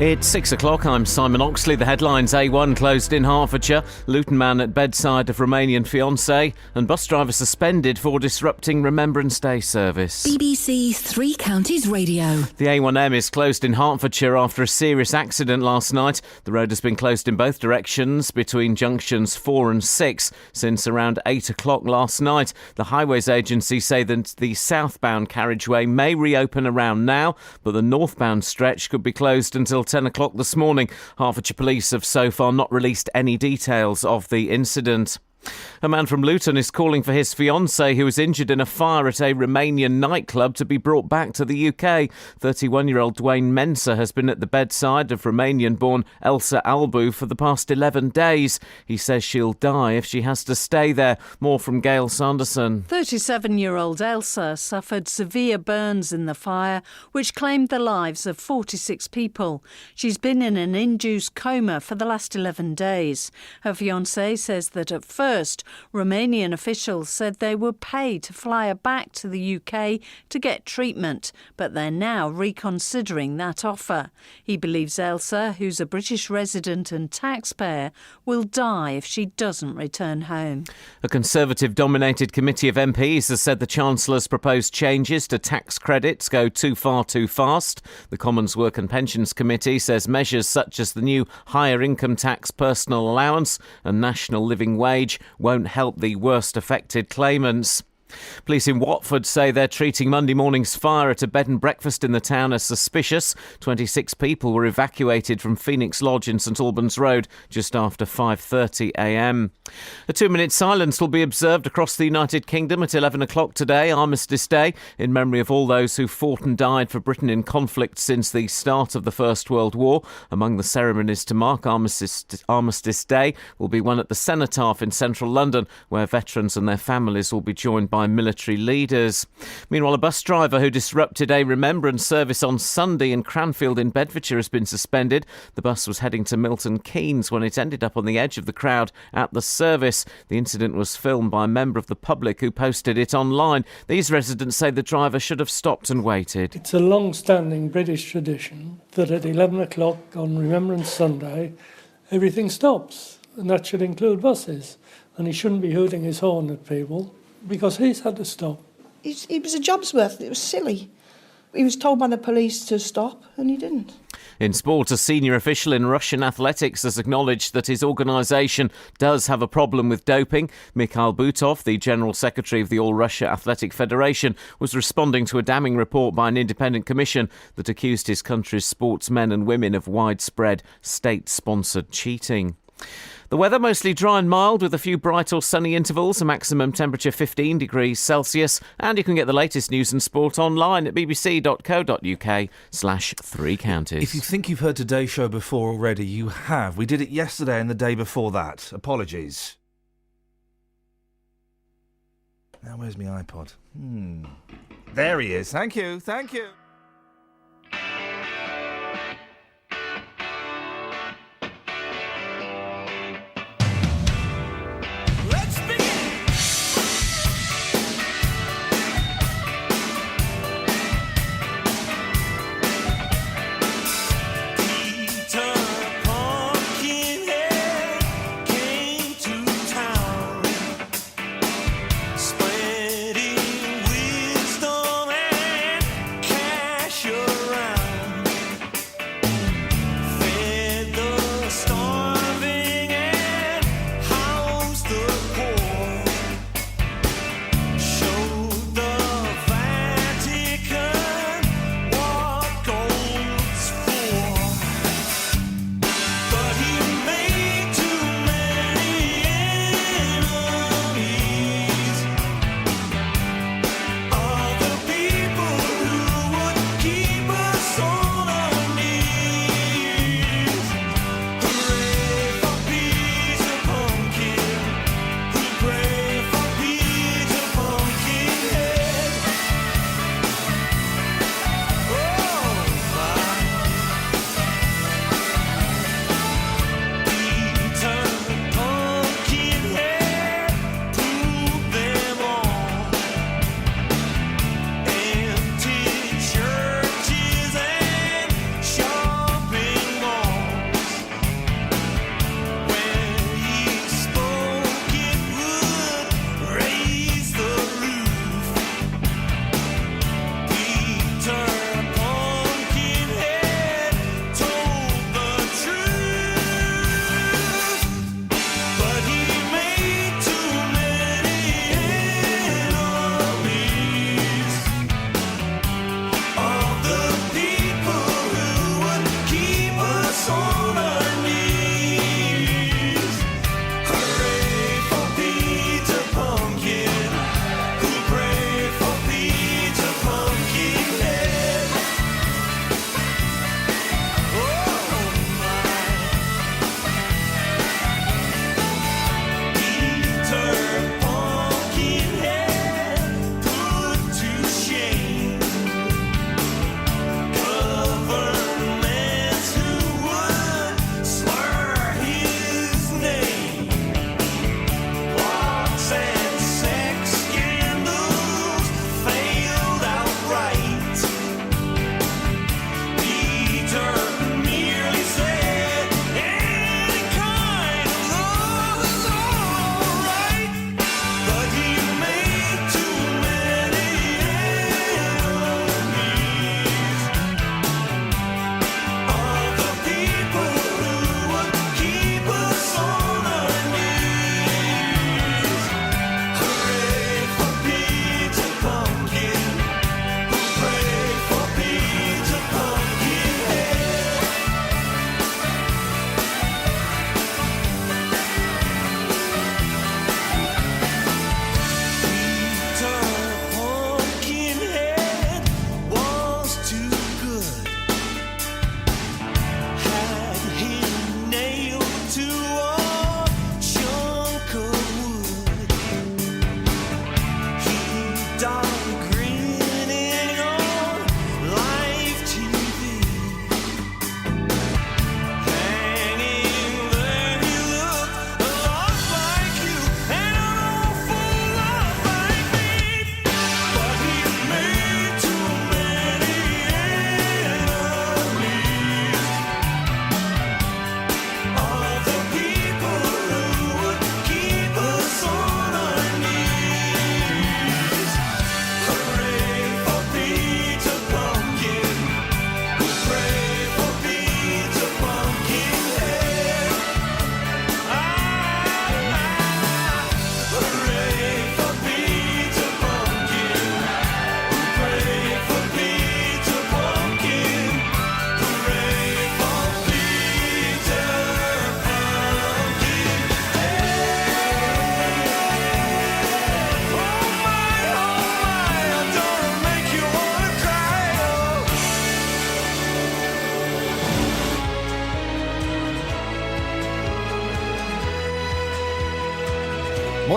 It's 6 o'clock. I'm Simon Oxley. The headlines: A1 closed in Hertfordshire, Luton man at bedside of Romanian fiancée, and bus driver suspended for disrupting Remembrance Day service. BBC Three Counties Radio. The A1M is closed in Hertfordshire after a serious accident last night. The road has been closed in both directions between junctions 4 and 6 since around 8 o'clock last night. The Highways Agency say that the southbound carriageway may reopen around now, but the northbound stretch could be closed until 10 o'clock this morning. Hertfordshire Police have so far not released any details of the incident. A man from Luton is calling for his fiancée, who was injured in a fire at a Romanian nightclub, to be brought back to the UK. 31-year-old Dwayne Mensah has been at the bedside of Romanian-born Elsa Albu for the past 11 days. He says she'll die if she has to stay there. More from Gail Sanderson. 37-year-old Elsa suffered severe burns in the fire, which claimed the lives of 46 people. She's been in an induced coma for the last 11 days. Her fiancé says that at first, Romanian officials said they would pay to fly her back to the UK to get treatment, but they're now reconsidering that offer. He believes Elsa, who's a British resident and taxpayer, will die if she doesn't return home. A Conservative-dominated committee of MPs has said the Chancellor's proposed changes to tax credits go too far too fast. The Commons Work and Pensions Committee says measures such as the new higher income tax personal allowance and national living wage won't help the worst affected claimants. Police in Watford say they're treating Monday morning's fire at a bed and breakfast in the town as suspicious. 26 people were evacuated from Phoenix Lodge in St Albans Road just after 5:30am. A 2-minute silence will be observed across the United Kingdom at 11 o'clock today, Armistice Day, in memory of all those who fought and died for Britain in conflict since the start of the First World War. Among the ceremonies to mark Armistice Day will be one at the Cenotaph in central London, where veterans and their families will be joined by military leaders. Meanwhile, a bus driver who disrupted a remembrance service on Sunday in Cranfield in Bedfordshire has been suspended. The bus was heading to Milton Keynes when it ended up on the edge of the crowd at the service. The incident was filmed by a member of the public who posted it online. These residents say the driver should have stopped and waited. It's a long-standing British tradition that at 11 o'clock on Remembrance Sunday, everything stops, and that should include buses. And he shouldn't be hooting his horn at people, because he's had to stop. It was a job's worth. It was silly. He was told by the police to stop, and he didn't. In sport, a senior official in Russian athletics has acknowledged that his organisation does have a problem with doping. Mikhail Butov, the General Secretary of the All-Russia Athletic Federation, was responding to a damning report by an independent commission that accused his country's sportsmen and women of widespread state-sponsored cheating. The weather mostly dry and mild with a few bright or sunny intervals, a maximum temperature 15 degrees Celsius. And you can get the latest news and sport online at bbc.co.uk/3 counties. If you think you've heard today's show before already, you have. We did it yesterday and the day before that. Apologies. Now, where's my iPod? There he is. Thank you. Thank you. Spreading wisdom and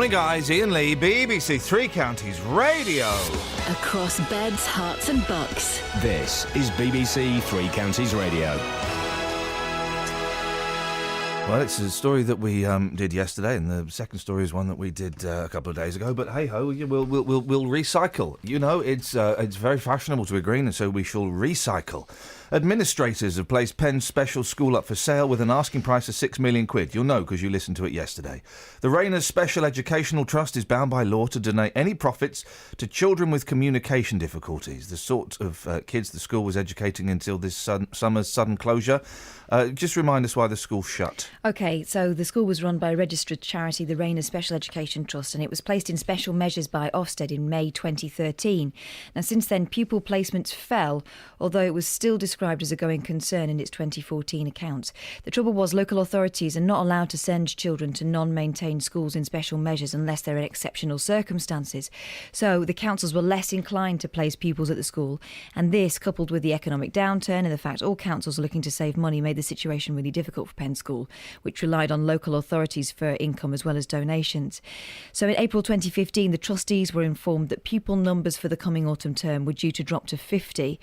Morning, guys. Iain Lee, BBC Three Counties Radio. Across beds, hearts and bucks. This is BBC Three Counties Radio. Well, it's a story that we did yesterday, and the second story is one that we did a couple of days ago. But hey ho, we'll recycle. You know, it's very fashionable to be green, and so we shall recycle. Administrators have placed Penn's special school up for sale with an asking price of £6 million. You'll know because you listened to it yesterday. The Rayners Special Educational Trust is bound by law to donate any profits to children with communication difficulties, the sort of kids the school was educating until this summer's sudden closure. Just remind us why the school shut. OK, so the school was run by a registered charity, the Rayners Special Education Trust, and it was placed in special measures by Ofsted in May 2013. Now, since then, pupil placements fell, although it was still described as a going concern in its 2014 accounts. The trouble was local authorities are not allowed to send children to non-maintained schools in special measures unless there are exceptional circumstances. So the councils were less inclined to place pupils at the school, and this, coupled with the economic downturn and the fact all councils are looking to save money, made the situation really difficult for Penn School, which relied on local authorities for income as well as donations. So in April 2015, the trustees were informed that pupil numbers for the coming autumn term were due to drop to 50,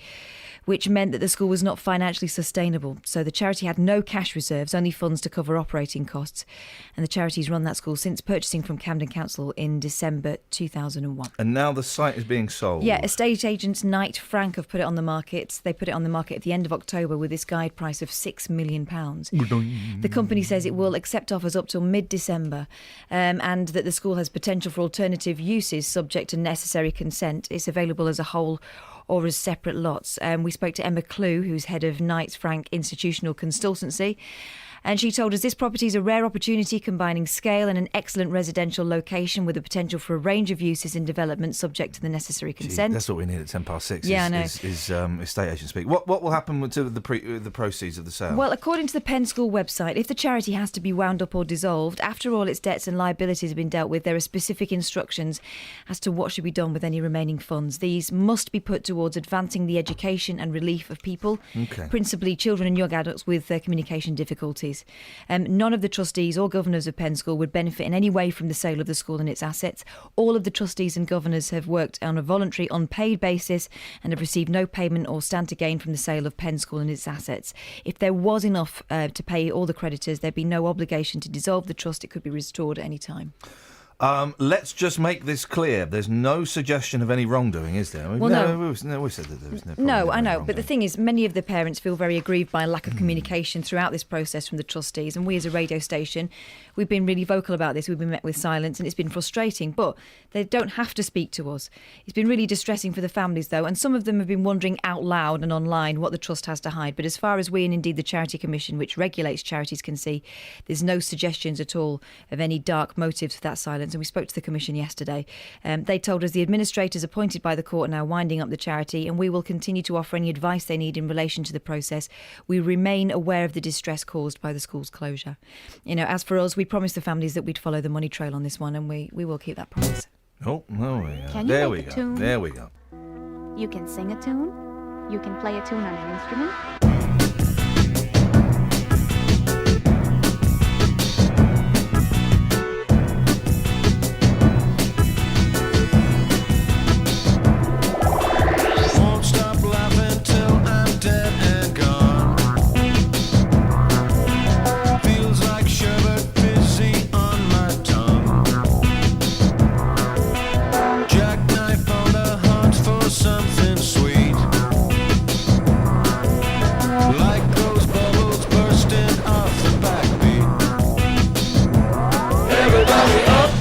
which meant that the school was not financially sustainable. So the charity had no cash reserves, only funds to cover operating costs. And the charity's run that school since purchasing from Camden Council in December 2001. And now the site is being sold. Yeah, estate agents Knight Frank have put it on the market. They put it on the market at the end of October with this guide price of £6 million. The company says it will accept offers up till mid-December, and that the school has potential for alternative uses subject to necessary consent. It's available as a whole or as separate lots. We spoke to Emma Clue, who's head of Knight Frank Institutional Consultancy, and she told us this property is a rare opportunity combining scale and an excellent residential location with the potential for a range of uses in development subject to the necessary consent. Gee, that's what we need at 6:10. Yeah, I know. Is estate agent speak. What will happen to the proceeds of the sale? Well, according to the Penn School website, if the charity has to be wound up or dissolved, after all its debts and liabilities have been dealt with, there are specific instructions as to what should be done with any remaining funds. These must be put towards advancing the education and relief of people, principally children and young adults with communication difficulties. None of the trustees or governors of Penn School would benefit in any way from the sale of the school and its assets. All of the trustees and governors have worked on a voluntary, unpaid basis and have received no payment or stand to gain from the sale of Penn School and its assets. If there was enough to pay all the creditors, there'd be no obligation to dissolve the trust. It could be restored at any time. Let's just make this clear. There's no suggestion of any wrongdoing, is there? Well, no. We said that there was no. No, I know. But the thing is, many of the parents feel very aggrieved by a lack of communication throughout this process from the trustees. And we as a radio station, we've been really vocal about this. We've been met with silence and it's been frustrating. But they don't have to speak to us. It's been really distressing for the families, though. And some of them have been wondering out loud and online what the trust has to hide. But as far as we and indeed the Charity Commission, which regulates charities, can see, there's no suggestions at all of any dark motives for that silence. And we spoke to the Commission yesterday. They told us the administrators appointed by the court are now winding up the charity, and we will continue to offer any advice they need in relation to the process. We remain aware of the distress caused by the school's closure. You know, as for us, we promised the families that we'd follow the money trail on this one, and we will keep that promise. Oh, no, Can you there make we a go. tune? There we go. You can sing a tune. You can play a tune on an instrument. Something sweet, like those bubbles bursting off the backbeat. Everybody up,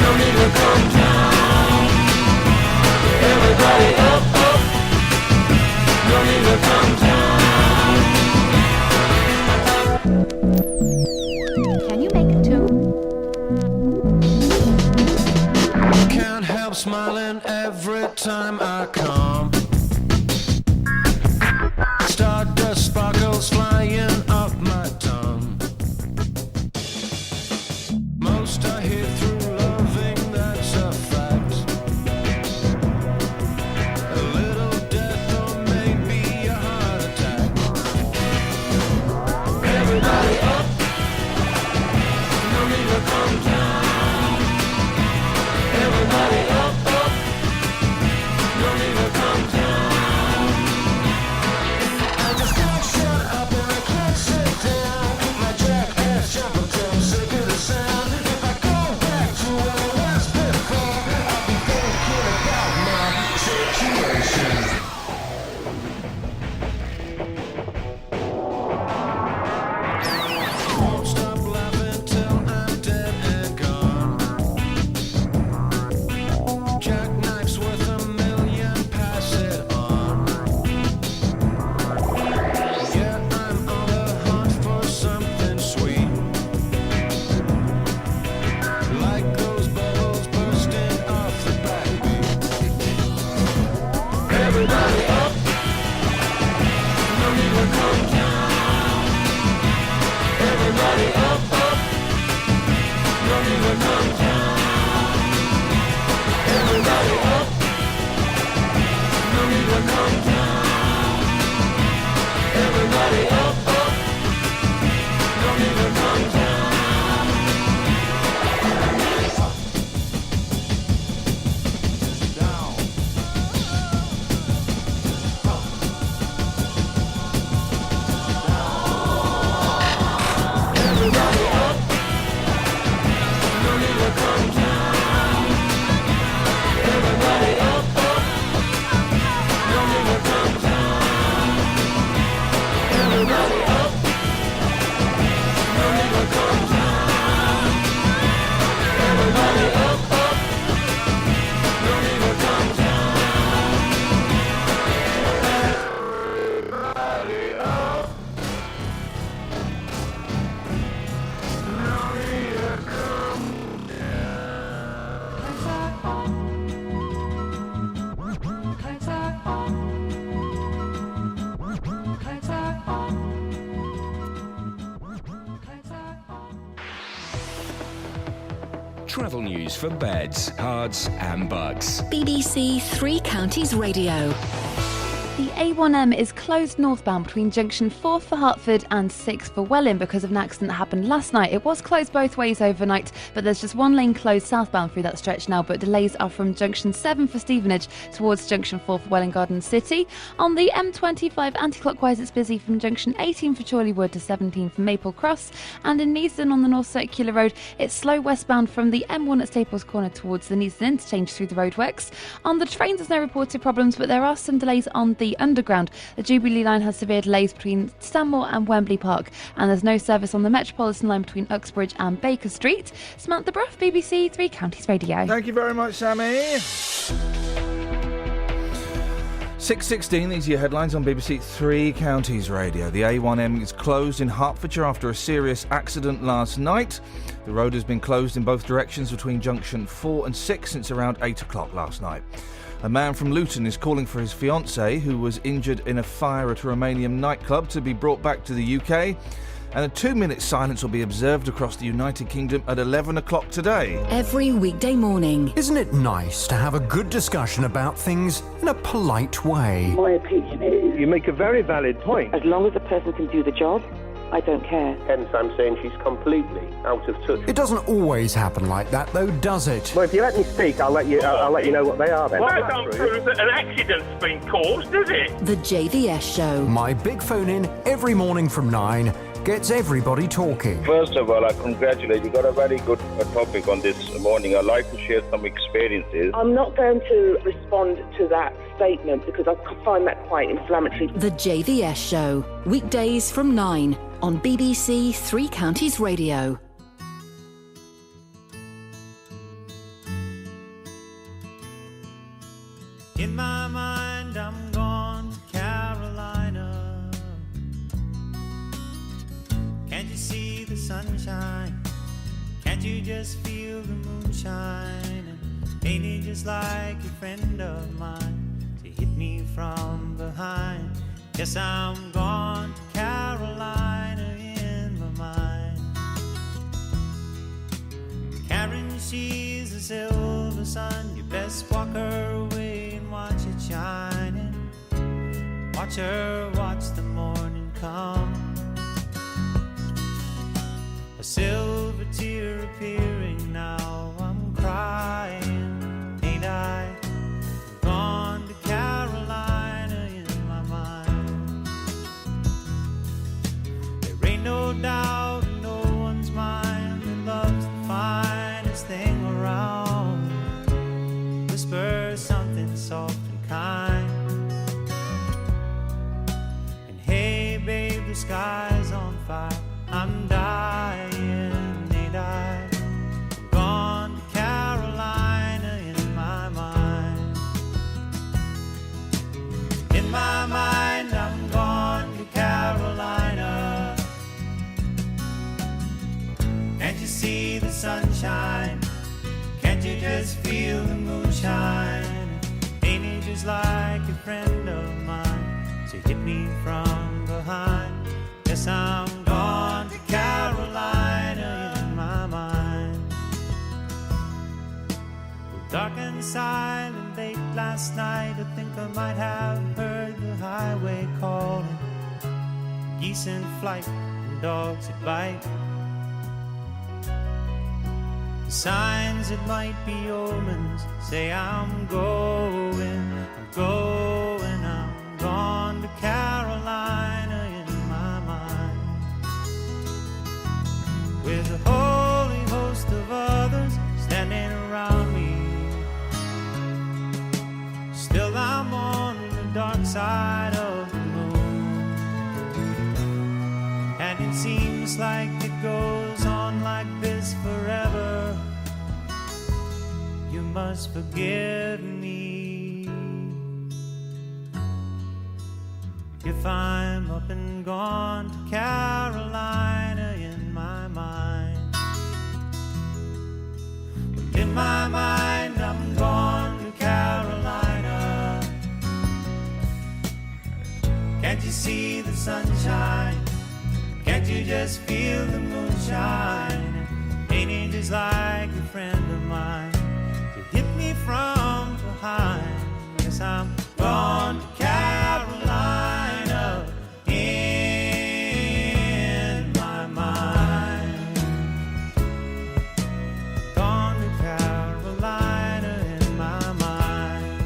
no need to come down. Everybody up, up, no need to come down. Can you make a tune? Can't help smiling every time I come. Stardust sparkles flying up my tongue. Most I hear through loving, that's a fact. A little death or maybe a heart attack. Everybody up, no need to come down. travel news for beds, cards and bugs. BBC Three Counties Radio. The A1M is closed northbound between junction 4 for Hertford and 6 for Welwyn because of an accident that happened last night. It was closed both ways overnight, but there's just one lane closed southbound through that stretch now, but delays are from junction 7 for Stevenage towards junction 4 for Welwyn Garden City. On the M25 anti-clockwise, it's busy from junction 18 for Chorleywood to 17 for Maple Cross, and in Neasden on the North Circular Road, it's slow westbound from the M1 at Staples Corner towards the Neasden interchange through the roadworks. On the trains, there's no reported problems, but there are some delays on the Underground. The Jubilee line has severe delays between Stanmore and Wembley Park, and there's no service on the Metropolitan line between Uxbridge and Baker Street. Samantha Bruff, BBC Three Counties Radio. Thank you very much, Sammy. 6:16, these are your headlines on BBC Three Counties Radio. The A1M is closed in Hertfordshire after a serious accident last night. The road has been closed in both directions between junction 4 and 6 since around 8 o'clock last night. A man from Luton is calling for his fiancée, who was injured in a fire at a Romanian nightclub, to be brought back to the UK. And a 2-minute silence will be observed across the United Kingdom at 11 o'clock today. Every weekday morning. Isn't it nice to have a good discussion about things in a polite way? My opinion is... You make a very valid point. As long as the person can do the job, I don't care. Hence, I'm saying she's completely out of touch. It doesn't always happen like that, though, does it? Well, if you let me speak, I'll let you know what they are then. Well, that don't prove that an accident's been caused, does it? The JVS Show. My big phone in every morning from 9 gets everybody talking. First of all, I congratulate you. You've got a very good topic on this morning. I'd like to share some experiences. I'm not going to respond to that statement because I find that quite inflammatory. The JVS Show. Weekdays from 9 on BBC Three Counties Radio. In my mind, I'm gone to Carolina. Can't you see the sunshine? Can't you just feel the moonshine? And ain't it just like a friend of mine to hit me from behind? Yes, I'm gone to Carolina in my mind. Karen, she's a silver sun. You best walk her away and watch it shining. Watch her watch the morning come. A silver tear appearing now. I'm crying, ain't I? Gone to Carolina in my mind. There ain't no doubt in no one's mind that love's the finest thing around. Whisper something soft and kind. And hey babe, the sky's on fire. I'm dying, ain't I? I'm gone to Carolina in my mind. In my mind, I'm gone to Carolina. Can't you see the sunshine? Can't you just feel the moonshine? Ain't it just like a friend of mine to hit me from behind? Yes, I'm gone to Carolina in my mind. Dark and silent late last night, I think I might have heard the highway calling. Geese in flight and dogs that bite. The signs that might be omens say I'm going, I'm gone to Carolina in my mind. With a holy host of others standing around me, still I'm on the dark side of the moon. And it seems like it goes on like this forever. You must forgive me if I'm up and gone to Carolina in my mind. In my mind, I'm gone to Carolina. Can't you see the sunshine? Can't you just feel the moonshine? Ain't he just like a friend of mine? To hit me from behind. Yes, I'm gone to Carolina in my mind. Gone to Carolina in my mind.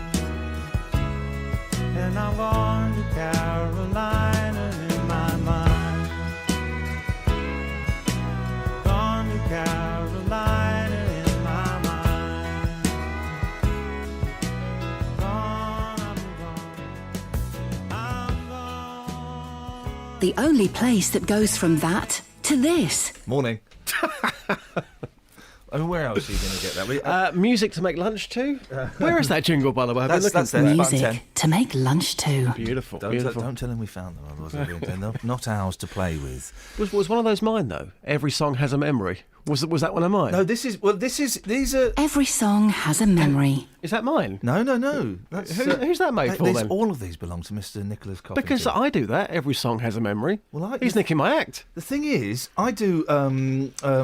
And I'm gone to Carolina in my mind. Gone to Carolina in my mind. Gone, I'm gone. The only place that goes from that to this. Morning. I mean, where else are you going to get that? Music to make lunch to? Where is that jingle, by the way? I've been looking for it. Music to make lunch to. Beautiful, Don't beautiful. tell him we found them, otherwise they're not ours to play with. Was one of those mine, though? Every song has a memory. Was that one of mine? No, these are... Every song has a memory. Is that mine? No. That's, Who's that made for, then? All of these belong to Mr. Nicholas Coffington. Because I do that. Every song has a memory. Well, he's nicking my act. The thing is, I do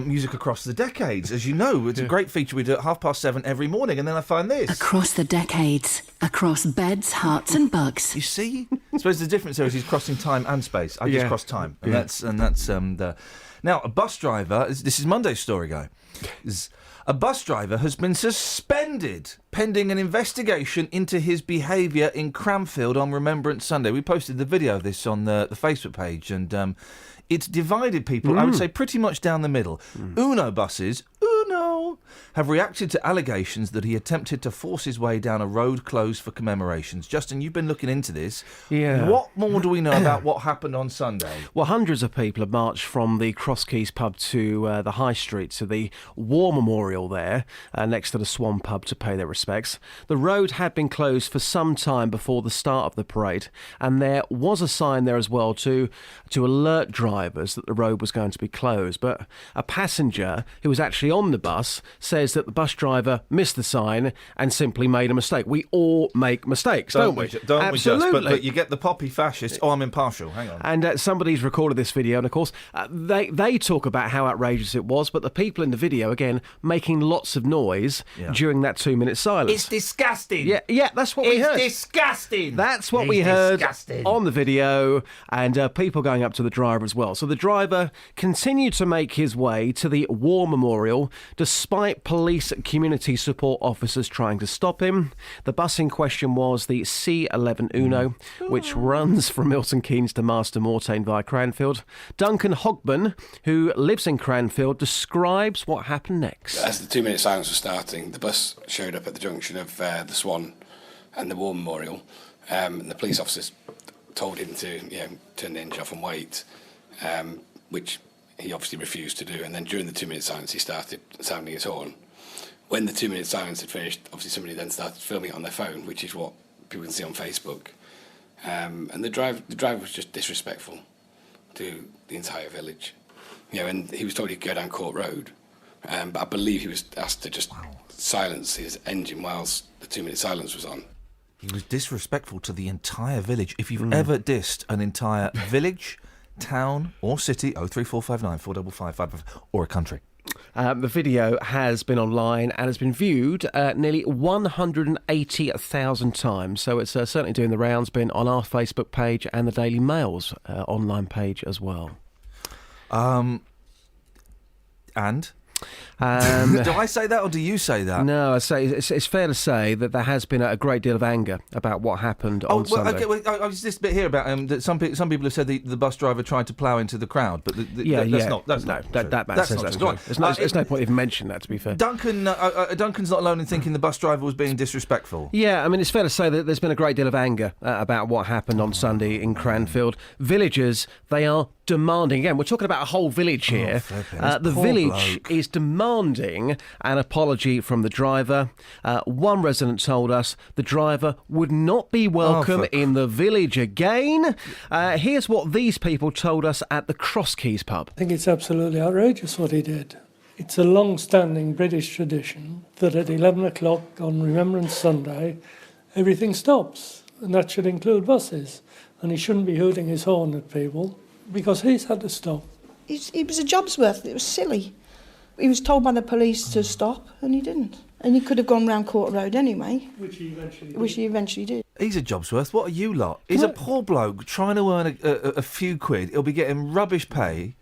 music across the decades. As you know, it's a great feature we do at 7:30 every morning, and then I find this. Across the decades, across beds, hearts and bugs. You see? I suppose the difference there is he's crossing time and space. I just cross time, and that's the... Now, a bus driver... This is Monday's story, guy. A bus driver has been suspended pending an investigation into his behaviour in Cranfield on Remembrance Sunday. We posted the video of this on the Facebook page, and it's divided people, I would say, pretty much down the middle. Uno buses... have reacted to allegations that he attempted to force his way down a road closed for commemorations. Justin, you've been looking into this. Yeah. What more do we know about what happened on Sunday? Well, hundreds of people have marched from the Cross Keys pub to the High Street, to the War Memorial there, next to the Swan pub, to pay their respects. The road had been closed for some time before the start of the parade, and there was a sign there as well to alert drivers that the road was going to be closed. But a passenger who was actually on the bus says that the bus driver missed the sign and simply made a mistake. We all make mistakes, don't we? Don't Absolutely. we just? But you get the poppy fascist. Oh, I'm impartial. Hang on. And somebody's recorded this video, and of course, they talk about how outrageous it was, but the people in the video, again, making lots of noise during that 2-minute silence. It's disgusting. Yeah, that's what we heard. It's disgusting. That's what we heard on the video, and people going up to the driver as well. So the driver continued to make his way to the War Memorial, despite police community support officers trying to stop him. The bus in question was the C11 Uno, which runs from Milton Keynes to Marston Mortain via Cranfield. Duncan Hogban, who lives in Cranfield, describes what happened next. As the 2-minute silence was starting, the bus showed up at the junction of the Swan and the War Memorial, and the police officers told him to turn the engine off and wait, which he obviously refused to do. And then during the 2-minute silence, he started sounding his horn. When the 2-minute silence had finished, obviously somebody then started filming it on their phone, which is what people can see on Facebook. And the driver was just disrespectful to the entire village. And he was told he'd go down Court Road, but I believe he was asked to just silence his engine whilst the 2-minute silence was on. He was disrespectful to the entire village. If you've ever dissed an entire village, town or city, 03459 455 or a country. The video has been online and has been viewed nearly 180,000 times. So it's certainly doing the rounds, been on our Facebook page and the Daily Mail's online page as well. And? Do I say that or do you say that? No, I say it's fair to say that there has been a great deal of anger about what happened on Sunday. Okay, I was just a bit here about that some people have said the bus driver tried to plough into the crowd, but that's not true. There's no point even mentioning that, to be fair. Duncan's not alone in thinking the bus driver was being disrespectful. Yeah, I mean, it's fair to say that there's been a great deal of anger about what happened on Sunday in Cranfield. Villagers, they are demanding, again, we're talking about a whole village here. The village is demanding an apology from the driver. One resident told us the driver would not be welcome in the village again. Here's what these people told us at the Cross Keys pub. I think it's absolutely outrageous what he did. It's a long-standing British tradition that at 11 o'clock on Remembrance Sunday, everything stops, and that should include buses. And he shouldn't be hooting his horn at people, because he's had to stop. It was a job's worth. It was silly. He was told by the police to stop, and he didn't. And he could have gone round Court Road anyway. Which he eventually did. He's a job's worth. What are you lot? He's a poor bloke trying to earn a few quid. He'll be getting rubbish pay.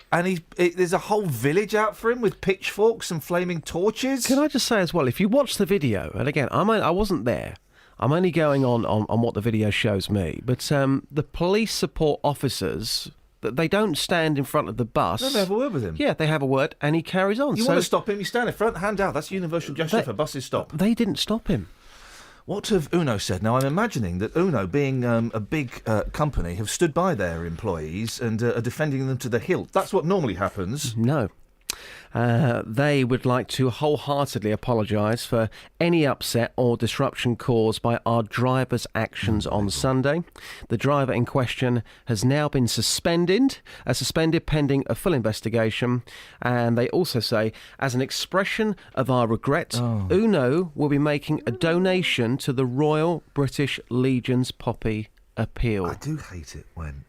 And there's a whole village out for him with pitchforks and flaming torches. Can I just say as well, if you watch the video, and again, I wasn't there. I'm only going on what the video shows me. But the police support officers, they don't stand in front of the bus. No, they have a word with him. Yeah, they have a word, and he carries on. You want to stop him, you stand in front, hand out. That's universal gesture for buses stop. They didn't stop him. What have Uno said? Now, I'm imagining that Uno, being a big company, have stood by their employees and are defending them to the hilt. That's what normally happens. No. They would like to wholeheartedly apologise for any upset or disruption caused by our driver's actions on Sunday. The driver in question has now been suspended pending a full investigation. And they also say, as an expression of our regret, Uno will be making a donation to the Royal British Legion's Poppy Appeal. I do hate it when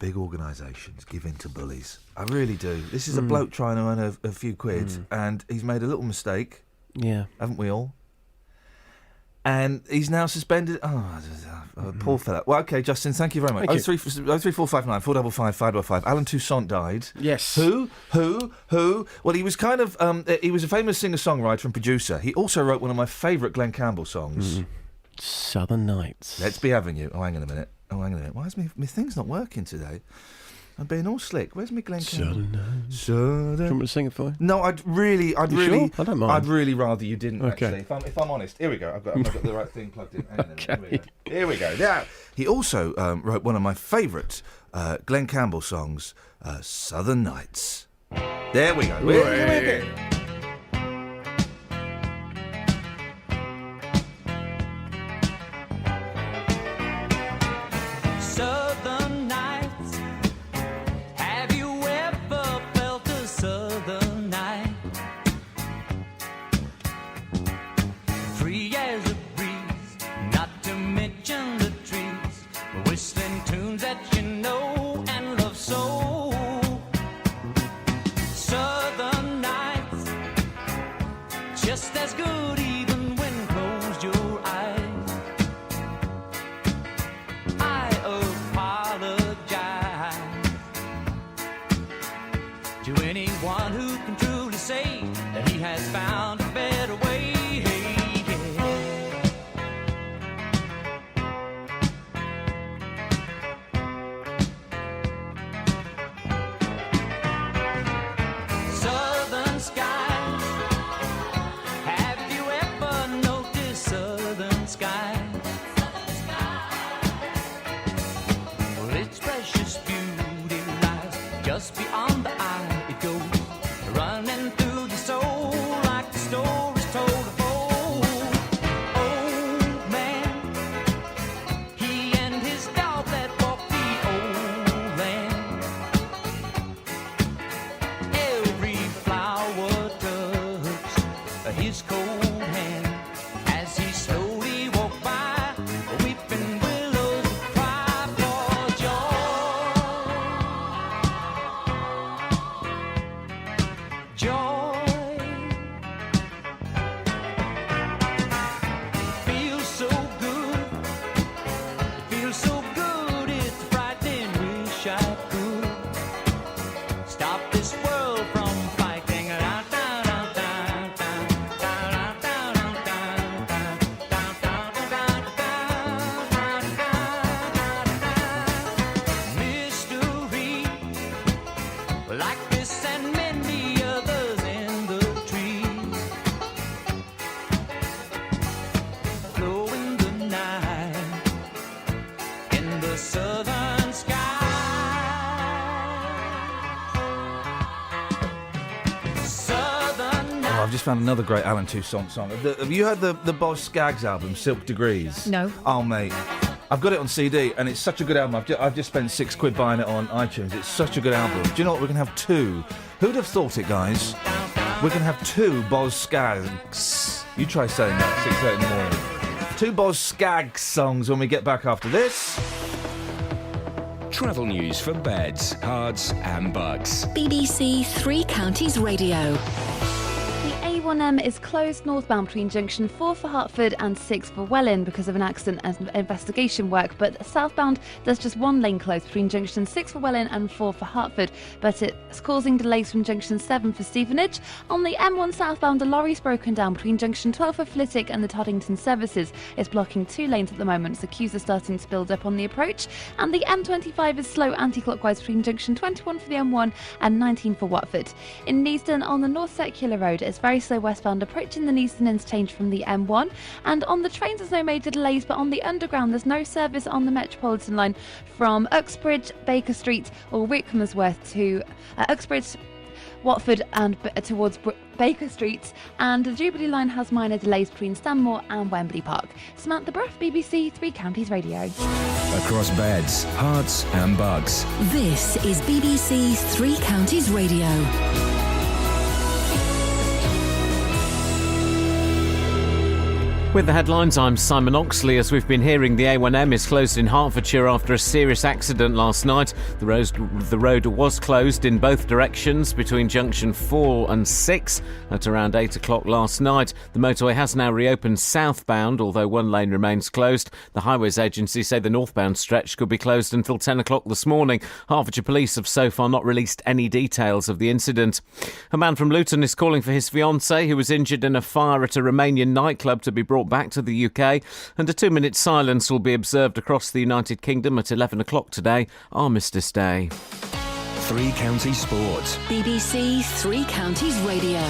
big organisations give in to bullies. I really do. This is a bloke trying to earn a few quid, and he's made a little mistake. Yeah. Haven't we all? And he's now suspended. Poor fella. Well, OK, Justin, thank you very much. 03459 455 555. Alan Toussaint died. Yes. Who? Well, he was kind of... he was a famous singer-songwriter and producer. He also wrote one of my favourite Glenn Campbell songs. Southern Nights. Let's Be Having You. Oh, hang on a minute. Why is my thing's not working today? I'm being all slick. Where's my Glenn Campbell? Southern. Do you want me to sing it for you? No, I'd really... Sure? I don't mind. I'd really rather you didn't, Okay. actually. If I'm honest. Here we go. I've got the right thing plugged in. Hang on a minute. Okay. Here we go. Now, he also wrote one of my favourite Glenn Campbell songs, Southern Nights. There we go. We're Southern nights. Have you ever felt a southern night? Free as a breeze, not to mention the trees, whistling tunes that you know and love so. Southern nights, just as good even when closed your eyes. I apologize to anyone who can truly say that he has found a better way. Southern skies, have you ever noticed southern skies? Well, its precious beauty lies just beyond the eye. It goes running through the soul like the stories told of old. Old man, he and his dog that walked the old land. Every flower touched his cold hand as he slowly walked by. Weeping willows cry for joy. Feels so good. It feels so good. It's frightening. Wish I could stop this world from fighting. Mystery like this and many others in the trees, glow in the night in the southern sky. Southern night. Oh, I've just found another great Alan Toussaint song. Have you heard the Boz Scaggs album, Silk Degrees? No. Oh, mate. I've got it on CD, and it's such a good album. I've just spent £6 buying it on iTunes. It's such a good album. Do you know what? We're going to have two. Who'd have thought it, guys? We're going to have two Boz Scaggs. You try saying that at 6:30 in the morning. Two Boz Scaggs songs when we get back after this. Travel news for beds, cards and bugs. BBC Three Counties Radio. The A1M is closed northbound between junction 4 for Hertford and 6 for Welwyn because of an accident and investigation work, but southbound there's just one lane closed between junction 6 for Welwyn and 4 for Hertford, but it's causing delays from junction 7 for Stevenage. On the M1 southbound, a lorry's broken down between junction 12 for Flitwick and the Toddington services. It's blocking 2 lanes at the moment, so queues are starting to build up on the approach. And the M25 is slow anti-clockwise between junction 21 for the M1 and 19 for Watford. In Neasden on the North Circular Road, it's very slow westbound approaching the Neasden interchange from the M1. And on the trains there's no major delays, but on the underground there's no service on the Metropolitan line from Uxbridge, Baker Street or Wickhamsworth to Uxbridge, Watford and towards Baker Street, and the Jubilee line has minor delays between Stanmore and Wembley Park. Samantha Bruff, BBC Three Counties Radio. Across beds, hearts and bugs. This is BBC Three Counties Radio. With the headlines, I'm Simon Oxley. As we've been hearing, the A1M is closed in Hertfordshire after a serious accident last night. The road was closed in both directions between junction 4 and 6 at around 8 o'clock last night. The motorway has now reopened southbound, although one lane remains closed. The Highways Agency say the northbound stretch could be closed until 10 o'clock this morning. Hertfordshire Police have so far not released any details of the incident. A man from Luton is calling for his fiancée, who was injured in a fire at a Romanian nightclub, to be brought back to the UK, and a 2-minute silence will be observed across the United Kingdom at 11 o'clock today, Armistice Day. Three Counties Sport. BBC Three Counties Radio.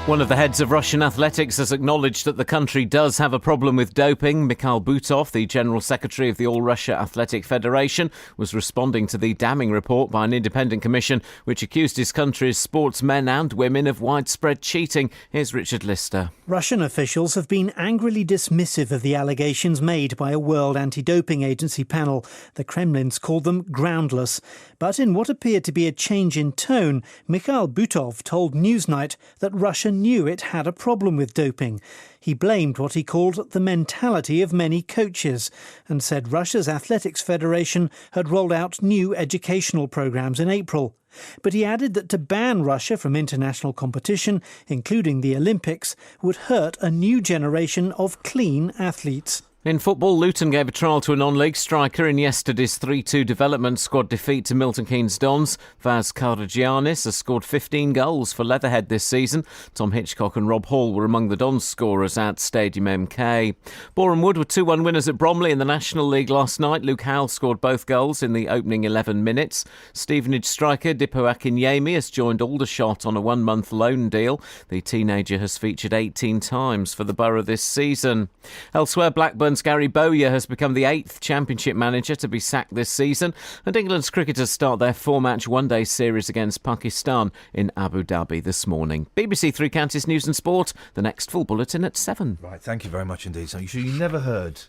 One of the heads of Russian athletics has acknowledged that the country does have a problem with doping. Mikhail Butov, the General Secretary of the All-Russia Athletic Federation, was responding to the damning report by an independent commission which accused his country's sportsmen and women of widespread cheating. Here's Richard Lister. Russian officials have been angrily dismissive of the allegations made by a World Anti-Doping Agency panel. The Kremlin's called them groundless. But in what appeared to be a change in tone, Mikhail Butov told Newsnight that Russia knew it had a problem with doping. He blamed what he called the mentality of many coaches and said Russia's Athletics Federation had rolled out new educational programmes in April. But he added that to ban Russia from international competition, including the Olympics, would hurt a new generation of clean athletes. In football, Luton gave a trial to a non-league striker in yesterday's 3-2 development squad defeat to Milton Keynes Dons. Vaz Karagiannis has scored 15 goals for Leatherhead this season. Tom Hitchcock and Rob Hall were among the Dons scorers at Stadium MK. Boreham Wood were 2-1 winners at Bromley in the National League last night. Luke Howell scored both goals in the opening 11 minutes. Stevenage striker Dipo Akinyemi has joined Aldershot on a 1-month loan deal. The teenager has featured 18 times for the Borough this season. Elsewhere, Blackburn Gary Bowyer has become the 8th Championship manager to be sacked this season, and England's cricketers start their 4-match one-day series against Pakistan in Abu Dhabi this morning. BBC Three Counties News and Sport, the next full bulletin at 7. Right, thank you very much indeed. So you never heard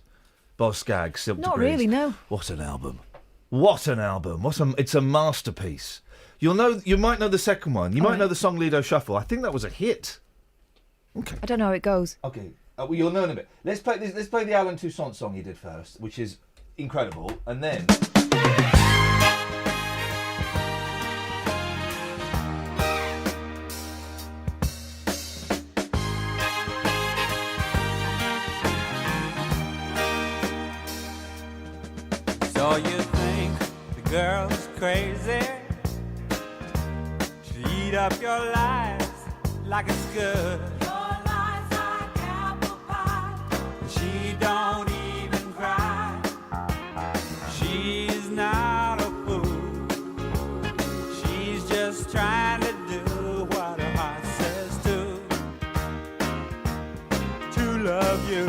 Boz Scaggs, Silk Not Degrees? really, no. What an album. What an album. It's a masterpiece. You might know the second one. You might know the song Lido Shuffle. I think that was a hit. Okay. I don't know how it goes. Okay. Well, you'll know in a bit. Let's play the Alan Toussaint song he did first, which is incredible, and then. So you think the girl's crazy? She eat up your lives like it's good. She don't even cry. She's not a fool. She's just trying to do what her heart says to love you.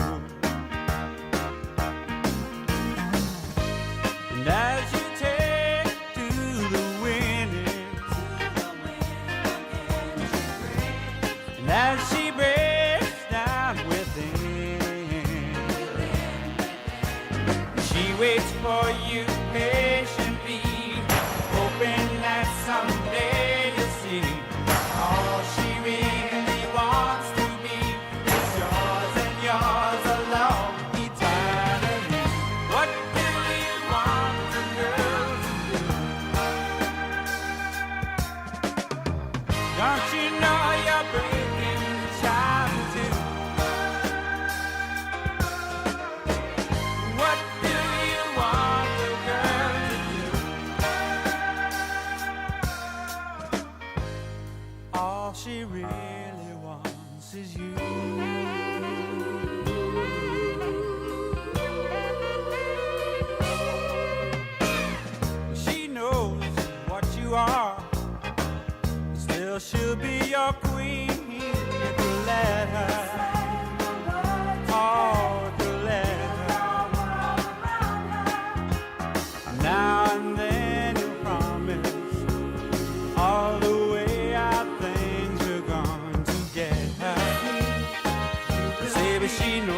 And as you take to the winning, and as she breaks down within, she waits for you patiently, hoping that someday you'll see all she really wants to be is yours and yours alone eternally. What do you want to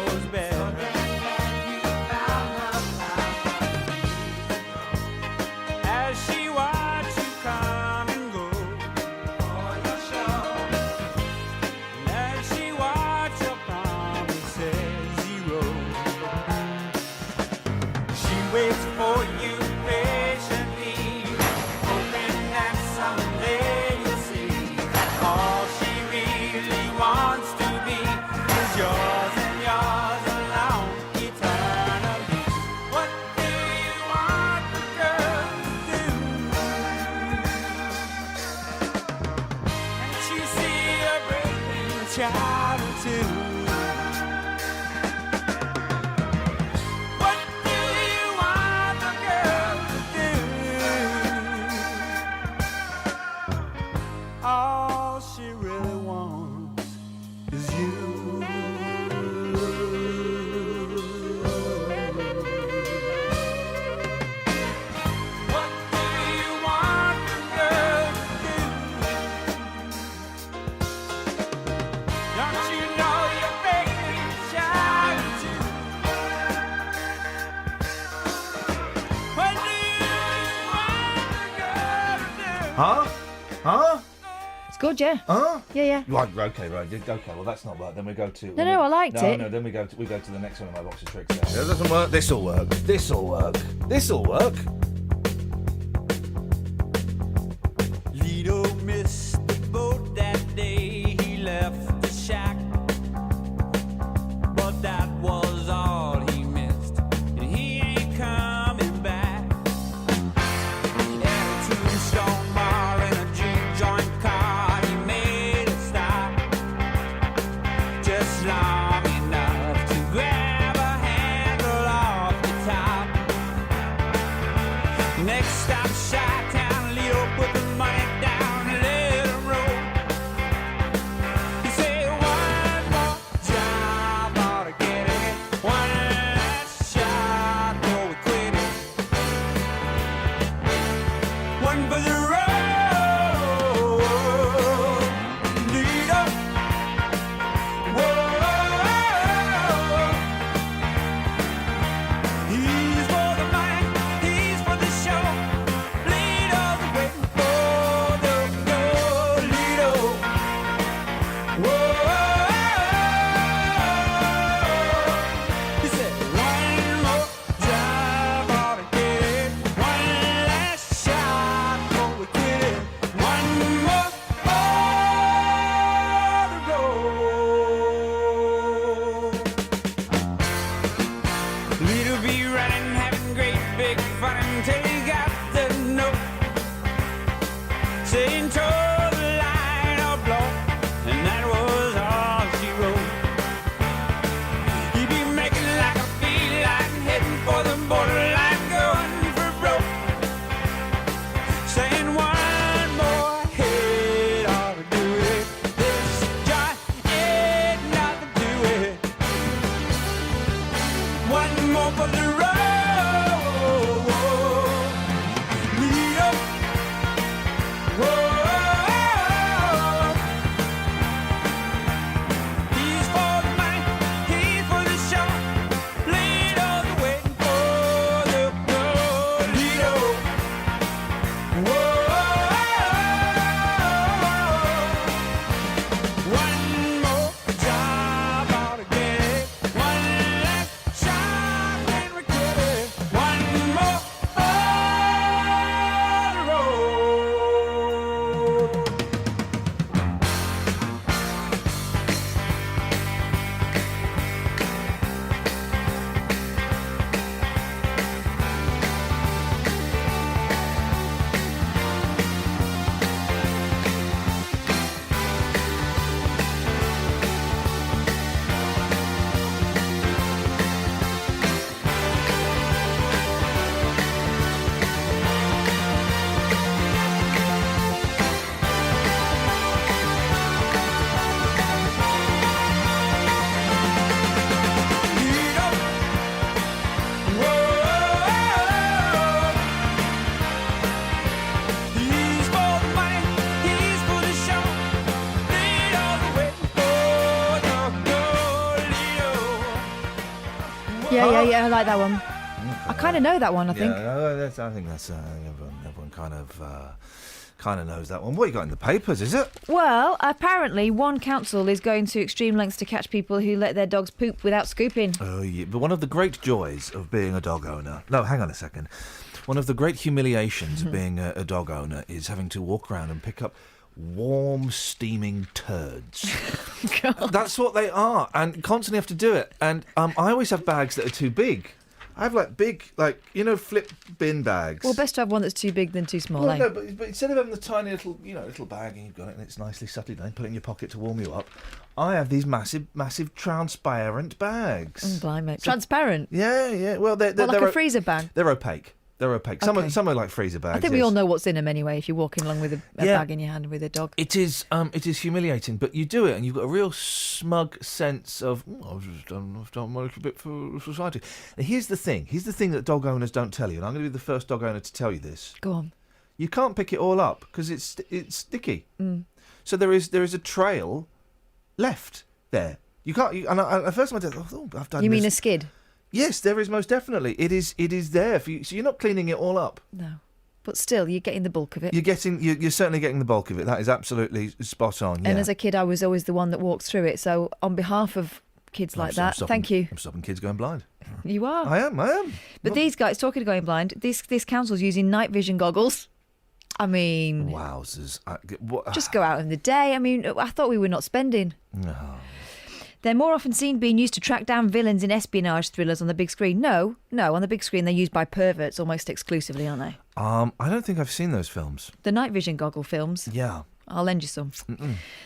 knows better. As she watched you come and go, and as she watched your promises erode, she waits for you patiently, hoping that someday you'll see that all she really wants to be is yours and yours alone eternally. What do you want the girl to do? Can't you see a breaking child or two? What do you want the girl to do? All she really wants is you. What do you want the girl to do? Don't you know you're making a child too? What do you want the girl to do? Huh? Huh? It's good, yeah. Huh? Yeah. Right, okay. Well, that's not right. Then we go to. No, I liked it. No, then we go to the next one of my box of tricks. That doesn't work. This'll work. This'll work. This'll work. Lido missed the boat that day. He left the shack, but that was all he missed, and he ain't coming back. At a tombstone bar in a juke joint car, he made a stop, just long enough to grab a handle off the top. Next stop, Chi-Town. Lido put the money down and let him roll. He said, one more job ought to get it. One last shot before we quit it. One for the road. Lido. Whoa. He's for the money, he's for the show. Lido's waiting for the goal. Lido. Whoa. He said, one more job ought to get it. One last shot before we quit it. One more for the goal. Lido be running, having great big fun until he got the note saying toe the line or blow, and that was all she wrote. He'd be making like a feline, heading for the borderline, going for broke, saying one more hit ought to do it. This joint ain't nothing to it. One more for the road. Lido. Whoa. He's for the money, he's for the show. Lido's waiting for the goal. Lido. Whoa. One more job ought to get it. One last shot and we quit it. Yeah, I like that one. I kind of know that one, I think. Yeah, I think that's everyone kind of knows that one. What you got in the papers, is it? Well, apparently one council is going to extreme lengths to catch people who let their dogs poop without scooping. Oh, yeah. But one of the great joys of being a dog owner... No, hang on a second. One of the great humiliations of being a dog owner is having to walk around and pick up warm, steaming turds. That's what they are, and constantly have to do it. And I always have bags that are too big. I have big, flip bin bags. Well, best to have one that's too big than too small. Well, no, but instead of having the tiny little bag and you've got it and it's nicely settled down, put it in your pocket to warm you up, I have these massive transparent bags. Blimey. Transparent? Yeah. Well, they're like a freezer bag? They're opaque. Some are like freezer bags. I think we all know what's in them anyway. If you're walking along with a bag in your hand with a dog, it is humiliating. But you do it, and you've got a real smug sense of I've done a little bit for society. And here's the thing that dog owners don't tell you, and I'm going to be the first dog owner to tell you this. Go on. You can't pick it all up because it's sticky. So there is a trail left there. You can't. And at first I thought, I've done. You mean this. a skid? Yes, there is most definitely. It is there for you. So you're not cleaning it all up. No, but still, you're getting the bulk of it. You're certainly getting the bulk of it. That is absolutely spot on. Yeah. And as a kid, I was always the one that walked through it. So on behalf of kids like that, thank you. I'm stopping kids going blind. You are. I am. But these guys, talking of going blind, this council's using night vision goggles. I mean, wowzers! Just go out in the day. I mean, I thought we were not spending. No. They're more often seen being used to track down villains in espionage thrillers on the big screen. No, on the big screen they're used by perverts almost exclusively, aren't they? I don't think I've seen those films. The night vision goggle films? Yeah. I'll lend you some.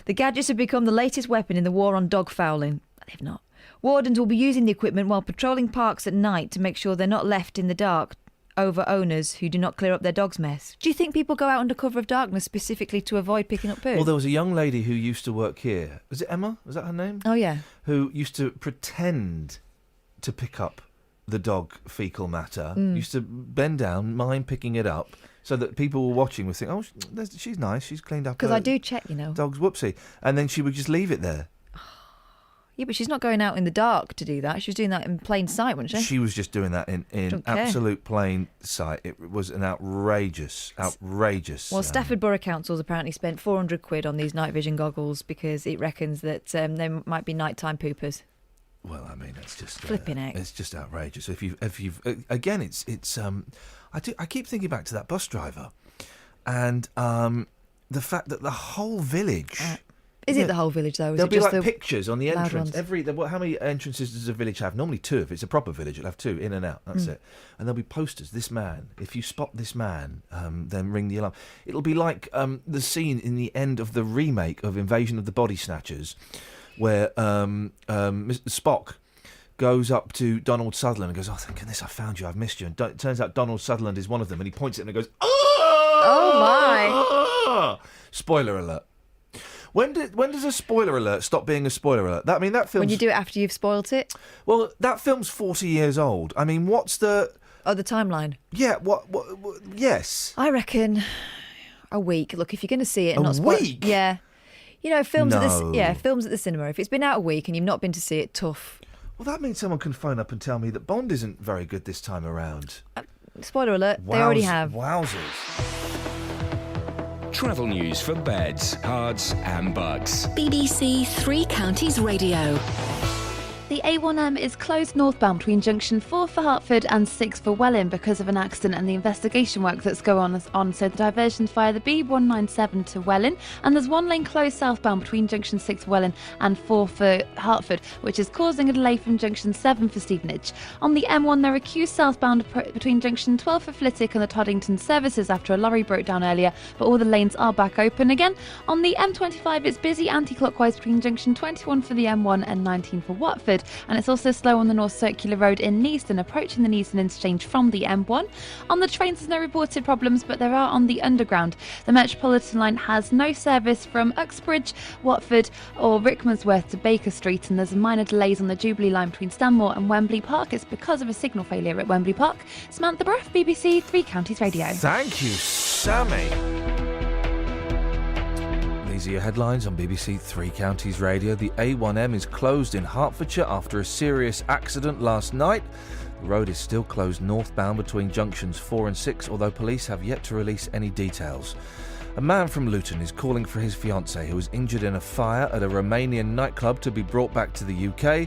The gadgets have become the latest weapon in the war on dog fouling. They've not. Wardens will be using the equipment while patrolling parks at night to make sure they're not left in the dark over owners who do not clear up their dog's mess. Do you think people go out under cover of darkness specifically to avoid picking up poo? Well, there was a young lady who used to work here. Was it Emma? Was that her name? Oh, yeah. Who used to pretend to pick up the dog fecal matter. Used to bend down, mind picking it up, so that people were watching would think, oh, she's nice, she's cleaned up. Because I do check, Dog's whoopsie. And then she would just leave it there. Yeah, but she's not going out in the dark to do that. She was doing that in plain sight, wasn't she? She was just doing that in absolute plain sight. It was an outrageous. Well, Stafford Borough Council's apparently spent £400 on these night vision goggles because it reckons that there might be nighttime poopers. Well, I mean, it's just flipping heck. It's just outrageous. If you've again, it's I keep thinking back to that bus driver, and the fact that the whole village. Is it the whole village, though? There'll be pictures on the entrance. How many entrances does a village have? Normally 2. If it's a proper village, it'll have 2, in and out. That's it. And there'll be posters. This man. If you spot this man, then ring the alarm. It'll be like the scene in the end of the remake of Invasion of the Body Snatchers, where Mr. Spock goes up to Donald Sutherland and goes, "Oh, thank goodness I found you. I've missed you." And it turns out Donald Sutherland is one of them, and he points at him and goes, "Oh my!" Spoiler alert. When does a spoiler alert stop being a spoiler alert? That film's... When you do it after you've spoilt it? Well, that film's 40 years old. I mean, what's the... Oh, the timeline? Yeah, what yes. I reckon a week. Look, if you're going to see it and not spoil... A week? Yeah. Films at the cinema. If it's been out a week and you've not been to see it, tough. Well, that means someone can phone up and tell me that Bond isn't very good this time around. Spoiler alert, they already have. Wowzers. Travel news for beds, cards and bugs. BBC Three Counties Radio. The A1M is closed northbound between junction 4 for Hertford and 6 for Welwyn because of an accident and the investigation work that's going on. So the diversion's via the B197 to Welwyn, and there's one lane closed southbound between junction 6 for Welwyn and 4 for Hertford, which is causing a delay from junction 7 for Stevenage. On the M1, there are queues southbound between junction 12 for Flitwick and the Toddington services after a lorry broke down earlier, but all the lanes are back open again. On the M25, it's busy anti-clockwise between junction 21 for the M1 and 19 for Watford. And it's also slow on the North Circular Road in Neaston, approaching the Neaston interchange from the M1. On the trains, there's no reported problems, but there are on the Underground. The Metropolitan line has no service from Uxbridge, Watford or Rickmansworth to Baker Street, and there's minor delays on the Jubilee line between Stanmore and Wembley Park. It's because of a signal failure at Wembley Park. Samantha Bruff, BBC Three Counties Radio. Thank you, Sammy. These are your headlines on BBC Three Counties Radio. The A1M is closed in Hertfordshire after a serious accident last night. The road is still closed northbound between junctions 4 and 6, although police have yet to release any details. A man from Luton is calling for his fiancée, who was injured in a fire at a Romanian nightclub, to be brought back to the UK.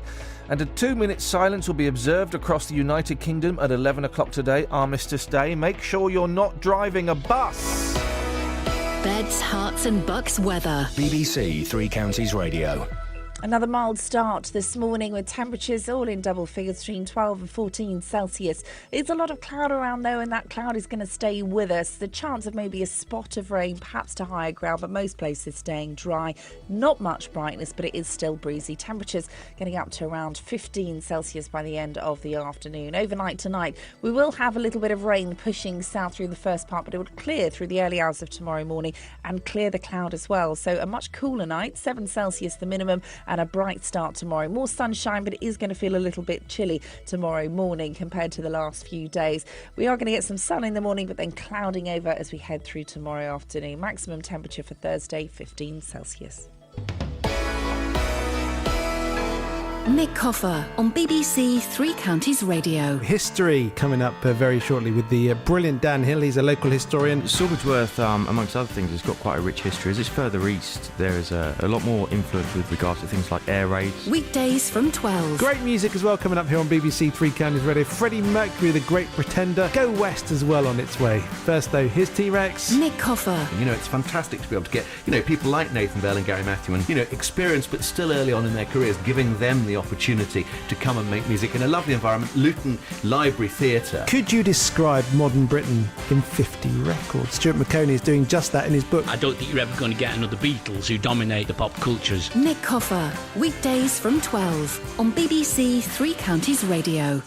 And a 2-minute silence will be observed across the United Kingdom at 11 o'clock today, Armistice Day. Make sure you're not driving a bus. Beds, Herts and Bucks weather. BBC Three Counties Radio. Another mild start this morning with temperatures all in double figures between 12 and 14 Celsius. There's a lot of cloud around though, and that cloud is going to stay with us. The chance of maybe a spot of rain, perhaps to higher ground, but most places staying dry. Not much brightness, but it is still breezy. Temperatures getting up to around 15 Celsius by the end of the afternoon. Overnight tonight, we will have a little bit of rain pushing south through the first part, but it would clear through the early hours of tomorrow morning and clear the cloud as well. So a much cooler night, 7 Celsius the minimum, and a bright start tomorrow. More sunshine, but it is going to feel a little bit chilly tomorrow morning compared to the last few days. We are going to get some sun in the morning, but then clouding over as we head through tomorrow afternoon. Maximum temperature for Thursday, 15 Celsius. Nick Coffer on BBC Three Counties Radio. History coming up very shortly with the brilliant Dan Hill. He's a local historian. Silversworth, amongst other things, has got quite a rich history. As it's further east, there is a lot more influence with regards to things like air raids. Weekdays from 12. Great music as well coming up here on BBC Three Counties Radio. Freddie Mercury, The Great Pretender. Go West as well on its way. First though, here's T-Rex. Nick Coffer. You know, it's fantastic to be able to get, people like Nathan Bell and Gary Matthew and, experienced but still early on in their careers, giving them the opportunity to come and make music in a lovely environment. Luton Library Theatre. Could you describe modern Britain in 50 records? Stuart McConey is doing just that in his book. I don't think you're ever going to get another Beatles who dominate the pop cultures. Nick Coffer, weekdays from 12 on BBC Three Counties Radio.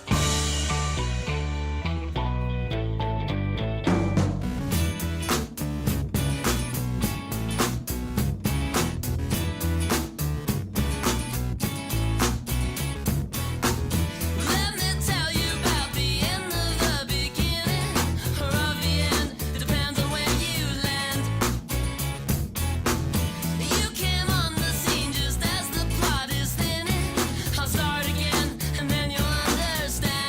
I'll start again, and then you'll understand.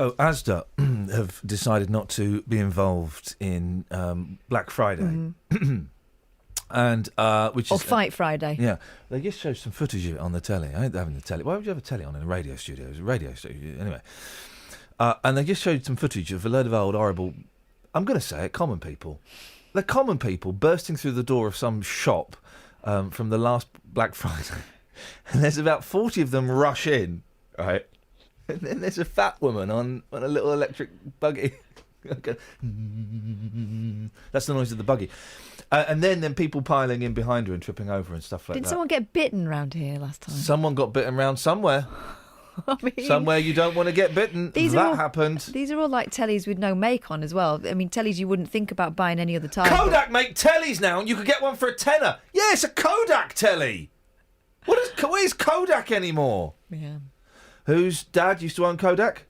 So Asda have decided not to be involved in Black Friday. And which or is Fight Friday. Yeah, they just showed some footage of it on the telly. I ain't having the telly. Why would you have a telly on in a radio studio? It was a radio studio anyway. And they just showed some footage of a load of old horrible, I'm going to say it, common people. They're common people bursting through the door of some shop from the last Black Friday, and there's about 40 of them rush in, right? And then there's a fat woman on a little electric buggy. That's the noise of the buggy. And then people piling in behind her and tripping over and stuff like that. Didn't someone get bitten round here last time? Someone got bitten round somewhere. I mean, somewhere you don't want to get bitten. That happened. These are all like tellies with no make on as well. I mean, tellies you wouldn't think about buying any other time. Kodak make tellies now, and you could get one for a tenner. Yeah, it's a Kodak telly. Where's Kodak anymore? Yeah. Whose dad used to own Kodak?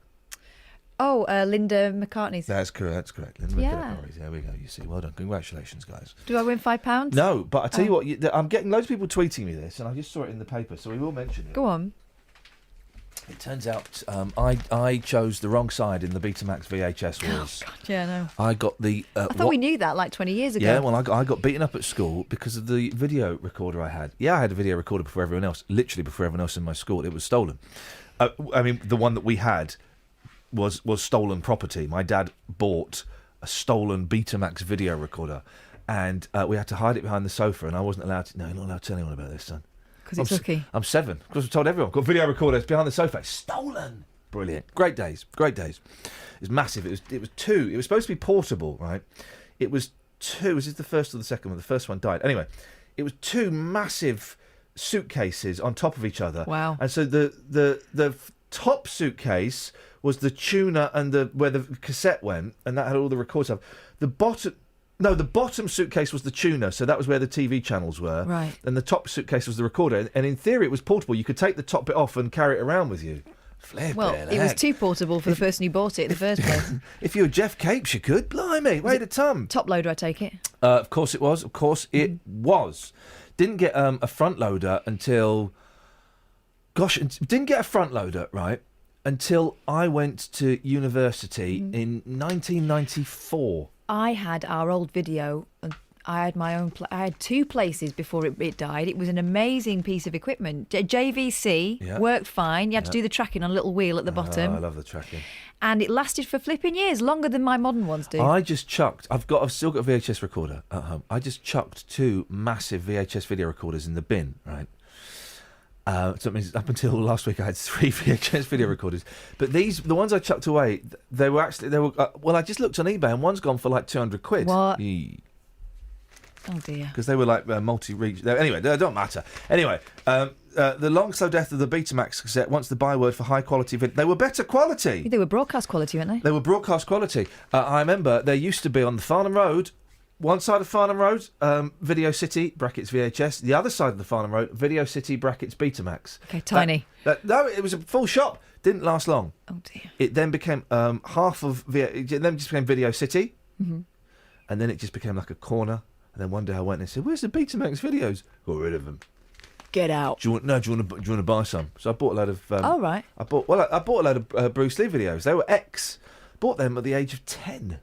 Oh, Linda McCartney's. That's correct. Linda Yeah. McCartney. There we go. You see, well done. Congratulations, guys. Do I win £5? No, but I tell you what, I'm getting loads of people tweeting me this, and I just saw it in the paper, so we will mention it. Go on. It turns out I chose the wrong side in the Betamax VHS wars. Oh, God, yeah, no. I got the. I thought we knew that like 20 years ago. Yeah, well, I got beaten up at school because of the video recorder I had. Yeah, I had a video recorder before everyone else, literally before everyone else in my school. It was stolen. I mean, the one that we had was stolen property. My dad bought a stolen Betamax video recorder, and we had to hide it behind the sofa, and I wasn't allowed to. No, you're not allowed to tell anyone about this, son. Because it's lucky. I'm 7. Of course, I told everyone. Got video recorders behind the sofa. Stolen. Brilliant. Great days. It was massive. It was 2. It was supposed to be portable, right? It was 2. Was it the first or the second one? The first one died. Anyway, it was 2 massive suitcases on top of each other. Wow. And so the top suitcase was the tuner and where the cassette went, and that had all the record stuff. The bottom suitcase was the tuner, so that was where the TV channels were. Right. And the top suitcase was the recorder. And in theory, it was portable. You could take the top bit off and carry it around with you. Well, it was too portable for the person who bought it in the first place. If you were Jeff Capes, you could. Blimey, wait a ton. Top loader, I take it. Of course it was. Was. Didn't get a front loader until... didn't get a front loader, right, until I went to university in 1994. I had our old video. I had my own. I had 2 places before it died. It was an amazing piece of equipment. JVC worked fine. You had to do the tracking on a little wheel at the bottom. I love the tracking. And it lasted for flipping years, longer than my modern ones do. I just chucked. I've still got a VHS recorder at home. I just chucked 2 massive VHS video recorders in the bin, right? So it means up until last week I had 3 VHS video recorders, but the ones I chucked away, they were. Well, I just looked on eBay and one's gone for like £200. What? Oh dear. Because they were like multi-reach. Anyway, they don't matter. Anyway, the long slow death of the Betamax cassette. Once the byword for high quality video, they were better quality. They were broadcast quality, weren't they? They were broadcast quality. I remember there used to be on the Farnham Road. One side of Farnham Road, Video City, brackets VHS. The other side of the Farnham Road, Video City, brackets Betamax. Okay, tiny. No, it was a full shop. Didn't last long. Oh, dear. It then became half of... It then just became Video City. Mm-hmm. And then it just became like a corner. And then one day I went and said, where's the Betamax videos? Got rid of them. Get out. Do you want to buy some? So I bought a load of... oh, right. I bought a load of Bruce Lee videos. They were X. Bought them at the age of 10.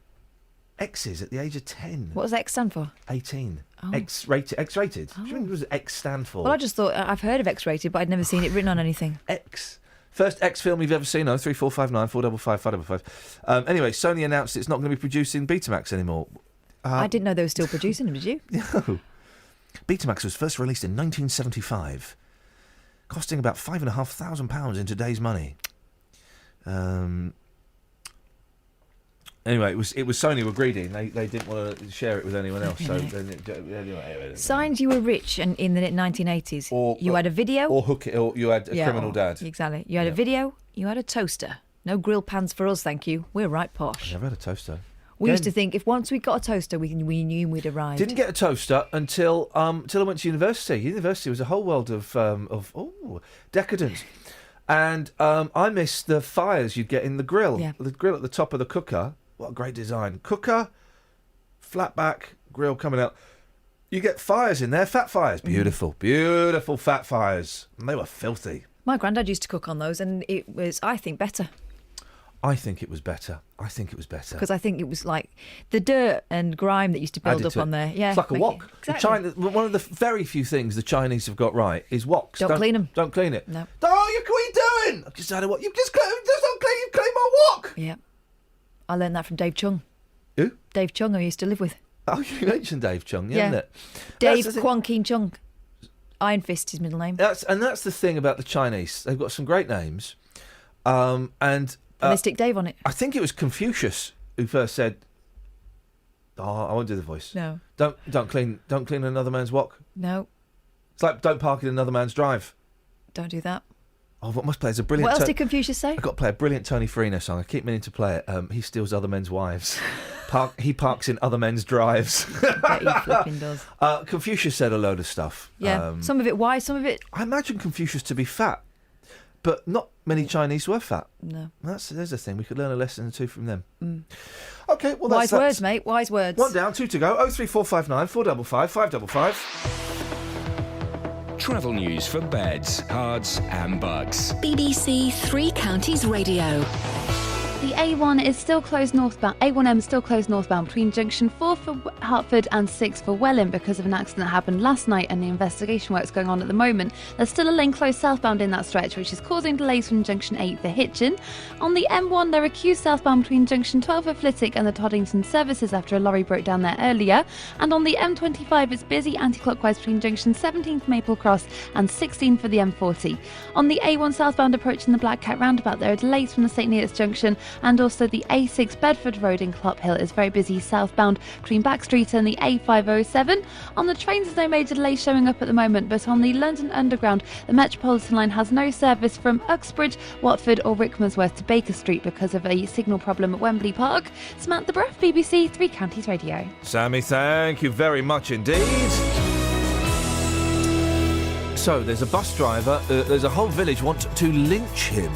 X's at the age of 10. What does X stand for? 18. Oh. X-rated. Oh. What does X stand for? Well, I just thought, I've heard of X-rated, but I'd never seen it written on anything. X. First X film you've ever seen? 03459 455 555. Anyway, Sony announced it's not going to be producing Betamax anymore. I didn't know they were still producing them, did you? No. Betamax was first released in 1975, costing about £5,500 in today's money. Anyway, it was Sony were greedy. And they didn't want to share it with anyone else. So anyway, Signs you were rich in the 1980s. Or you had a video, or hook it, or you had a criminal dad. Exactly. You had a video. You had a toaster. No grill pans for us, thank you. We're right posh. I never had a toaster. We used to think if once we got a toaster, we knew we'd arrived. Didn't get a toaster until I went to university. University was a whole world of decadence. And I missed the fires you'd get in the grill. Yeah. The grill at the top of the cooker. What a great design. Cooker, flat back, grill coming out. You get fires in there, fat fires. Beautiful, beautiful fat fires. And they were filthy. My granddad used to cook on those, and it was, I think, better. I think it was better. Because I think it was like the dirt and grime that used to build up on there. Yeah, it's like a wok. Exactly. One of the very few things the Chinese have got right is woks. Don't clean them. Don't clean it. No. Oh, what are you doing? I've just had a wok. You just don't clean. You clean my wok. Yeah. I learned that from Dave Chung. Who? Dave Chung, who I used to live with. Oh, you mentioned Dave Chung, isn't it? Dave Kwon Keen Chung. Iron Fist, his middle name. That's the thing about the Chinese. They've got some great names, and they stick Dave on it. I think it was Confucius who first said, "Oh, I won't do the voice. No. Don't clean another man's wok. No. It's like don't park in another man's drive. Don't do that." Oh, what must play is a brilliant. What else did Confucius say? I've got to play a brilliant Tony Farina song. I keep meaning to play it. He steals other men's wives. He parks in other men's drives. I bet he flipping does. Confucius said a load of stuff. Yeah, some of it wise, some of it... I imagine Confucius to be fat, but not many Chinese were fat. No. There's a thing. We could learn a lesson or two from them. Mm. Okay, well, wise words, mate. Wise words. 1 down, 2 to go. 03459 455 555. Travel news for beds, cards, and bugs. BBC Three Counties Radio. The A1 is still closed northbound. A1M is still closed northbound between junction 4 for Hertford and 6 for Welling because of an accident that happened last night and the investigation work's going on at the moment. There's still a lane closed southbound in that stretch, which is causing delays from junction 8 for Hitchin. On the M1, there are queues southbound between junction 12 for Flitwick and the Toddington services after a lorry broke down there earlier. And on the M25, it's busy anti-clockwise between junction 17 for Maple Cross and 16 for the M40. On the A1 southbound approaching the Black Cat roundabout, there are delays from the St Neots junction. And also the A6 Bedford Road in Clop Hill is very busy southbound between Back Street and the A507. On the trains, there's no major delays showing up at the moment, but on the London Underground, the Metropolitan line has no service from Uxbridge, Watford or Rickmansworth to Baker Street because of a signal problem at Wembley Park. Samantha Bruff, BBC Three Counties Radio. Sammy, thank you very much indeed. So, there's a bus driver, there's a whole village want to lynch him.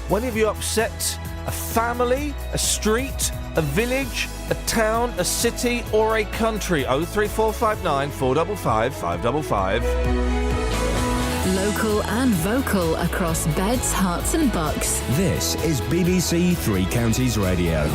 When have you upset a family, a street, a village, a town, a city or a country? 03459 455 555. Local and vocal across beds, hearts and bucks. This is BBC Three Counties Radio.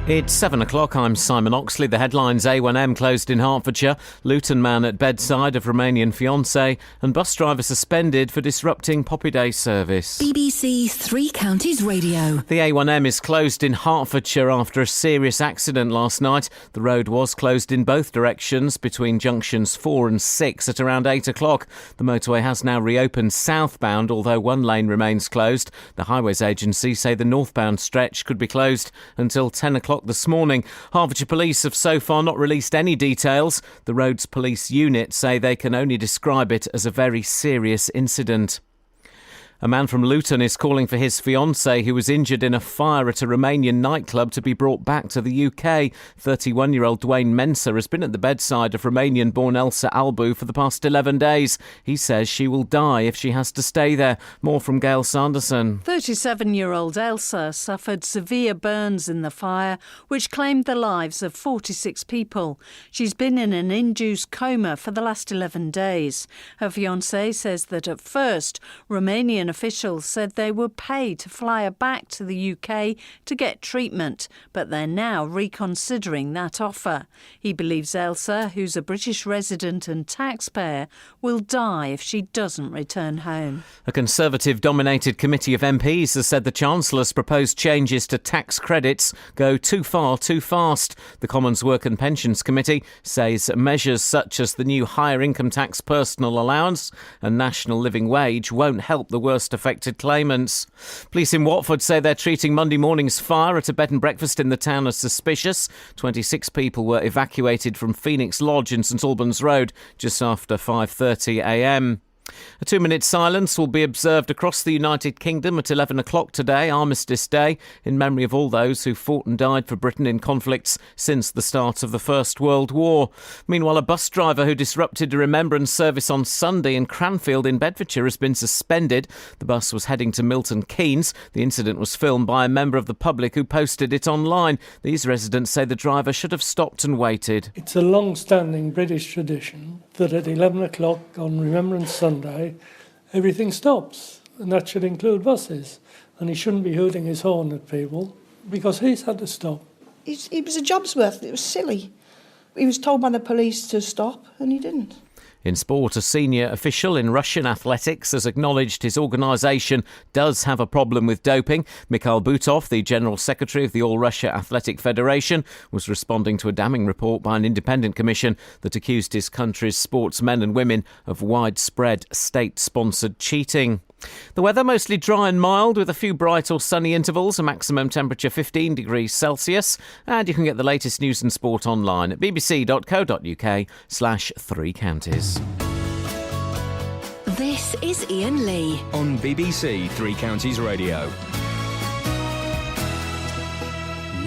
It's 7 o'clock. I'm Simon Oxley. The headlines: A1M closed in Hertfordshire, Luton man at bedside of Romanian fiancé, and bus driver suspended for disrupting Poppy Day service. BBC Three Counties Radio. The A1M is closed in Hertfordshire after a serious accident last night. The road was closed in both directions between junctions 4 and 6 at around 8 o'clock. The motorway has now reopened southbound, although one lane remains closed. The Highways Agency say the northbound stretch could be closed until 10 o'clock this morning. Hertfordshire Police have so far not released any details. The Roads Police Unit say they can only describe it as a very serious incident. A man from Luton is calling for his fiancée, who was injured in a fire at a Romanian nightclub, to be brought back to the UK. 31-year-old Dwayne Mensah has been at the bedside of Romanian-born Elsa Albu for the past 11 days. He says she will die if she has to stay there. More from Gail Sanderson. 37-year-old Elsa suffered severe burns in the fire, which claimed the lives of 46 people. She's been in an induced coma for the last 11 days. Her fiancé says that at first, Romanian officials said they would pay to fly her back to the UK to get treatment, but they're now reconsidering that offer. He believes Elsa, who's a British resident and taxpayer, will die if she doesn't return home. A Conservative-dominated committee of MPs has said the Chancellor's proposed changes to tax credits go too far too fast. The Commons Work and Pensions Committee says measures such as the new higher income tax personal allowance and national living wage won't help the worst affected claimants. Police in Watford say they're treating Monday morning's fire at a bed and breakfast in the town as suspicious. 26 people were evacuated from Phoenix Lodge in St Albans Road just after 5:30 a.m. A 2-minute silence will be observed across the United Kingdom at 11 o'clock today, Armistice Day, in memory of all those who fought and died for Britain in conflicts since the start of the First World War. Meanwhile, a bus driver who disrupted a remembrance service on Sunday in Cranfield in Bedfordshire has been suspended. The bus was heading to Milton Keynes. The incident was filmed by a member of the public who posted it online. These residents say the driver should have stopped and waited. It's a long-standing British tradition that at 11 o'clock on Remembrance Sunday, everything stops, and that should include buses. And he shouldn't be hooting his horn at people because he's had to stop. It was a job's worth. It was silly. He was told by the police to stop, and he didn't. In sport, a senior official in Russian athletics has acknowledged his organisation does have a problem with doping. Mikhail Butov, the General Secretary of the All-Russia Athletic Federation, was responding to a damning report by an independent commission that accused his country's sportsmen and women of widespread state-sponsored cheating. The weather mostly dry and mild with a few bright or sunny intervals, a maximum temperature 15 degrees Celsius. And you can get the latest news and sport online at bbc.co.uk/3 counties. This is Iain Lee on BBC Three Counties Radio.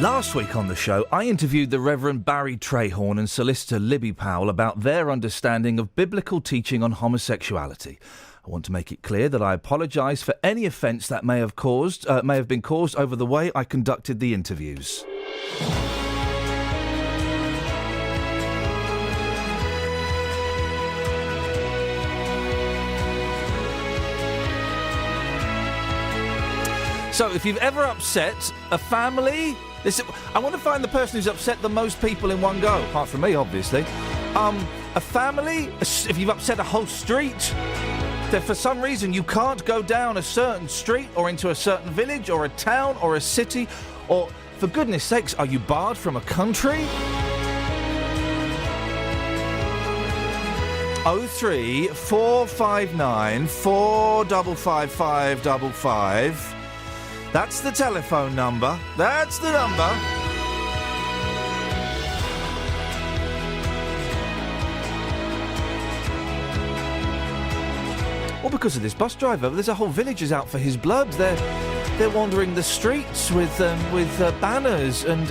Last week on the show, I interviewed the Reverend Barry Trahorn and solicitor Libby Powell about their understanding of biblical teaching on homosexuality. I want to make it clear that I apologise for any offence that may have been caused over the way I conducted the interviews. So, if you've ever upset a family, I want to find the person who's upset the most people in one go, apart from me, obviously. A family, if you've upset a whole street, that for some reason you can't go down a certain street or into a certain village or a town or a city, or, for goodness sakes, are you barred from a country? 03 459 455 555. That's the telephone number. That's the number. Well, because of this bus driver, there's a whole village is out for his blood. They're wandering the streets with banners and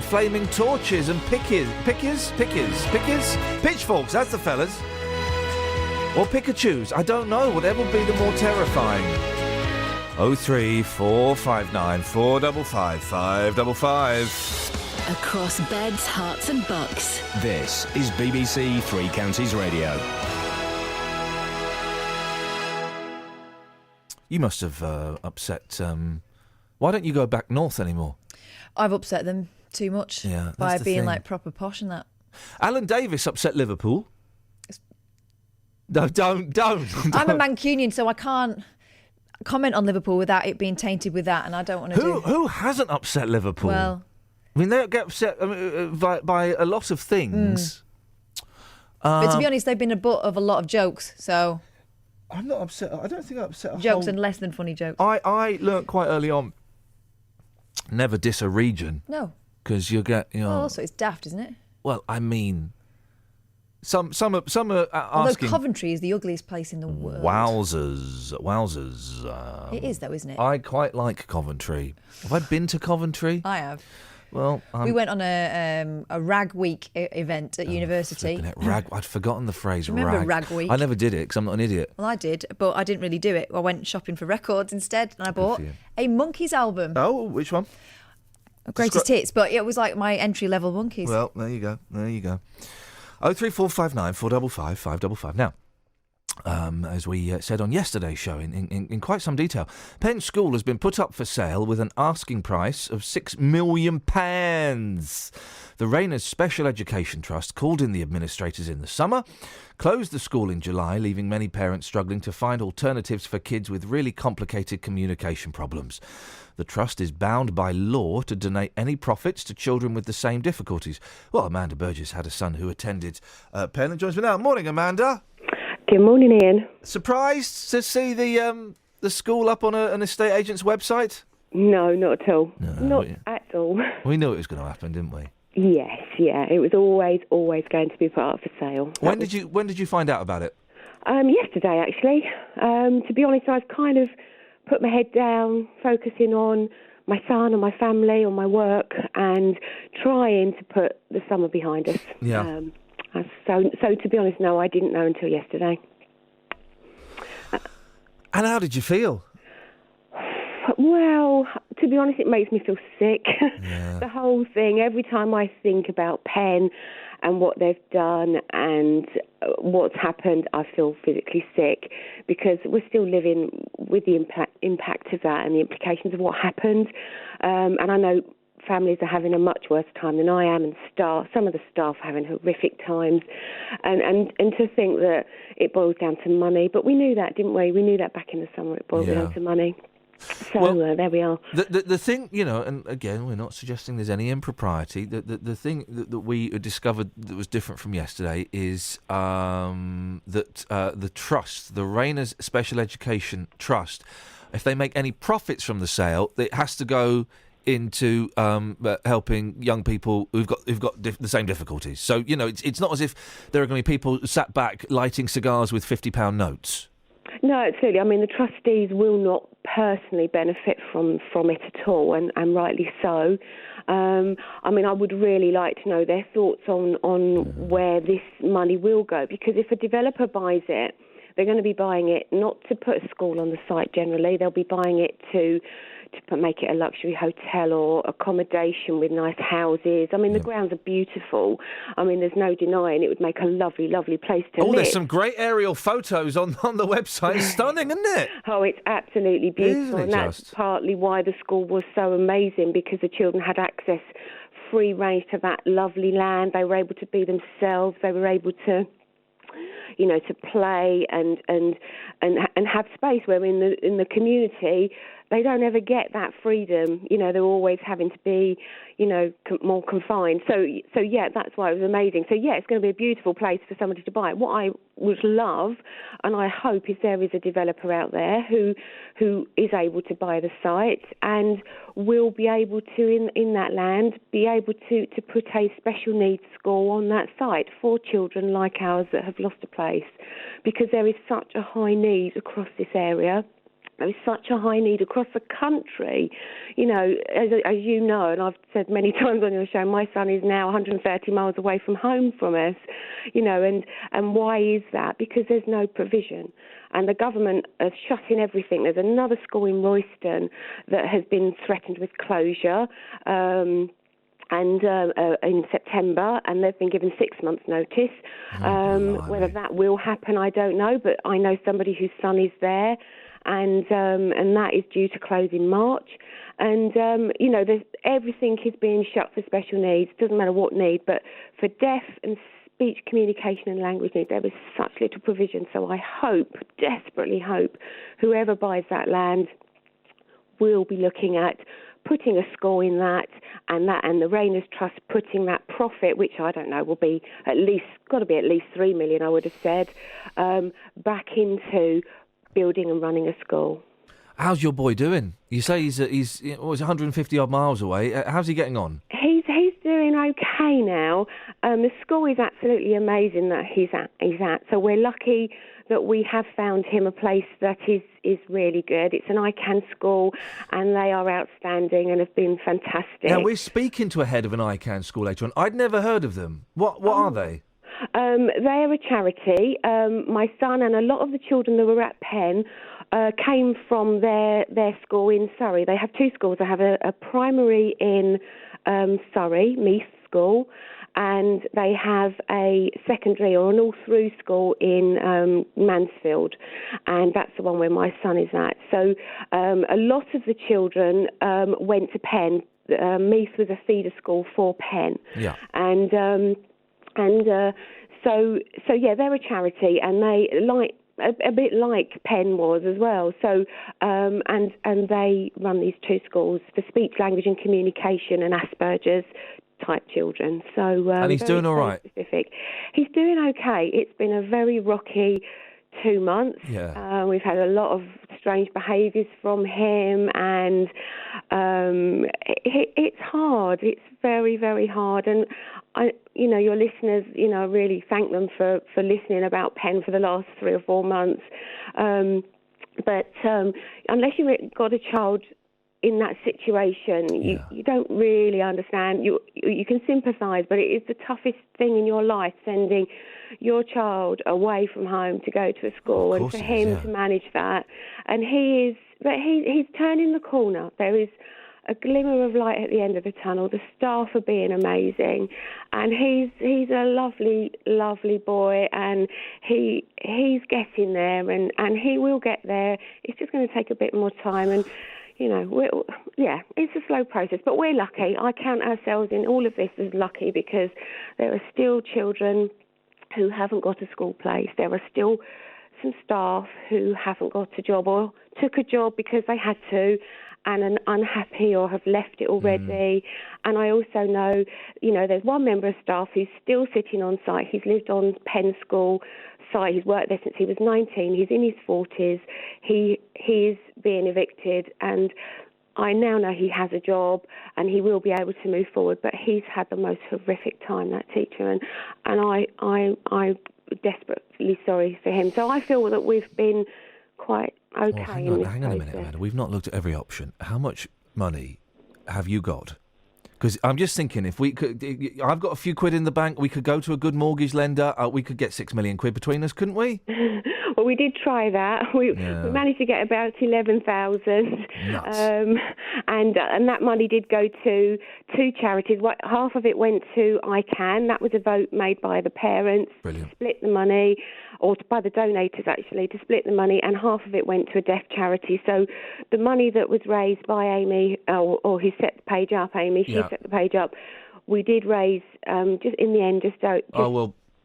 flaming torches and pitchforks. That's the fellas. Or Pikachus. I don't know. Whatever will be the more terrifying. 03 459 455 555. across beds, hearts and bucks. This is BBC Three Counties Radio. You must have upset... why don't you go back north anymore? I've upset them too much by being like proper posh and that. Alan Davis upset Liverpool. No, don't. I'm a Mancunian, so I can't comment on Liverpool without it being tainted with that, and I don't want to do... Who hasn't upset Liverpool? Well... I mean, they get upset by a lot of things. But to be honest, they've been a butt of a lot of jokes, so... I'm not upset. I don't think I upset jokes and less than funny jokes. I learnt quite early on, never diss a region. No. Because you get, Well, also it's daft, isn't it? Well, I mean... Some are asking... Although Coventry is the ugliest place in the world. Wowzers. It is, though, isn't it? I quite like Coventry. Have I been to Coventry? I have. Well, we went on a rag week event at university. I'd forgotten the phrase Remember rag week? I never did it because I'm not an idiot. Well, I did, but I didn't really do it. I went shopping for records instead, and I bought a Monkeys album. Oh, which one? Greatest Hits, but it was like my entry-level Monkeys. Well, there you go. 03459 455 555. Now, as we said on yesterday's show in quite some detail, Penn School has been put up for sale with an asking price of £6 million. The Rayners Special Education Trust called in the administrators in the summer, closed the school in July, leaving many parents struggling to find alternatives for kids with really complicated communication problems. The trust is bound by law to donate any profits to children with the same difficulties. Well, Amanda Burgess had a son who attended Penn and joins me now. Morning, Amanda. Good morning, Ian. Surprised to see the school up on an estate agent's website? No, not at all. Not at all. We knew it was going to happen, didn't we? Yes, yeah. It was always going to be put up for sale. When did you find out about it? Yesterday, actually. To be honest, I've kind of put my head down, focusing on my son and my family, on my work, and trying to put the summer behind us. Yeah. So to be honest, no, I didn't know until yesterday. And how did you feel? Well, to be honest, it makes me feel sick. Yeah. The whole thing, every time I think about Penn and what they've done and what's happened, I feel physically sick, because we're still living with the impact of that and the implications of what happened. And I know families are having a much worse time than I am, and some of the staff are having horrific times. And to think that it boils down to money. But we knew that, didn't we? We knew that back in the summer, it boiled down to money. So there we are. The thing, and again, we're not suggesting there's any impropriety. The thing that we discovered that was different from yesterday is that the trust, the Rayners Special Education Trust, if they make any profits from the sale, it has to go into helping young people who've got the same difficulties. So it's not as if there are going to be people sat back lighting cigars with £50 notes. No, absolutely. I mean, the trustees will not personally benefit from it at all, and rightly so. I mean, I would really like to know their thoughts on where this money will go, because if a developer buys it, they're going to be buying it not to put a school on the site generally. They'll be buying it to make it a luxury hotel or accommodation with nice houses. I mean, the grounds are beautiful. I mean, there's no denying it would make a lovely, lovely place to live. Oh, there's some great aerial photos on the website. It's stunning, isn't it? Oh, it's absolutely beautiful. And that's partly why the school was so amazing, because the children had access, free range to that lovely land. They were able to be themselves. They were able to to play and have space, where in the community they don't ever get that freedom. They're always having to be, more confined. So yeah, that's why it was amazing. So yeah, it's going to be a beautiful place for somebody to buy. What I would love, and I hope, is there is a developer out there who is able to buy the site and will be able to, in that land, be able to put a special needs school on that site for children like ours that have lost a place, because there is such a high need across this area. There is such a high need across the country. As you know, and I've said many times on your show, my son is now 130 miles away from home from us, and why is that? Because there's no provision. And the government are shutting everything. There's another school in Royston that has been threatened with closure. And in September, and they've been given 6 months' notice. Whether that will happen, I don't know, but I know somebody whose son is there, and that is due to close in March. And there's everything is being shut for special needs. Doesn't matter what need, but for deaf and speech, communication and language needs, there is such little provision. So I desperately hope, whoever buys that land will be looking at putting a school in that, and the Rayners Trust putting that profit, which I don't know will be at least 3 million, I would have said, back into building and running a school. How's your boy doing? You say he's 150 odd miles away. How's he getting on? He's doing okay now. The school is absolutely amazing that he's at. So we're lucky that we have found him a place that is really good. It's an ICANN school, and they are outstanding and have been fantastic. Now, we're speaking to a head of an ICANN school later on. I'd never heard of them. What are they? They are a charity. My son and a lot of the children that were at Penn came from their school in Surrey. They have two schools. They have a primary in Surrey, Meath School, and they have a secondary or an all-through school in Mansfield, and that's the one where my son is at. So a lot of the children went to Penn. Meath was a feeder school for Penn. Yeah. So yeah, they're a charity, and they a bit like Penn was as well. So and they run these two schools for speech, language, and communication and Asperger's type children. So and he's doing all right. Specific. He's doing okay. It's been a very rocky 2 months. Yeah. We've had a lot of strange behaviours from him, and It's hard. It's very, very hard. And your listeners, I really thank them for listening about Penn for the last 3 or 4 months. But unless you've got a child in that situation, you don't really understand. You can sympathise, but it is the toughest thing in your life, sending your child away from home to go to a school, and for him to manage that. And he's turning the corner. There is a glimmer of light at the end of the tunnel. The staff are being amazing, and he's a lovely, lovely boy, and he's getting there, and he will get there. It's just going to take a bit more time, and it's a slow process, but we're lucky. I count ourselves in all of this as lucky, because there are still children who haven't got a school place. There are still some staff who haven't got a job or took a job because they had to and are unhappy or have left it already. And I also know, there's one member of staff who's still sitting on site. He's lived on Penn School site. He's worked there since he was 19. He's in his 40s. He's being evicted, and I now know he has a job and he will be able to move forward, but he's had the most horrific time, that teacher, and I'm desperately sorry for him. So I feel that we've been quite okay. Well, hang on a minute, Amanda. We've not looked at every option. How much money have you got? Because I'm just thinking, if we could, I've got a few quid in the bank. We could go to a good mortgage lender. We could get £6 million between us, couldn't we? Well, we did try that. We managed to get about 11,000, and that money did go to 2 charities. Half of it went to ICANN. That was a vote made by the parents. Brilliant. To split the money, or by the donators actually, to split the money, and half of it went to a deaf charity. So the money that was raised by Amy, or who set the page up, Amy, she set the page up. We did raise just in the end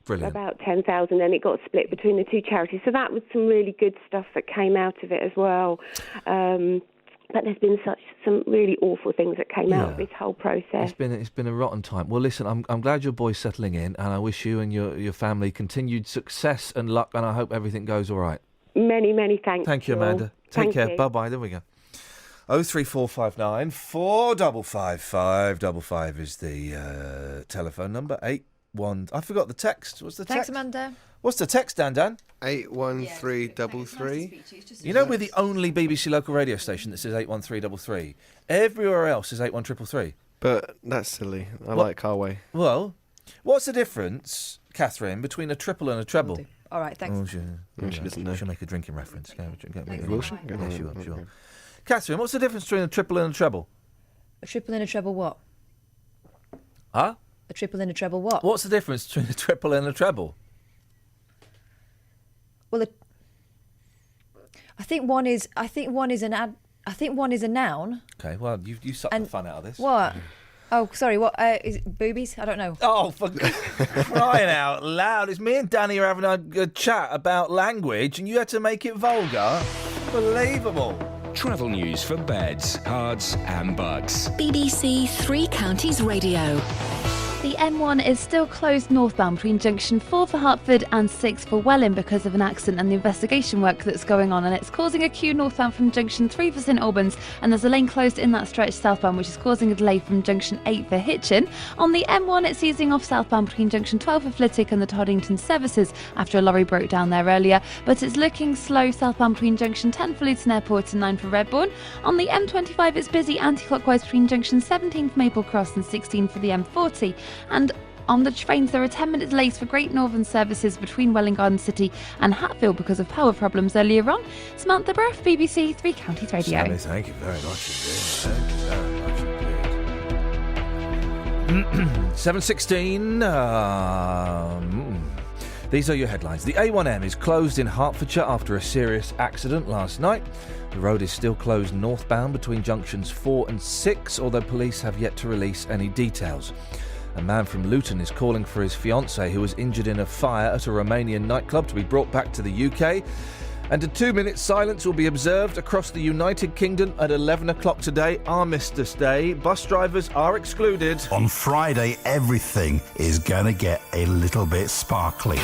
brilliant. About 10,000, and it got split between the 2 charities. So that was some really good stuff that came out of it as well. But there's been some really awful things that came out of this whole process. It's been a rotten time. Well, listen, I'm glad your boy's settling in, and I wish you and your family continued success and luck, and I hope everything goes all right. Many, many thanks. Thank you, Amanda. Take care. Bye-bye. There we go. 03459 455 555 is the telephone number. 81. I forgot the text. What's the text? Thanks, Amanda. What's the text, Dan? 81333. We're the only BBC local radio station that says 81333. Everywhere else is 81333. But that's silly. I like Carway. Well, what's the difference, Catherine, between a triple and a treble? All right, thanks. She doesn't know. She'll make a drinking reference. Will she? Yeah, sure. Catherine, what's the difference between a triple and a treble? A triple and a treble what? Huh? A triple and a treble what? What's the difference between a triple and a treble? Well, I think one is a noun. Okay, well, you sucked the fun out of this. What? Oh, sorry. What is it? Boobies? I don't know. Oh, for crying out loud! It's me and Danny are having a chat about language, and you had to make it vulgar. Unbelievable. Travel news for beds, cards, and bugs. BBC Three Counties Radio. The M1 is still closed northbound between junction 4 for Hertford and 6 for Welling because of an accident and the investigation work that's going on, and it's causing a queue northbound from junction 3 for St Albans, and there's a lane closed in that stretch southbound which is causing a delay from junction 8 for Hitchin. On the M1 it's easing off southbound between junction 12 for Flitwick and the Toddington services after a lorry broke down there earlier, but it's looking slow southbound between junction 10 for Luton Airport and 9 for Redbourne. On the M25 it's busy anti-clockwise between junction 17 for Maple Cross and 16 for the M40. And on the trains, there are 10-minute delays for Great Northern services between Welwyn Garden City and Hatfield because of power problems earlier on. Samantha Bruff, BBC Three Counties Radio. Sammy, thank you very much indeed. 7:16. These are your headlines. The A1M is closed in Hertfordshire after a serious accident last night. The road is still closed northbound between junctions 4 and 6, although police have yet to release any details. A man from Luton is calling for his fiancée, who was injured in a fire at a Romanian nightclub, to be brought back to the UK. And a 2-minute silence will be observed across the United Kingdom at 11 o'clock today, Armistice Day. Bus drivers are excluded. On Friday, everything is going to get a little bit sparkly.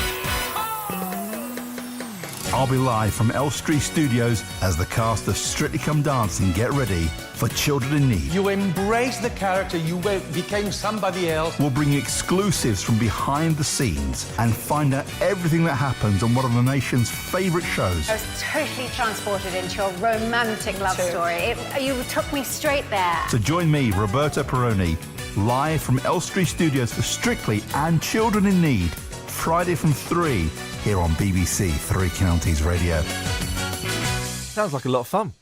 I'll be live from Elstree Studios as the cast of Strictly Come Dancing get ready for Children in Need. You embraced the character, you became somebody else. We'll bring you exclusives from behind the scenes and find out everything that happens on one of the nation's favourite shows. I was totally transported into your romantic love story. You took me straight there. So join me, Roberto Perroni, live from Elstree Studios for Strictly and Children in Need, Friday from 3, here on BBC Three Counties Radio. Sounds like a lot of fun.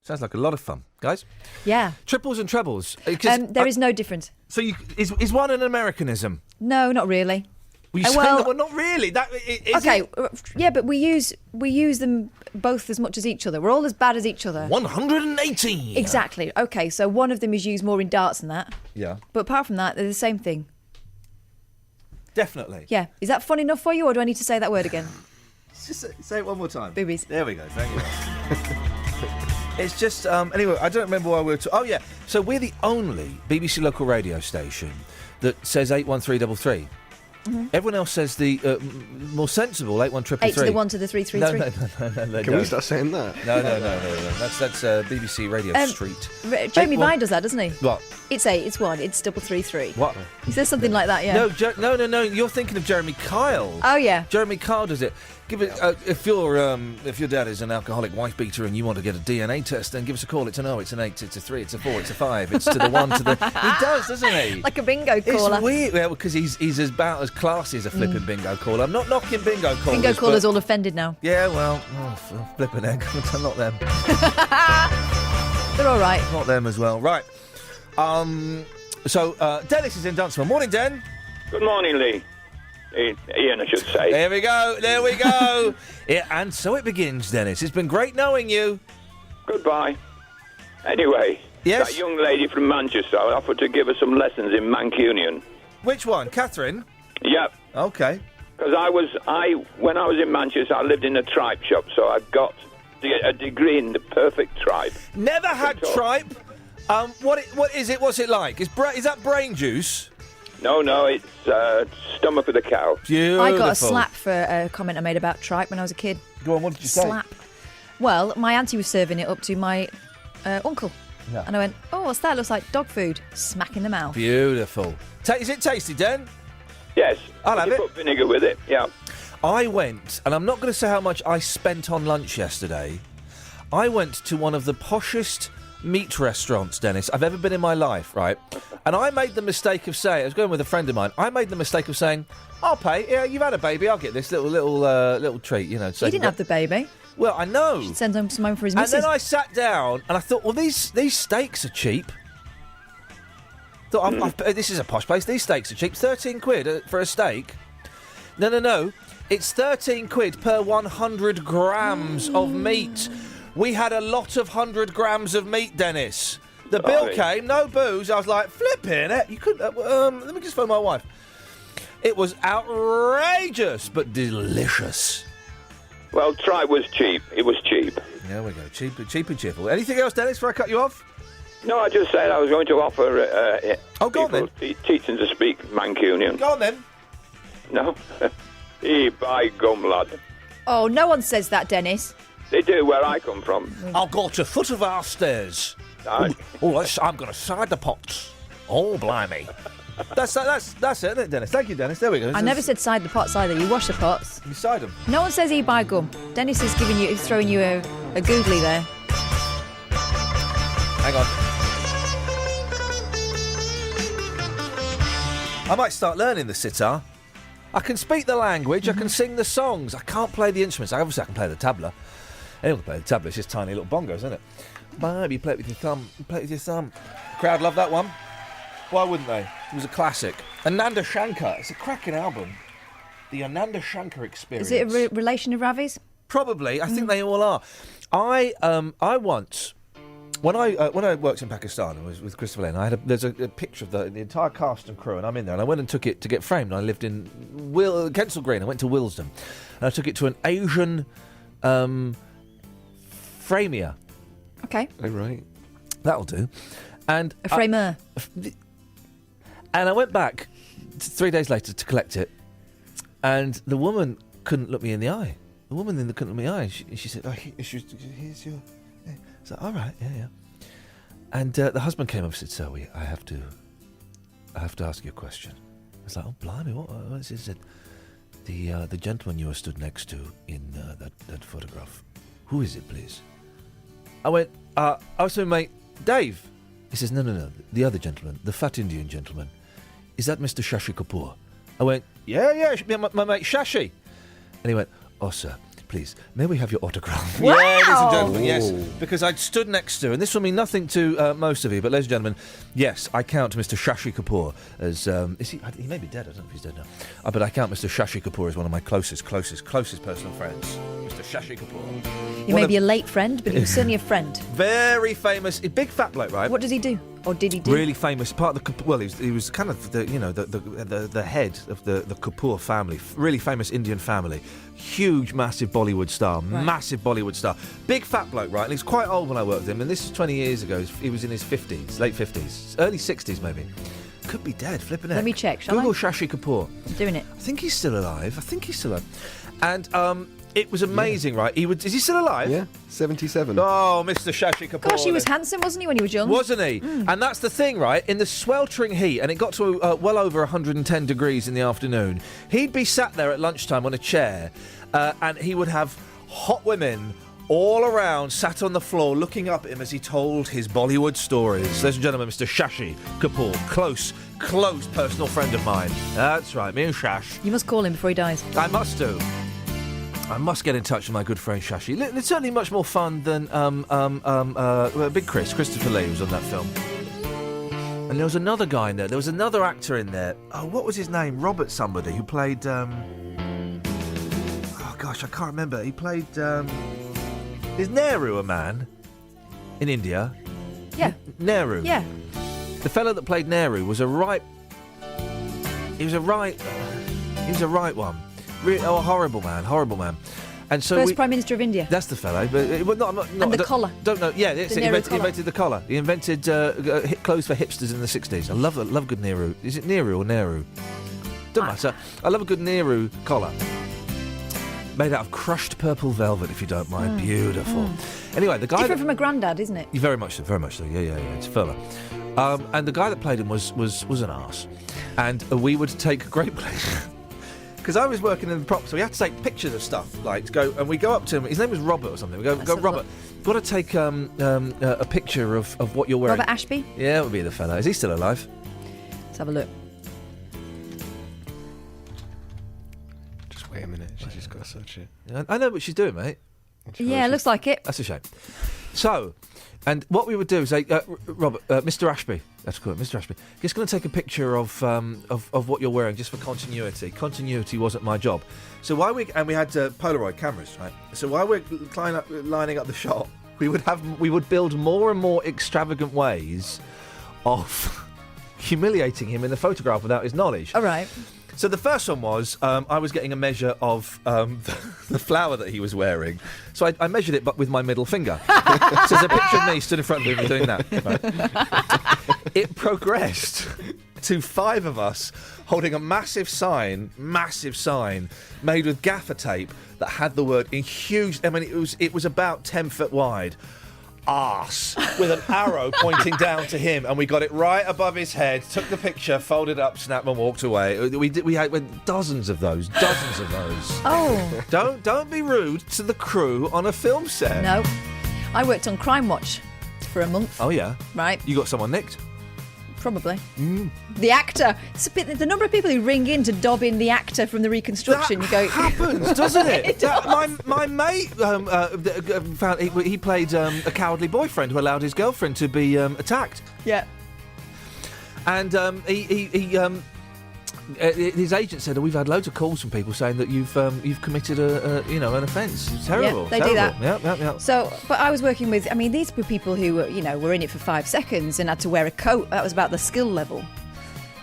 Sounds like a lot of fun, guys. Yeah. Triples and trebles. There is no difference. So is one an Americanism? No, not really. Well, you say that, well, not really. Yeah, but we use them both as much as each other. We're all as bad as each other. 118. Exactly. Okay, so one of them is used more in darts than that. Yeah. But apart from that, they're the same thing. Definitely. Yeah. Is that fun enough for you, or do I need to say that word again? Just say it one more time. Boobies. There we go. Thank you. It's just anyway. I don't remember why we were. Oh yeah. So we're the only BBC local radio station that says 81333. Mm-hmm. Everyone else says the more sensible 81333. 8 to the 1 to the 333. No. Can we start saying that? No. That's BBC Radio Street. Jeremy Vine does that, doesn't he? What? It's 8, it's 1, it's 333. What? He says something like that, yeah. No. You're thinking of Jeremy Kyle. Oh yeah. Jeremy Kyle does it. Give it if your dad is an alcoholic wife beater and you want to get a DNA test, then give us a call. It's an 0, it's an 8, it's a 3, it's a 4, it's a 5, it's to the 1 to the. He does, doesn't he? Like a bingo caller. It's weird, well, because he's about as classy as a flipping bingo caller. I'm not knocking bingo callers. Bingo callers all offended now. Yeah, well, flipping egg, not them. They're all right. Not them as well. Right. So Dennis is in Dunstable. Morning, Den. Good morning, Lee. Iain, I should say. There we go. Yeah, and so it begins, Dennis. It's been great knowing you. Goodbye. Anyway, yes? That young lady from Manchester offered to give us some lessons in Mancunian. Which one, Catherine? Yep. Okay. Because when I was in Manchester, I lived in a tripe shop, so I got a degree in the perfect tripe. Never had tripe. What is it? What's it like? Is that brain juice? No, it's stomach of the cow. Beautiful. I got a slap for a comment I made about tripe when I was a kid. Go on, what did you say? Slap. Well, my auntie was serving it up to my uncle. Yeah. And I went, oh, what's that? Looks like dog food. Smack in the mouth. Beautiful. Is it tasty, Den? Yes. I'll have it. Put vinegar with it, yeah. I went, and I'm not going to say how much I spent on lunch yesterday. I went to one of the poshest meat restaurants, Dennis, I've ever been in my life, right? And I made the mistake of saying, I was going with a friend of mine, I made the mistake of saying, I'll pay, yeah, you've had a baby, I'll get this little treat, you know. He didn't have the baby. Well, I know. You should send him some home for his missus. And then I sat down and I thought, well, these steaks are cheap. This is a posh place, these steaks are cheap, 13 quid for a steak. No, it's 13 quid per 100 grams of meat. We had a lot of 100 grams of meat, Dennis. The bill came, no booze. I was like, flipping it. You could. Let me just phone my wife. It was outrageous, but delicious. Well, tripe was cheap. It was cheap. There we go. Cheap and cheerful. Anything else, Dennis, before I cut you off? No, I just said I was going to offer go on then. Teaching to speak Mancunian. Go on then. No? By gum, lad. Oh, no one says that, Dennis. They do where I come from. I'll go to the foot of our stairs. I'm going to side the pots. Oh, blimey. That's it, isn't it, Dennis? Thank you, Dennis. There we go. I never said side the pots either. You wash the pots. You side them. No one says buy gum. Dennis is throwing you a googly there. Hang on. I might start learning the sitar. I can speak the language. I can sing the songs. I can't play the instruments. Obviously, I can play the tabla. Anyone can play the tabla. It's just tiny little bongos, isn't it? Baby, play it with your thumb. Play it with your thumb. The crowd love that one. Why wouldn't they? It was a classic. Ananda Shankar. It's a cracking album. The Ananda Shankar Experience. Is it a relation of Ravi's? Probably. I think they all are. I once, when I worked in Pakistan, I was with Christopher Lane. There's a picture of the entire cast and crew, and I'm in there. And I went and took it to get framed. I lived in Kensal Green. I went to Willesden, and I took it to an Asian framier. Okay. Oh, right. That'll do. And a framer. And I went back 3 days later to collect it, and the woman couldn't look me in the eye. the woman then looked at me eye. She said, here's your... I was like, all right, yeah. And the husband came up and said, "So I have to ask you a question." I was like, "Oh, blimey, what is it?" He said, the gentleman you were stood next to in that photograph, who is it, please? I went, so mate, Dave. He says, no, the other gentleman, the fat Indian gentleman. Is that Mr. Shashi Kapoor? I went, yeah, my mate Shashi. And he went, "Oh, sir, please, may we have your autograph?" Wow! Yeah, ladies and gentlemen, yes. Ooh. Because I'd stood next to, and this will mean nothing to most of you, but ladies and gentlemen, yes, I count Mr. Shashi Kapoor as, he may be dead, I don't know if he's dead now, but I count Mr. Shashi Kapoor as one of my closest personal friends. Mr. Shashi Kapoor. He may be a late friend, but he was certainly a friend. Very famous, big fat bloke, right? What does he do? Or did he do? Really famous, part of the, well, he was kind of the head of the Kapoor family, really famous Indian family, huge, massive Bollywood star, massive Bollywood star, big fat bloke, right? And he was quite old when I worked with him, and this is 20 years ago. He was in his 50s, late 50s, early 60s maybe. Could be dead, flipping it. Let me check, shall Google I? Shashi Kapoor. I'm doing it. I think he's still alive. And it was amazing, right? Is he still alive? Yeah, 77. Oh, Mr. Shashi Kapoor. Gosh, he was handsome, wasn't he, when he was young? Wasn't he? And that's the thing, right? In the sweltering heat, and it got to well over 110 degrees in the afternoon, he'd be sat there at lunchtime on a chair, and he would have hot women all around, sat on the floor, looking up at him as he told his Bollywood stories. Ladies and gentlemen, Mr. Shashi Kapoor, close personal friend of mine. That's right, me and Shash. You must call him before he dies. I must do. I must get in touch with my good friend Shashi. It's certainly much more fun than Big Christopher Lee was on that film. And there was another guy in there. There was another actor in there. Oh, what was his name? Robert somebody, who played... oh, gosh, I can't remember. He played... is Nehru a man in India? Yeah. Nehru? Yeah. The fellow that played Nehru was a right... He was a right one. A horrible man. And so First Prime Minister of India. That's the fellow. But not and the collar. Don't know. Yeah, that's it. He invented the collar. He invented clothes for hipsters in the 60s. I love good Nehru. Is it Nehru or Nehru? Don't matter. I love a good Nehru collar. Made out of crushed purple velvet, if you don't mind. Beautiful. Anyway, the guy... Different from a grandad, isn't it? Very much so. Yeah. It's further. And the guy that played him was an arse. And we would take great pleasure... Because I was working in the props, so we had to take pictures of stuff, like, and we go up to him. His name was Robert or something. We go, Robert, got to take a picture of what you're wearing. Robert Ashby? Yeah, that would be the fella. Is he still alive? Let's have a look. Just wait a minute. She's just got to search it. I know what she's doing, mate. Yeah, looks like it. That's a shame. So, and what we would do is, Robert, Mr. Ashby, that's cool, Mr. Ashby, just going to take a picture of what you're wearing, just for continuity. Continuity wasn't my job. So we had Polaroid cameras, right? So while we're lining up the shot, we would build more and more extravagant ways of humiliating him in the photograph without his knowledge. All right. So the first one was I was getting a measure of the flower that he was wearing. So I measured it, but with my middle finger. So there's a picture of me stood in front of him doing that. Right? It progressed to 5 of us holding a massive sign made with gaffer tape that had the word in huge... I mean, it was about 10 foot wide. Arse, with an arrow pointing down to him, and we got it right above his head, took the picture, folded up, snapped and walked away. We had dozens of those. Oh. Don't be rude to the crew on a film set. No. I worked on Crime Watch for a month. Oh yeah. Right. You got someone nicked? Probably. The actor. It's a bit, the number of people who ring in to dob in the actor from the reconstruction. That you go. Happens, doesn't it? It does. My mate found he played a cowardly boyfriend who allowed his girlfriend to be attacked. Yeah. And his agent said, we've had loads of calls from people saying that you've committed an offence. It's terrible. Yeah, they do that. Yeah. So, but I was working with, these were people who were in it for 5 seconds and had to wear a coat. That was about the skill level.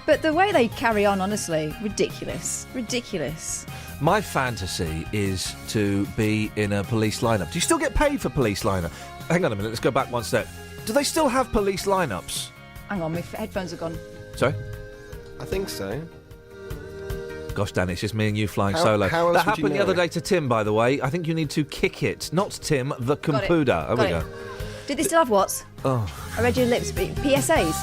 But the way they carry on, honestly, ridiculous. My fantasy is to be in a police lineup. Do you still get paid for police lineup? Hang on a minute, let's go back one step. Do they still have police lineups? Hang on, my headphones are gone. Sorry? I think so. gosh, Dan, it's just me and you flying How- solo. how else That would you happened the know other it? day to Tim, by the way. I think you need to kick it. Not Tim, the computer. There we go. Did they still have what? Oh. I read your lips. PSAs?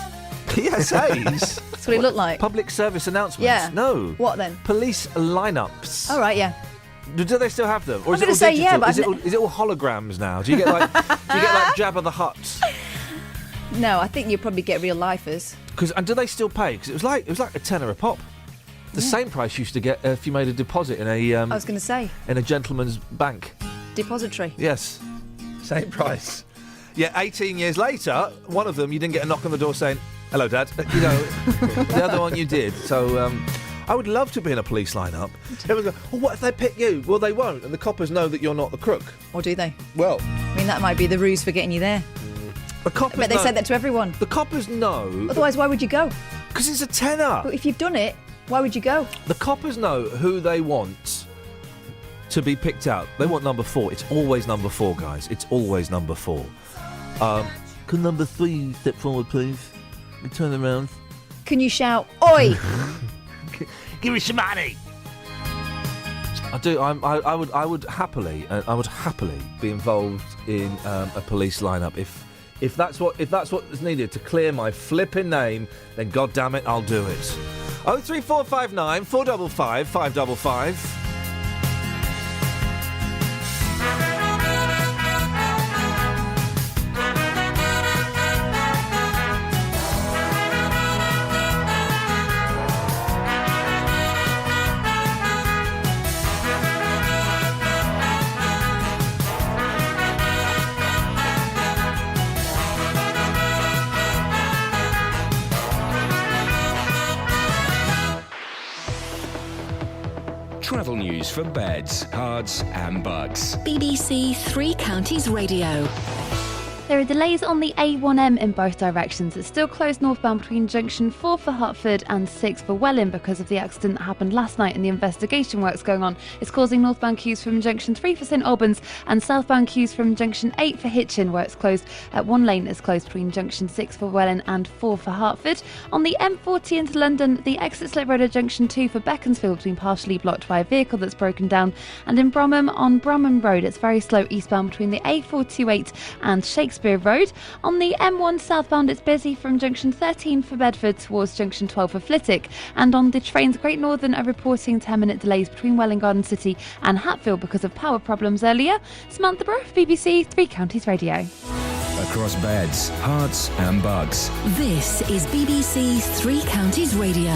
PSAs? That's what it looked like. Public service announcements? Yeah. No. What then? Police lineups. All right, yeah. Do they still have them? Or I'm is it gonna all say digital? yeah, but is it all holograms now? Do you get like Jabba the Hutt? No, I think you probably get real lifers. And do they still pay? Because it was like a tenner a pop. The same price you used to get if you made a deposit in a. I was going to say in a gentleman's bank. depository. Yes, same price. Yeah, 18 years later, one of them you didn't get a knock on the door saying, "Hello, Dad." You know, the other one you did. So I would love to be in a police lineup. Everyone go, "Oh, what if they pick you?" Well, they won't, and the coppers know that you're not the crook. Or do they? Well, I mean, that might be the ruse for getting you there. The coppers But they know. said that to everyone. The coppers know. Otherwise, why would you go? Because it's a tenner. But if you've done it, why would you go? The coppers know who they want to be picked out. They want number 4. It's always number 4, guys. It's always number 4. Can number 3 step forward, please? Turn around. Can you shout, "Oi"? Give me some money. I do. I would happily be involved in a police lineup if that's what is needed to clear my flipping name. Then God damn it, I'll do it. 03459 455 555. Travel news for beds, cards and bugs. BBC Three Counties Radio. There are delays on the A1M in both directions. It's still closed northbound between junction 4 for Hertford and 6 for Welling because of the accident that happened last night and the investigation works going on. It's causing northbound queues from junction 3 for St Albans and southbound queues from junction 8 for Hitchin, where it's closed at one lane. It's closed between junction 6 for Welling and 4 for Hertford. On the M40 into London, the exit slip road at junction 2 for Beaconsfield being partially blocked by a vehicle that's broken down. And in Bromham, on Bromham Road, it's very slow eastbound between the A428 and Shakespeare Road. On the M1 southbound, it's busy from junction 13 for Bedford towards junction 12 for Flitwick. And on the trains, Great Northern are reporting 10-minute delays between Welwyn Garden City and Hatfield because of power problems earlier. Samantha Brough, BBC Three Counties Radio. Across beds, hearts and bugs. This is BBC Three Counties Radio.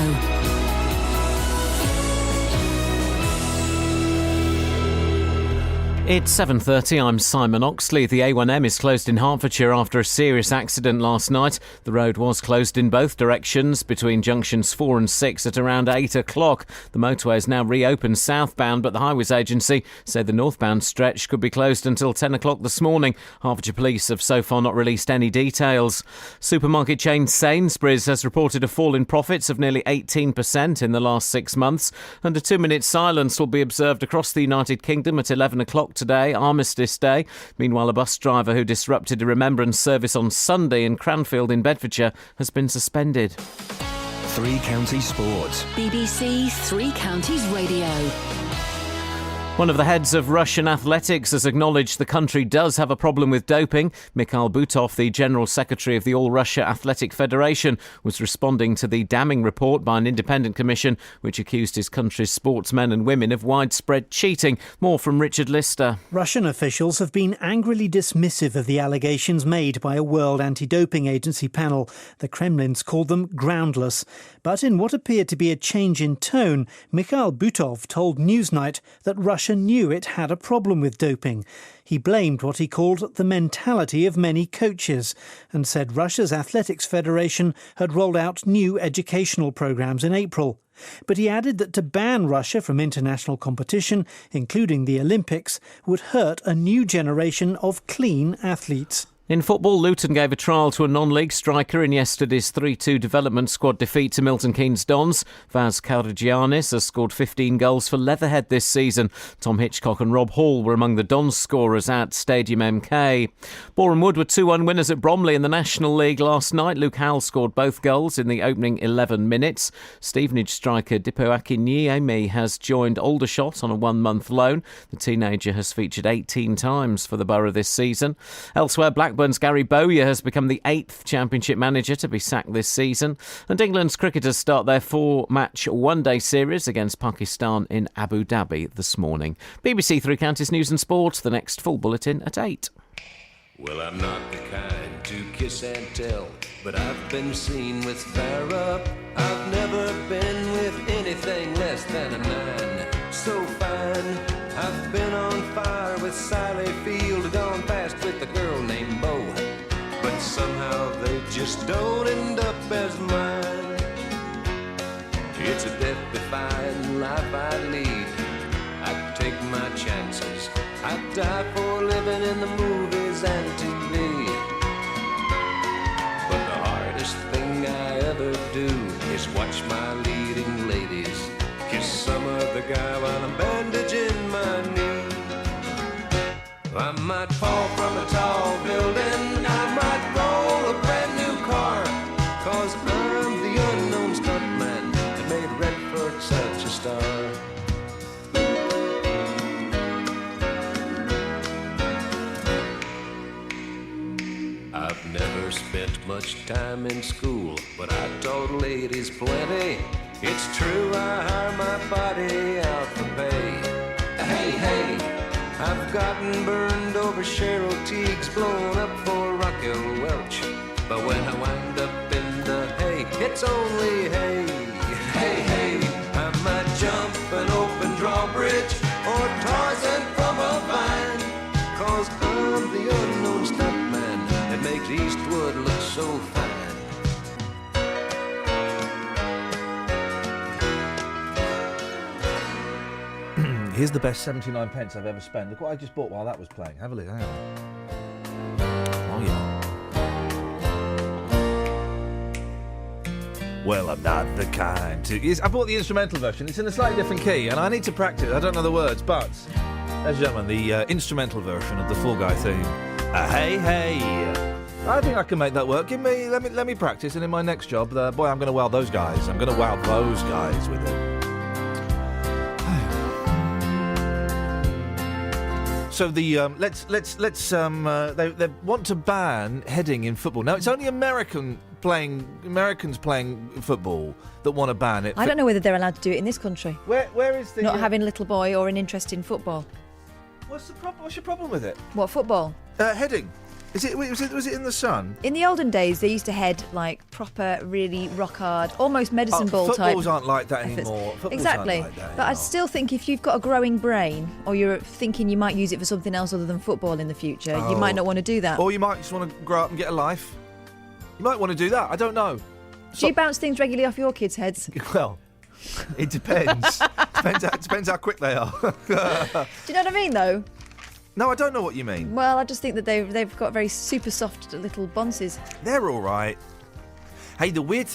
It's 7:30. I'm Simon Oxley. The A1M is closed in Hertfordshire after a serious accident last night. The road was closed in both directions between junctions 4 and 6 at around 8 o'clock. The motorway is now reopened southbound, but the Highways Agency said the northbound stretch could be closed until 10 o'clock this morning. Hertfordshire Police have so far not released any details. Supermarket chain Sainsbury's has reported a fall in profits of nearly 18% in the last 6 months. And a 2-minute silence will be observed across the United Kingdom at 11 o'clock today, Armistice Day. Meanwhile, a bus driver who disrupted a remembrance service on Sunday in Cranfield in Bedfordshire has been suspended. Three Counties Sport. BBC Three Counties Radio. One of the heads of Russian athletics has acknowledged the country does have a problem with doping. Mikhail Butov, the General Secretary of the All-Russia Athletic Federation, was responding to the damning report by an independent commission which accused his country's sportsmen and women of widespread cheating. More from Richard Lister. Russian officials have been angrily dismissive of the allegations made by a World Anti-Doping Agency panel. The Kremlin's called them groundless. But in what appeared to be a change in tone, Mikhail Butov told Newsnight that Russia knew it had a problem with doping. He blamed what he called the mentality of many coaches and said Russia's Athletics Federation had rolled out new educational programmes in April. But he added that to ban Russia from international competition, including the Olympics, would hurt a new generation of clean athletes. In football, Luton gave a trial to a non-league striker in yesterday's 3-2 development squad defeat to Milton Keynes Dons. Vaz Karagiannis has scored 15 goals for Leatherhead this season. Tom Hitchcock and Rob Hall were among the Dons scorers at Stadium MK. Boreham Wood were 2-1 winners at Bromley in the National League last night. Luke Howell scored both goals in the opening 11 minutes. Stevenage striker Dipo Akinyemi has joined Aldershot on a 1-month loan. The teenager has featured 18 times for the Borough this season. Elsewhere, Blackburn's Gary Bowyer has become the 8th Championship manager to be sacked this season. And England's cricketers start their 4-match one-day series against Pakistan in Abu Dhabi this morning. BBC Three Counties News and Sport, the next full bulletin at 8. Well, I'm not the kind to kiss and tell, but I've been seen with fire up. I've never been with anything less than a 9. So fine, I've been on fire with Sally Field, gone fast with a girl named Bo, but somehow they just don't end up as mine. It's a death-defying life I lead. I take my chances. I die for living in the movies and TV. But the hardest thing I ever do is watch my leading ladies kiss some other guy while I'm bandaging my knee. I might fall from a tall building, I might roll a brand new car, 'cause I'm the unknown stuntman that made Redford such a star. I've never spent much time in school, but I taught ladies plenty. It's true, I hire my body out for pay. Hey, hey, I've gotten burned over Cheryl Teague's, blown up for Raquel Welch. But when I wind up in the hay, it's only hay. Hey, hey, I might jump an open drawbridge or Tarzan from a vine, 'cause I'm the unknown stuntman that makes Eastwood look so fine. Here's the best 79 pence I've ever spent. Look what I just bought while that was playing. Have a look. Hang on. Oh, yeah. Well, I'm not the kind to... Yes, I bought the instrumental version. It's in a slightly different key, and I need to practice. I don't know the words, but... ladies and gentlemen, the instrumental version of the Fall Guy theme. Hey, hey. I think I can make that work. Let me practice, and in my next job, boy, I'm going to wow those guys. I'm going to wow those guys with it. So the they want to ban heading in football. Now it's only Americans playing football that want to ban it. I don't know whether they're allowed to do it in this country. Where is the not having a little boy or an interest in football? What's the problem? What's your problem with it? What football? Heading. Was it in the sun? In the olden days, they used to head like proper, really rock hard, almost medicine ball type. Footballs aren't like that anymore. Exactly. But I still think if you've got a growing brain, or you're thinking you might use it for something else other than football in the future, you might not want to do that. Or you might just want to grow up and get a life. You might want to do that. I don't know. Do you bounce things regularly off your kids' heads? Well, it depends. depends how quick they are. Do you know what I mean, though? No, I don't know what you mean. Well, I just think that they've got very super soft little bonces. They're all right. Hey, the weirdest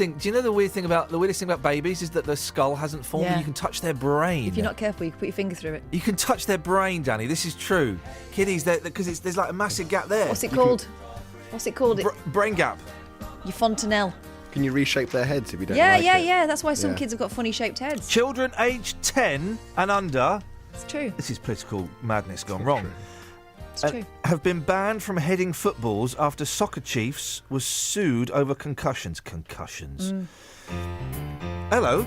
thing about babies is that their skull hasn't formed and you can touch their brain. If you're not careful, you can put your finger through it. You can touch their brain, Danny. This is true. Kiddies, because there's like a massive gap there. What's it called? What's it called? Brain gap. Your fontanelle. Can you reshape their heads if you don't like it? Yeah. That's why some kids have got funny shaped heads. Children aged 10 and under... It's true. This is political madness gone wrong. True. It's true. Have been banned from heading footballs after Soccer Chiefs was sued over concussions. Hello.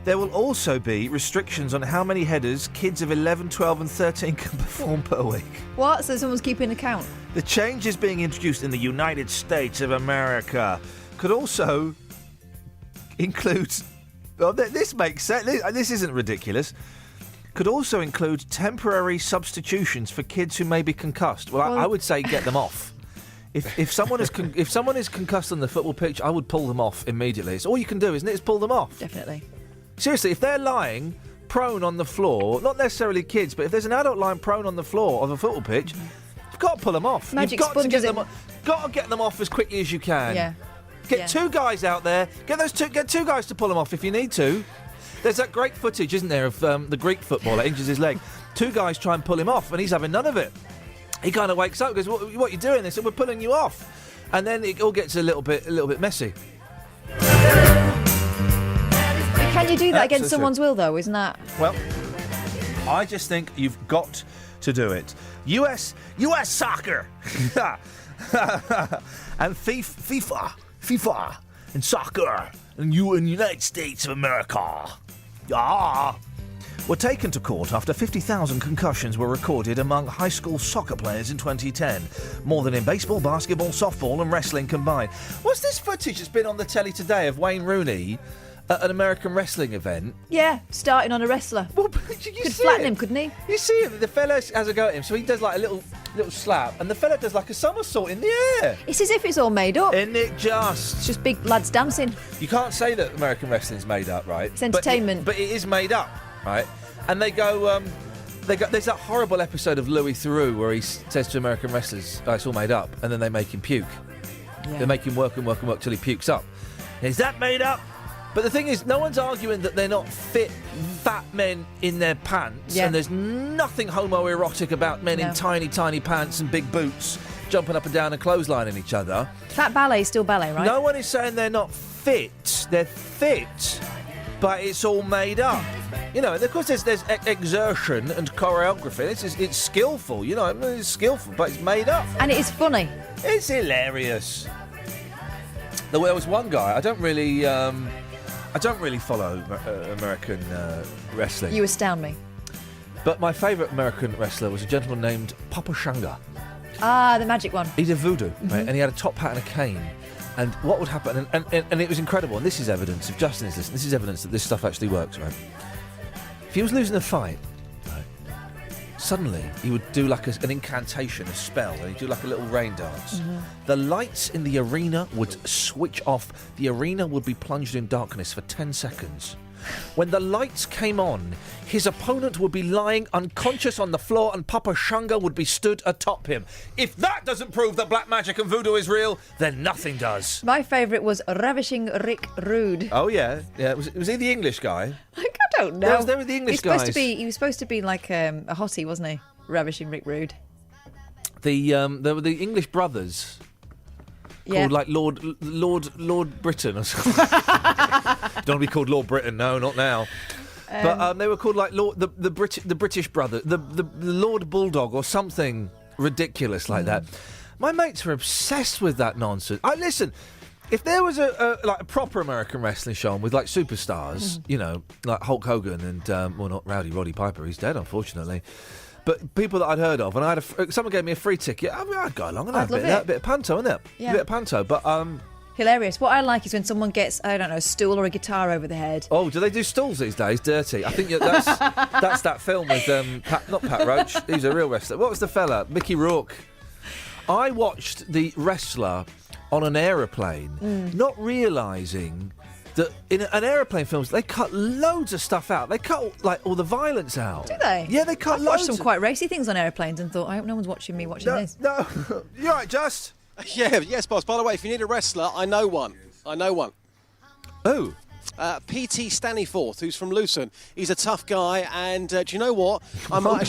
There will also be restrictions on how many headers kids of 11, 12 and 13 can perform per week. What? So someone's keeping account? The changes being introduced in the United States of America could also include... Well, this makes sense. This isn't ridiculous. Could also include temporary substitutions for kids who may be concussed. Well, I would say get them off. If someone is concussed on the football pitch, I would pull them off immediately. It's all you can do, isn't it? Is pull them off. Definitely. Seriously, if they're lying prone on the floor, not necessarily kids, but if there's an adult lying prone on the floor of a football pitch, you've got to pull them off. Magic you've got sponges to get them got to get them off as quickly as you can. Yeah. Get two guys out there. Get two guys to pull them off if you need to. There's that great footage, isn't there, of the Greek footballer injures his leg. Two guys try and pull him off, and he's having none of it. He kind of wakes up and goes, what are you doing? They said, we're pulling you off. And then it all gets a little bit messy. Can you do that against someone's will, though? Isn't that... Well, I just think you've got to do it. US soccer. And FIFA and soccer and United States of America. Were taken to court after 50,000 concussions were recorded among high school soccer players in 2010. More than in baseball, basketball, softball and wrestling combined. What's this footage that's been on the telly today of Wayne Rooney at an American wrestling event? Yeah, starting on a wrestler. Well, could flatten him, couldn't he? You see him, the fella has a go at him, so he does like a little slap, and the fella does like a somersault in the air. It's as if it's all made up. Isn't it just? It's just big lads dancing. You can't say that American wrestling's made up, right? It's entertainment. But it is made up, right? And they go, there's that horrible episode of Louis Theroux where he says to American wrestlers, oh, it's all made up, and then they make him puke. Yeah. They make him work till he pukes up. Is that made up? But the thing is, no one's arguing that they're not fit, fat men in their pants, and there's nothing homoerotic about men in tiny, tiny pants and big boots jumping up and down and clotheslining each other. That ballet's still ballet, right? No one is saying they're not fit. They're fit, but it's all made up. You know, and of course there's exertion and choreography. It's skillful, you know, it's skillful, but it's made up. And it is funny. It's hilarious. There was one guy, I don't really follow American wrestling. You astound me. But my favourite American wrestler was a gentleman named Papa Shango. Ah, the magic one. He did voodoo, right? And he had a top hat and a cane. And what would happen, and it was incredible, and this is evidence, if Justin is listening, this is evidence that this stuff actually works, right? If he was losing a fight, right, suddenly he would do like an incantation, a spell, and he'd do like a little rain dance. Mm-hmm. The lights in the arena would switch off. The arena would be plunged in darkness for 10 seconds. When the lights came on, his opponent would be lying unconscious on the floor and Papa Shango would be stood atop him. If that doesn't prove that black magic and voodoo is real, then nothing does. My favourite was Ravishing Rick Rude. Oh, yeah. Was he the English guy? I don't know. There were the English guys. He was supposed to be like a hottie, wasn't he? Ravishing Rick Rude. There were the English brothers. Called like Lord Britain or something. Don't want to be called Lord Britain, no, not now. But they were called like the British brother, the Lord Bulldog or something ridiculous like that. My mates were obsessed with that nonsense. Listen, if there was a proper American wrestling show on with like superstars, you know, like Hulk Hogan and well, not Rowdy Roddy Piper, he's dead unfortunately. But people that I'd heard of, and someone gave me a free ticket, I'd go along and have a bit of panto, innit? Yeah. A bit of panto, but... Hilarious. What I like is when someone gets, I don't know, a stool or a guitar over the head. Oh, do they do stools these days? Dirty. I think that's that film with, not Pat Roach, he's a real wrestler. What was the fella? Mickey Rourke. I watched the wrestler on an aeroplane, not realising... that in an aeroplane films, they cut loads of stuff out. They cut like all the violence out. Do they? Yeah, they cut I've loads. watched some quite racy things on airplanes and thought, I hope no one's watching me watching this. No, you all right, Just? Yes, boss. By the way, if you need a wrestler, I know one. Who? P.T. Staniforth, who's from Luton. He's a tough guy, and do you know what? I might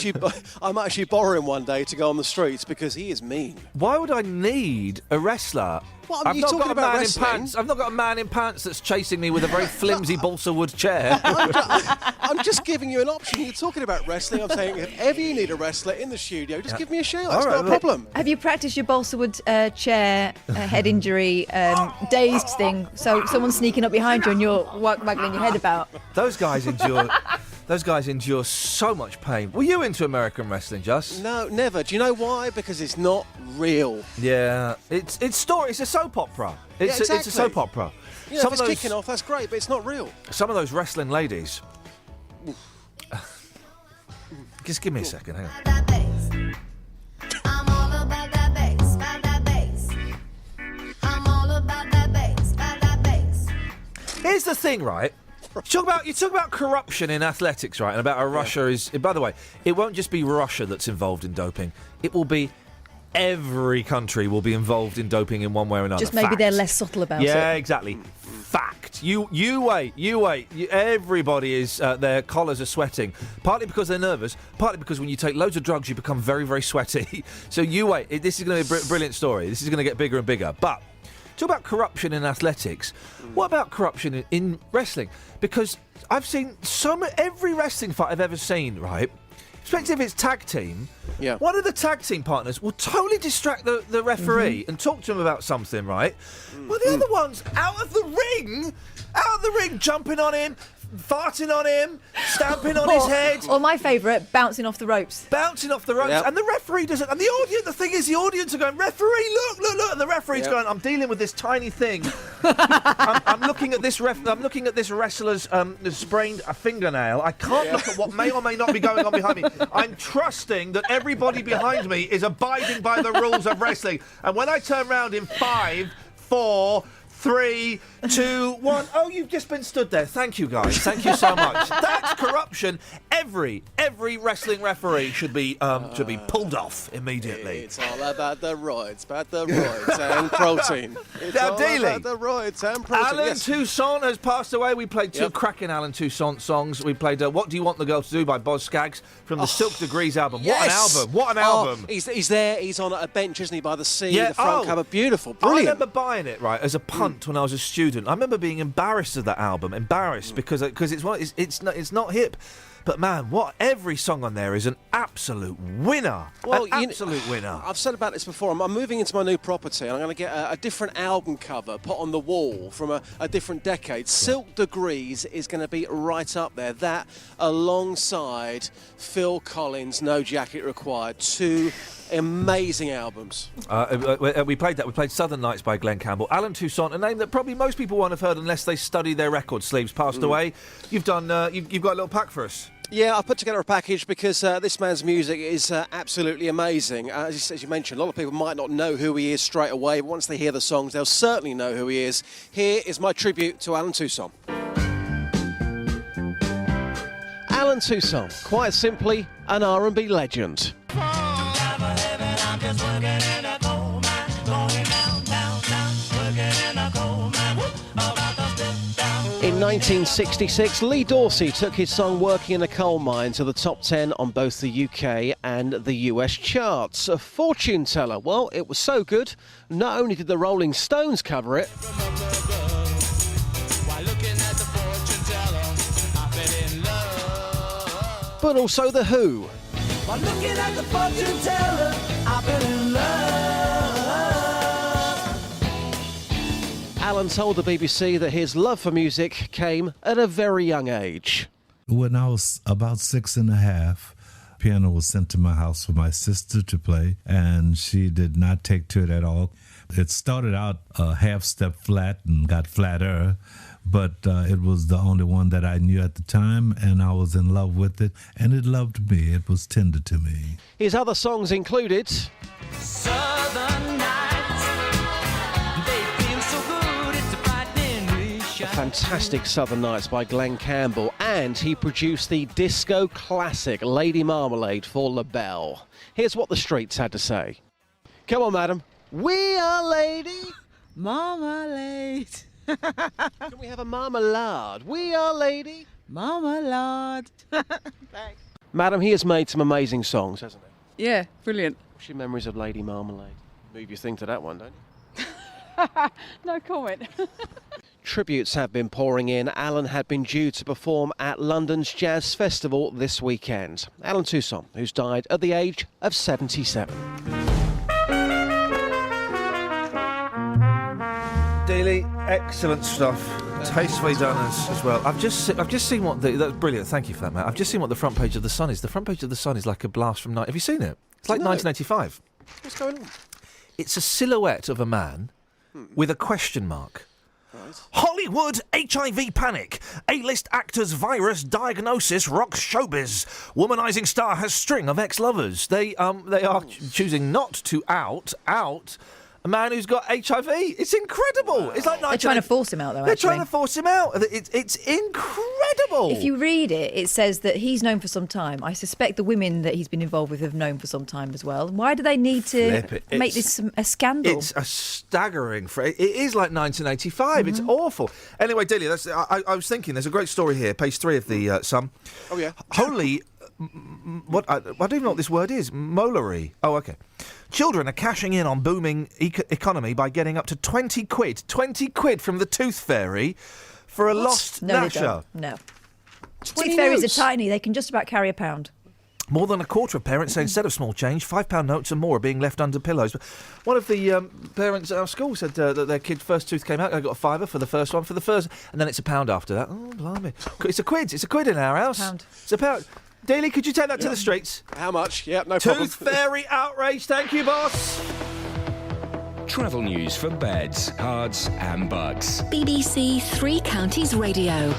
actually borrow him one day to go on the streets because he is mean. Why would I need a wrestler? What, I've not got a man in pants. I've not got a man in pants that's chasing me with a very flimsy balsa wood chair. I'm just giving you an option. You're talking about wrestling. I'm saying if ever you need a wrestler in the studio, just give me a shout. That's not a problem. Have you practiced your balsa wood chair head injury dazed thing? So someone's sneaking up behind you and you're waggling your head about. Those guys endure so much pain. Were you into American wrestling, Just? No, never. Do you know why? Because it's not real. Yeah, it's a soap opera. It's a soap opera. You know, if it's kicking off, that's great, but it's not real. Some of those wrestling ladies. Just give me a second, hang on. I'm all about that bass, about that bass. I'm all about that bass, about that bass. Here's the thing, right? You talk about corruption in athletics, right? And about how Russia is... By the way, it won't just be Russia that's involved in doping. It will be every country will be involved in doping in one way or another. Just maybe Fact. they're less subtle about it. Yeah, exactly. Fact. You wait. Everybody is, their collars are sweating. Partly because they're nervous, partly because when you take loads of drugs, you become very, very sweaty. So you wait. This is going to be a brilliant story. This is going to get bigger and bigger. But talk about corruption in athletics. What about corruption in wrestling? Because I've seen every wrestling fight I've ever seen, right? Especially if it's tag team, one of the tag team partners will totally distract the referee and talk to him about something, right? Well, the other one's out of the ring, jumping on him, farting on him, stamping on his head. Or my favourite, bouncing off the ropes. And the referee doesn't. And the audience, the thing is, the audience are going, referee, look, and the referee's going, I'm dealing with this tiny thing. I'm looking at this wrestler's sprained a fingernail. I can't look at what may or may not be going on behind me. I'm trusting that everybody behind me is abiding by the rules of wrestling. And when I turn round in 5, 4, 3, 2, 1. Oh, you've just been stood there. Thank you, guys. Thank you so much. That's corruption. Every wrestling referee should be pulled off immediately. It's all about the roids, and protein. It's now, all Dealey, about the roids and protein. Alan Toussaint has passed away. We played two cracking Alan Toussaint songs. We played What Do You Want the Girl to Do by Boz Scaggs from the Silk Degrees album. Yes! What an album. He's there. He's on a bench, isn't he, by the sea, the front cover. Beautiful. Brilliant. I remember buying it, right, as a punt when I was a student. I remember being embarrassed of that album. Because it's not hip. But man, every song on there is an absolute winner. Well, absolute winner. I've said about this before. I'm moving into my new property, and I'm going to get a different album cover put on the wall from a different decade. Silk Degrees is going to be right up there. That alongside Phil Collins' No Jacket Required. Two amazing albums. We played that. We played Southern Nights by Glenn Campbell. Alan Toussaint, a name that probably most people won't have heard unless they study their record sleeves. Passed away. You've done. You've got a little pack for us. Yeah, I've put together a package because this man's music is absolutely amazing. As you mentioned, a lot of people might not know who he is straight away, but once they hear the songs, they'll certainly know who he is. Here is my tribute to Alan Toussaint. Alan Toussaint, quite simply, an R&B legend. In 1966, Lee Dorsey took his song Working in a Coal Mine to the top 10 on both the UK and the US charts. A fortune teller. Well, it was so good, not only did the Rolling Stones cover it, but also The Who. While looking at the fortune teller, I've been in love. Alan told the BBC that his love for music came at a very young age. When I was about 6.5, piano was sent to my house for my sister to play, and she did not take to it at all. It started out a half step flat and got flatter, but it was the only one that I knew at the time, and I was in love with it, and it loved me. It was tender to me. His other songs included Southern Nights, they feel so good, it's a frightening the fantastic Southern Nights by Glenn Campbell, and he produced the disco classic Lady Marmalade for LaBelle. Here's what the Streets had to say. Come on, madam. We are Lady Marmalade. Can we have a marmalade? We are Lady Marmalade. Thanks. Madam, he has made some amazing songs, hasn't he? Yeah, brilliant. What's your memories of Lady Marmalade? Move your thing to that one, don't you? No comment. Tributes have been pouring in. Alan had been due to perform at London's Jazz Festival this weekend. Alan Toussaint, who's died at the age of 77. Daily, excellent stuff. Tastefully done as well. I've just seen what that's brilliant. Thank you for that, Matt. I've just seen what the front page of the Sun is. The front page of the Sun is like a blast from night. Have you seen it? It's like 1985. What's going on? It's a silhouette of a man with a question mark. Right. Hollywood HIV panic. A-list actor's virus diagnosis rocks showbiz. Womanizing star has string of ex-lovers. They are choosing not to out a man who's got HIV. It's incredible. Wow. It's like they're trying to force him out, though. They're trying to force him out. It's incredible. awful. If you read it, it says that he's known for some time. I suspect the women that he's been involved with have known for some time as well. Why do they need to make this a scandal? It's a staggering phrase. It is like 1985. It's awful. Anyway, Delia, I was thinking, there's a great story here, page 3 of the Sun. Oh, yeah. Holy... I don't even know what this word is. Molery. Oh, OK. Children are cashing in on booming economy by getting up to 20 quid. 20 quid from the Tooth Fairy for a lost Nasher. No. Tooth fairies are tiny. They can just about carry a pound. More than a quarter of parents say instead of small change, £5 notes and more are being left under pillows. But one of the parents at our school said that their kid's first tooth came out. They got a £5 for the first one, and then it's £1 after that. Oh, blimey. It's a quid. It's a quid in our house. £1. It's a pound. Daly, could you take that to the streets? How much? Yeah, no problem. Tooth Fairy outrage. Thank you, boss. Travel news for beds, cards and bugs. BBC Three Counties Radio.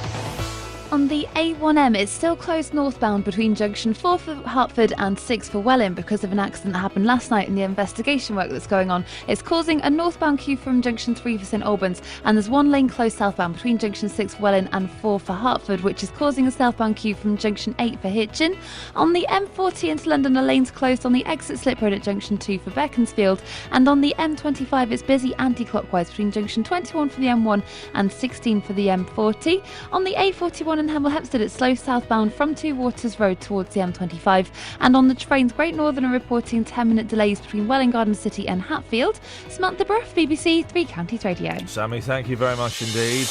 On the A1M, it's still closed northbound between junction 4 for Hertford and 6 for Welwyn because of an accident that happened last night in the investigation work that's going on. It's causing a northbound queue from junction 3 for St Albans, and there's one lane closed southbound between junction 6 for Welwyn and 4 for Hertford, which is causing a southbound queue from junction 8 for Hitchin. On the M40 into London, a lane's closed on the exit slip road at junction 2 for Beaconsfield, and on the M25 it's busy anti-clockwise between junction 21 for the M1 and 16 for the M40. On the A41 in Hemel Hempstead, it's slow southbound from Two Waters Road towards the M25, and on the trains, Great Northern are reporting 10-minute delays between Welwyn Garden City and Hatfield. Samantha Bruff, BBC Three Counties Radio. Sammy, thank you very much indeed.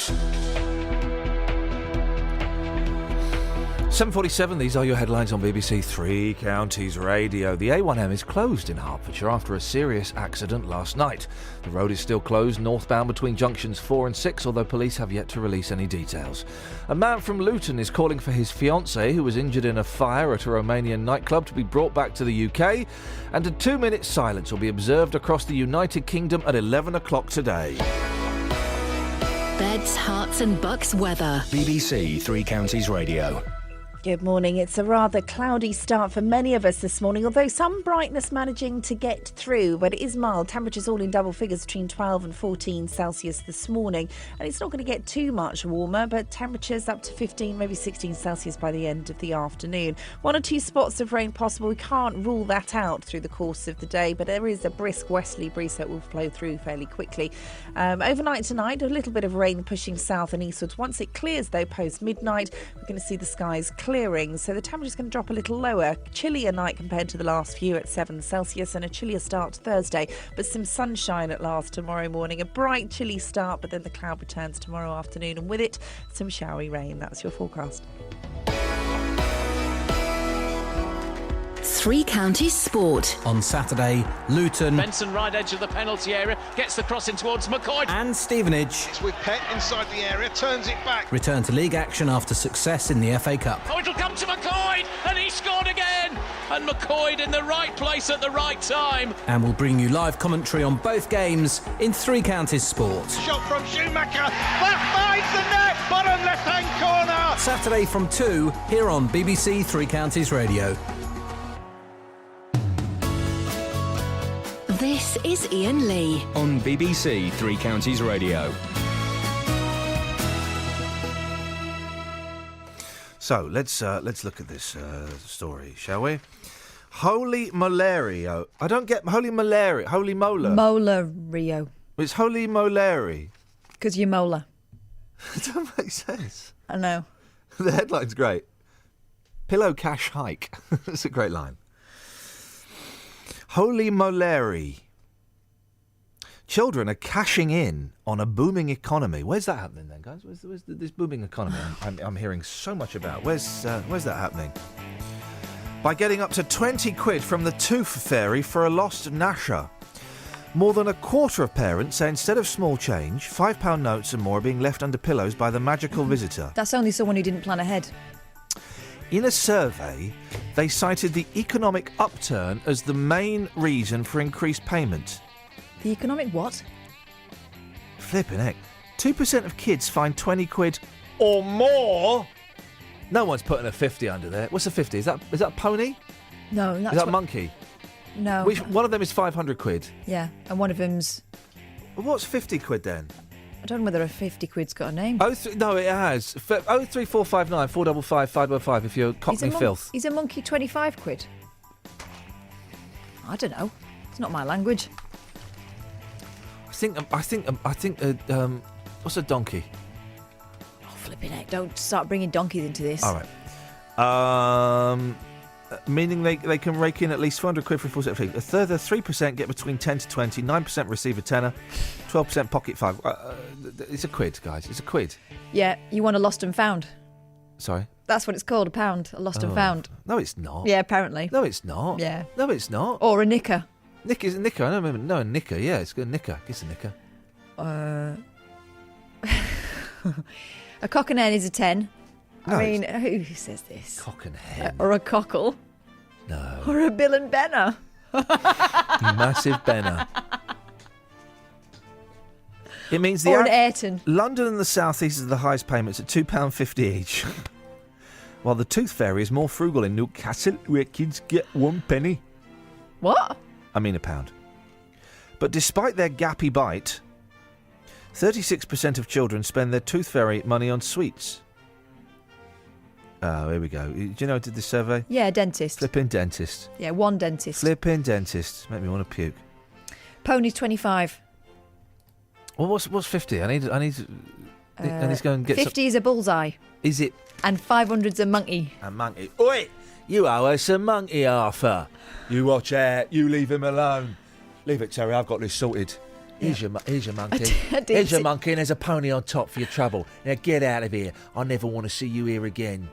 7:47, these are your headlines on BBC Three Counties Radio. The A1M is closed in Hertfordshire after a serious accident last night. The road is still closed northbound between junctions 4 and 6, although police have yet to release any details. A man from Luton is calling for his fiancée, who was injured in a fire at a Romanian nightclub, to be brought back to the UK, and a 2-minute silence will be observed across the United Kingdom at 11 o'clock today. Beds, Herts and Bucks weather. BBC Three Counties Radio. Good morning. It's a rather cloudy start for many of us this morning, although some brightness managing to get through, but it is mild. Temperatures all in double figures between 12 and 14 Celsius this morning, and it's not going to get too much warmer, but temperatures up to 15, maybe 16 Celsius by the end of the afternoon. 1 or 2 spots of rain possible. We can't rule that out through the course of the day, but there is a brisk westerly breeze that will flow through fairly quickly. Overnight tonight, a little bit of rain pushing south and eastwards. Once it clears, though, post-midnight, we're going to see the skies clearing, so the temperature's going to drop a little lower. Chillier night compared to the last few at 7 Celsius, and a chillier start Thursday, but some sunshine at last tomorrow morning. A bright, chilly start, but then the cloud returns tomorrow afternoon, and with it, some showery rain. That's your forecast. Three Counties Sport. On Saturday, Luton. Benson, right edge of the penalty area, gets the crossing towards McCoy. And Stevenage. It's with Pett inside the area, turns it back. Return to league action after success in the FA Cup. Oh, it'll come to McCoy, and he scored again. And McCoy in the right place at the right time. And we'll bring you live commentary on both games in Three Counties Sport. Shot from Schumacher, that finds the net, bottom left-hand corner. Saturday from 2, here on BBC Three Counties Radio. This is Iain Lee on BBC Three Counties Radio. So let's look at this story, shall we? Holy Malaria. I don't get Holy Malaria. Holy Molar. Molario. It's Holy Molari. Because you're molar. It doesn't make sense. I know. The headline's great. Pillow cash hike. That's a great line. Holy Moleri. Children are cashing in on a booming economy. Where's that happening then, guys? Where's this booming economy I'm hearing so much about? Where's that happening? By getting up to 20 quid from the Tooth Fairy for a lost Nasher. More than a quarter of parents say instead of small change, £5 notes and more are being left under pillows by the magical visitor. That's only someone who didn't plan ahead. In a survey, they cited the economic upturn as the main reason for increased payment. The economic what? Flipping heck. 2% of kids find 20 quid or more. No one's putting a 50 under there. What's a 50? Is that pony? No, that's Is that monkey? No. One of them is 500 quid. Yeah, and one of them's... What's 50 quid then? I don't know whether a 50 quid's got a name. No, it has. 03459 455 555 if you're Cockney filth. Is a monkey 25 quid? I don't know. It's not my language. I think. What's a donkey? Oh, flipping heck. Don't start bringing donkeys into this. All right. Meaning they can rake in at least 400 quid for a full set of feet. A further 3% get between 10 to 20, 9% receive a tenner, 12% pocket 5. It's a quid, guys. It's a quid. Yeah, you want a lost and found. Sorry? That's what it's called, a pound. A lost and found. No, it's not. Yeah, apparently. No, it's not. Yeah. No, it's not. Or a nicker. Is a nicker. I don't remember. No, a nicker. Yeah, it's a nicker. It's a nicker. A cock and hen is a 10. No, I mean, who says this? Cock and hen. Or a cockle. No. Or a Bill and Benner. Massive Benner. It means Or an Ayrton. London and the South East is the highest payments at £2.50 each. While the Tooth Fairy is more frugal in Newcastle, where kids get 1 penny. What? I mean £1. But despite their gappy bite, 36% of children spend their Tooth Fairy money on sweets. Oh, here we go. Do you know who did this survey? Yeah, dentist. Flipping dentist. Yeah, one dentist. Flipping dentist. Make me want to puke. Pony's 25. Well, what's 50? I need to go and get 50 is a bullseye. Is it? And 500's a monkey. A monkey. Oi! You owe us a monkey, Arthur. You watch out. You leave him alone. Leave it, Terry. I've got this sorted. Here's your monkey. Here's your monkey, and there's a pony on top for your trouble. Now get out of here. I never want to see you here again.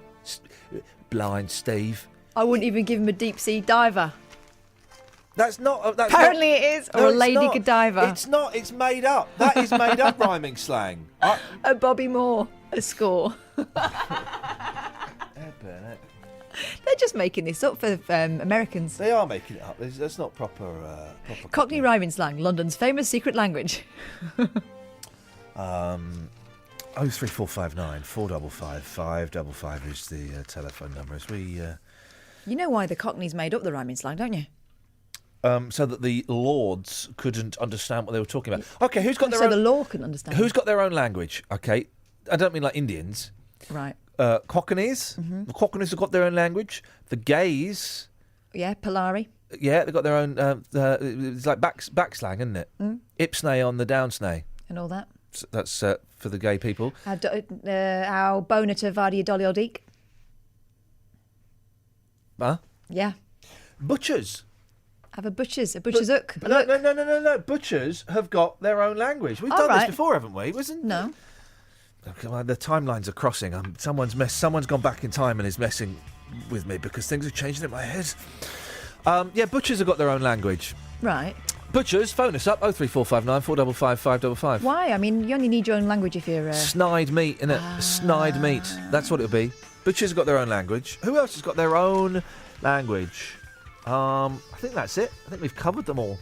Blind Steve. I wouldn't even give him a deep sea diver. That's not. Apparently it is. Or a lady Godiva. It's not. It's made up. That is made up rhyming slang. A Bobby Moore. A score. They're just making this up for Americans. They are making it up. That's not proper. Cockney rhyming slang, London's famous secret language. 03459 455 555 is the telephone number. As we. You know why the Cockneys made up the rhyming slang, don't you? So that the lords couldn't understand what they were talking about. Okay, who's got their so own... the law couldn't understand. Who's got their own language? Okay, I don't mean like Indians. Right. Cockneys. Mm-hmm. The Cockneys have got their own language. The gays. Yeah, Polari. Yeah, they've got their own... it's like back slang, isn't it? Mm. Ipsnay on the downsnay. And all that. So that's for the gay people. How boner to Vardy Dolly Odeek. Huh? Yeah. Butchers. Have a butcher's hook. No. Butchers have got their own language. We've done this before, haven't we? No. Oh, come on, the timelines are crossing. Someone's gone back in time and is messing with me because things are changing in my head. Yeah, butchers have got their own language. Right. Butchers, phone us up 03459 455 555. Why? I mean, you only need your own language if you're... Snide meat, innit? Snide meat. That's what it'll be. Butchers have got their own language. Who else has got their own language? I think that's it. I think we've covered them all.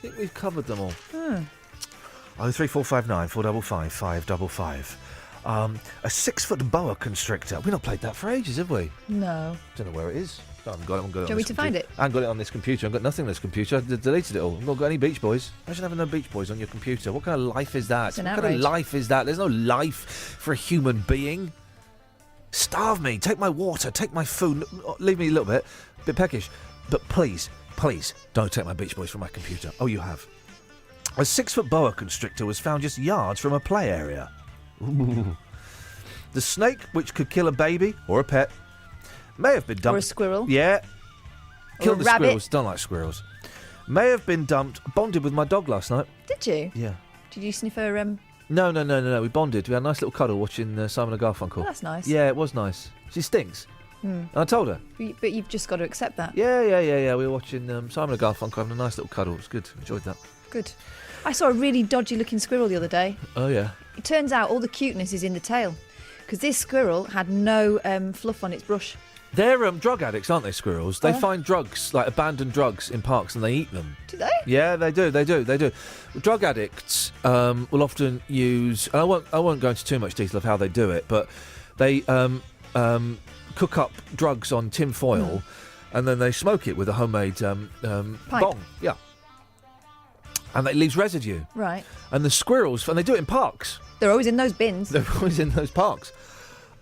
03459 455 555. A 6-foot boa constrictor. We've not played that for ages, have we? No. Don't know where it is. I haven't got it. Do you want me to find it? I haven't got it on this computer. I've got nothing on this computer. I've deleted it all. I've not got any Beach Boys. Imagine having no Beach Boys on your computer. What kind of life is that? What kind of life is that? There's no life for a human being. Starve me. Take my water. Take my food. Leave me a little bit peckish. But please, don't take my Beach Boys from my computer. Oh, you have. A 6-foot boa constrictor was found just yards from a play area. Ooh. The snake, which could kill a baby or a pet, may have been dumped... Or a squirrel. Yeah. Killed the rabbit. Squirrels. Don't like squirrels. May have been dumped. Bonded with my dog last night. Did you? Yeah. Did you sniff her... No. We bonded. We had a nice little cuddle watching Simon & Garfunkel. Oh, that's nice. Yeah, it was nice. She stinks. And I told her. But you've just got to accept that. Yeah. We were watching Simon & Garfunkel having a nice little cuddle. It was good. Enjoyed that. Good. I saw a really dodgy-looking squirrel the other day. Oh, yeah. It turns out all the cuteness is in the tail. Because this squirrel had no fluff on its brush. They're drug addicts, aren't they, squirrels? They find drugs, like abandoned drugs, in parks and they eat them. Do they? Yeah, they do. Drug addicts will often use... And I won't go into too much detail of how they do it, but they cook up drugs on tin foil and then they smoke it with a homemade bong. Yeah. and it leaves residue. Right. And the squirrels, and they do it in parks. They're always in those bins. They're always in those parks.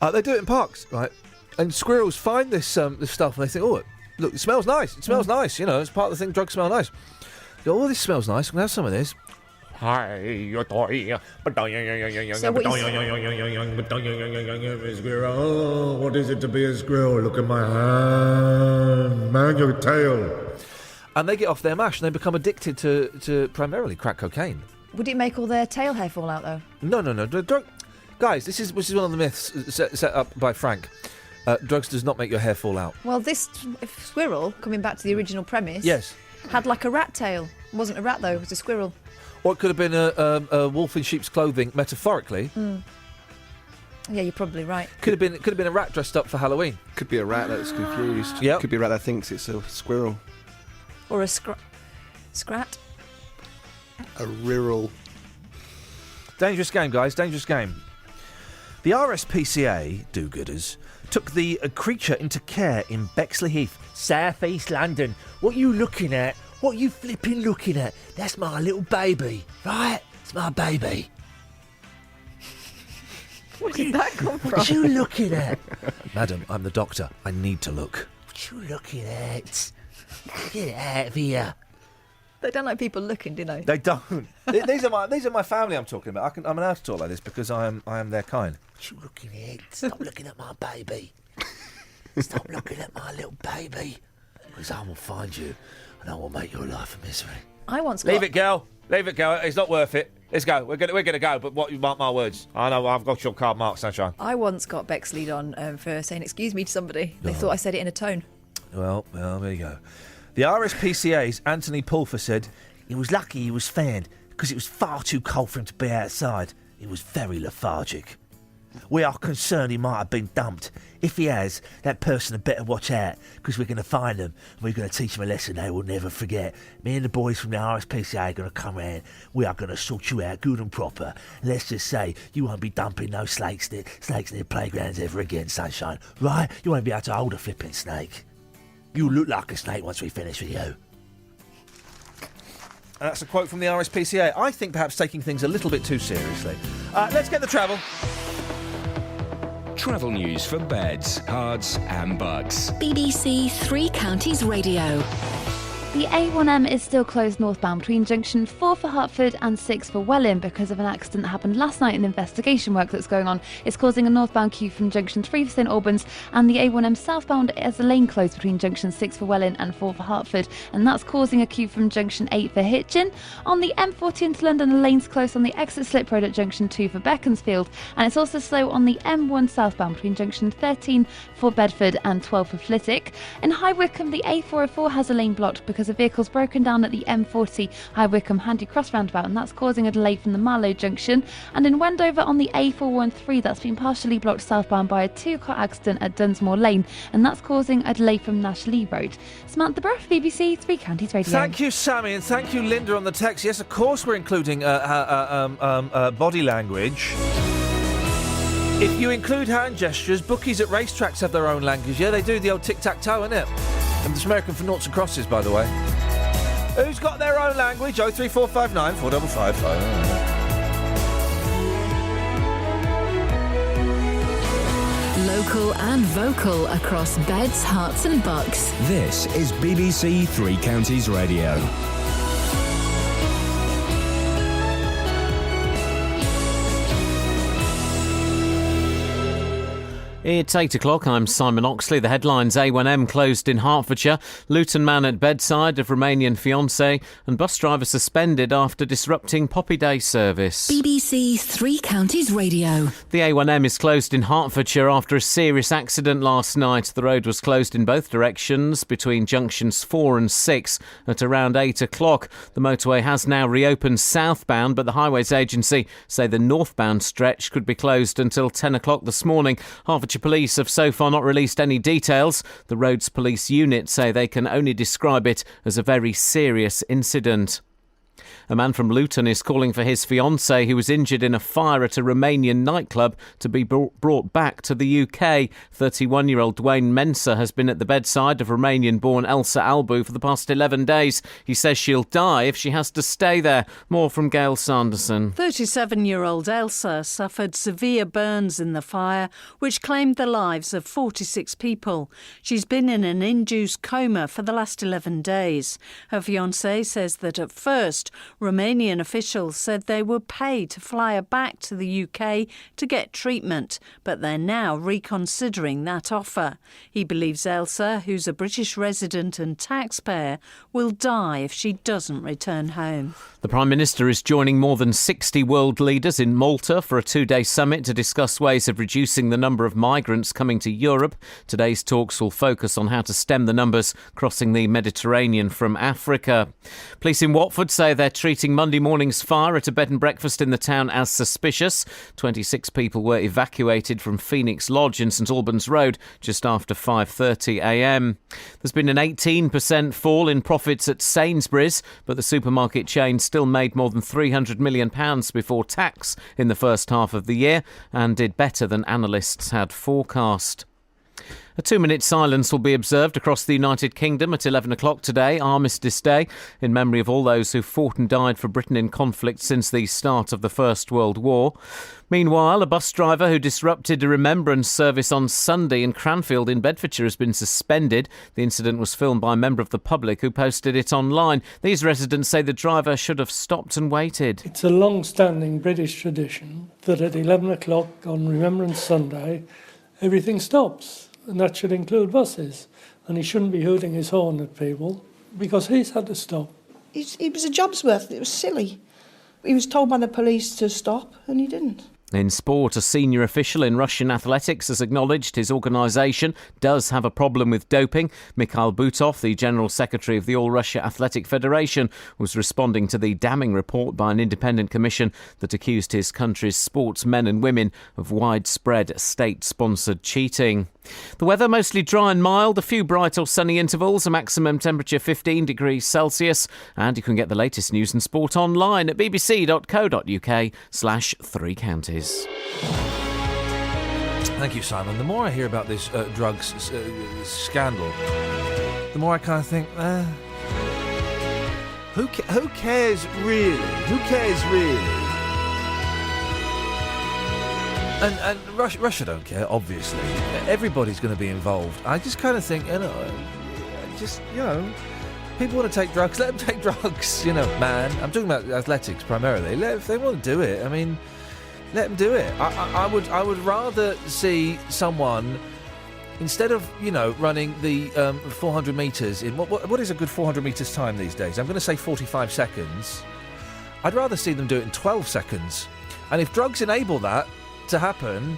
They do it in parks, right? And squirrels find this this stuff, and they think, oh, look, it smells nice. It smells nice. You know, it's part of the thing. Drugs smell nice. They go, oh, this smells nice. I'm gonna have some of this. Hi, So what squirrel? What is it to be a squirrel? Look at my hand, man, your tail. And they get off their mash and they become addicted to primarily crack cocaine. Would it make all their tail hair fall out, though? No. Guys, this is one of the myths set up by Frank. Drugs does not make your hair fall out. Well, this squirrel, coming back to the original premise, Yes. had like a rat tail. It wasn't a rat, though. It was a squirrel. Or it could have been a wolf in sheep's clothing, metaphorically. Yeah, you're probably right. Could have been a rat dressed up for Halloween. Could be a rat that's confused. Yep. Could be a rat that thinks it's a squirrel. Or a scrat. A riral. Dangerous game, guys. Dangerous game. The RSPCA do-gooders took the creature into care in Bexley Heath, South East London. What are you looking at? What are you flipping looking at? That's my little baby, right? It's my baby. Where did that come from? What are you looking at? Madam, I'm the doctor. I need to look. What are you looking at? Get out of here. They don't like people looking, do they? They don't. These are my family I'm talking about. I'm allowed to talk like this because I am their kind. What are you looking at? Stop looking at my baby. Stop looking at my little baby. Because I will find you and I will make your life a misery. I once Leave it, girl. Leave it, girl. It's not worth it. Let's go. We're gonna go. But what? You mark my words. I know. I've got your card marked, Sunshine. I once got Bexley'd on for saying "excuse me" to somebody. They thought I said it in a tone. Well, there you go. The RSPCA's Anthony Pulfer said he was lucky he was found because it was far too cold for him to be outside. He was very lethargic. We are concerned he might have been dumped. If he has, that person had better watch out because we're going to find them and we're going to teach them a lesson they will never forget. Me and the boys from the RSPCA are going to come round. We are going to sort you out good and proper. Let's just say you won't be dumping no snakes near playgrounds ever again, Sunshine. Right? You won't be able to hold a flipping snake. You look like a snake once we finish with you. And that's a quote from the RSPCA. I think perhaps taking things a little bit too seriously. Let's get the travel. Travel news for beds, cards and bugs. BBC Three Counties Radio. The A1M is still closed northbound between junction 4 for Hertford and 6 for Welwyn because of an accident that happened last night and investigation work that's going on. It's causing a northbound queue from junction 3 for St Albans, and the A1M southbound has a lane closed between junction 6 for Welwyn and 4 for Hertford, and that's causing a queue from junction 8 for Hitchin. On the M40 into London, the lane's closed on the exit slip road at junction 2 for Beaconsfield, and it's also slow on the M1 southbound between junction 13 for Bedford and 12 for Flitwick. In High Wycombe, the A404 has a lane blocked because a vehicle's broken down at the M40 High Wycombe Handy Cross roundabout, and that's causing a delay from the Marlow junction. And in Wendover on the A413, that's been partially blocked southbound by a two-car accident at Dunsmore Lane, and that's causing a delay from Nash Lee Road. Samantha Bruff, BBC Three Counties Radio. Thank you, Sammy, and thank you, Linda, on the text. Yes, of course we're including body language. If you include hand gestures, bookies at racetracks have their own language. Yeah, they do the old tic-tac-toe, innit? And it's American for noughts and crosses, by the way. Who's got their own language? 03459 4555. Local and vocal across beds, hearts and bucks. This is BBC Three Counties Radio. It's 8 o'clock. I'm Simon Oxley. The headlines: A1M closed in Hertfordshire, Luton man at bedside of Romanian fiancée, and bus driver suspended after disrupting Poppy Day service. BBC Three Counties Radio. The A1M is closed in Hertfordshire after a serious accident last night. The road was closed in both directions between junctions 4 and 6 at around 8 o'clock. The motorway has now reopened southbound, but the Highways Agency say the northbound stretch could be closed until 10 o'clock this morning. Hertfordshire Police have so far not released any details. The Roads Police Unit say they can only describe it as a very serious incident. A man from Luton is calling for his fiancée, who was injured in a fire at a Romanian nightclub, to be brought back to the UK. 31-year-old Dwayne Mensah has been at the bedside of Romanian-born Elsa Albu for the past 11 days. He says she'll die if she has to stay there. More from Gail Sanderson. 37-year-old Elsa suffered severe burns in the fire, which claimed the lives of 46 people. She's been in an induced coma for the last 11 days. Her fiancé says that at first, Romanian officials said they would pay to fly her back to the UK to get treatment, but they're now reconsidering that offer. He believes Elsa, who's a British resident and taxpayer, will die if she doesn't return home. The Prime Minister is joining more than 60 world leaders in Malta for a two-day summit to discuss ways of reducing the number of migrants coming to Europe. Today's talks will focus on how to stem the numbers crossing the Mediterranean from Africa. Police in Watford say they're treating Monday morning's fire at a bed and breakfast in the town as suspicious. 26 people were evacuated from Phoenix Lodge in St Albans Road just after 5:30am. There's been an 18% fall in profits at Sainsbury's, but the supermarket chain still made more than £300 million before tax in the first half of the year and did better than analysts had forecast. A 2-minute silence will be observed across the United Kingdom at 11 o'clock today, Armistice Day, in memory of all those who fought and died for Britain in conflict since the start of the First World War. Meanwhile, a bus driver who disrupted a remembrance service on Sunday in Cranfield in Bedfordshire has been suspended. The incident was filmed by a member of the public who posted it online. These residents say the driver should have stopped and waited. It's a long-standing British tradition that at 11 o'clock on Remembrance Sunday, everything stops. And that should include buses. And he shouldn't be hooting his horn at people because he's had to stop. It was a job's worth. It was silly. He was told by the police to stop and he didn't. In sport, a senior official in Russian athletics has acknowledged his organisation does have a problem with doping. Mikhail Butov, the General Secretary of the All-Russia Athletic Federation, was responding to the damning report by an independent commission that accused his country's sportsmen and women of widespread state-sponsored cheating. The weather mostly dry and mild, a few bright or sunny intervals, a maximum temperature 15 degrees Celsius. And you can get the latest news and sport online at bbc.co.uk/3 counties. Thank you, Simon. The more I hear about this drugs scandal, the more I kind of think, who cares really? Who cares really? And Russia don't care, obviously. Everybody's going to be involved. I just kind of think, people want to take drugs, let them take drugs, man. I'm talking about athletics primarily. If they want to do it, let them do it. I would rather see someone, instead of, running the 400 metres in, what is a good 400 metres time these days? I'm going to say 45 seconds. I'd rather see them do it in 12 seconds. And if drugs enable that to happen,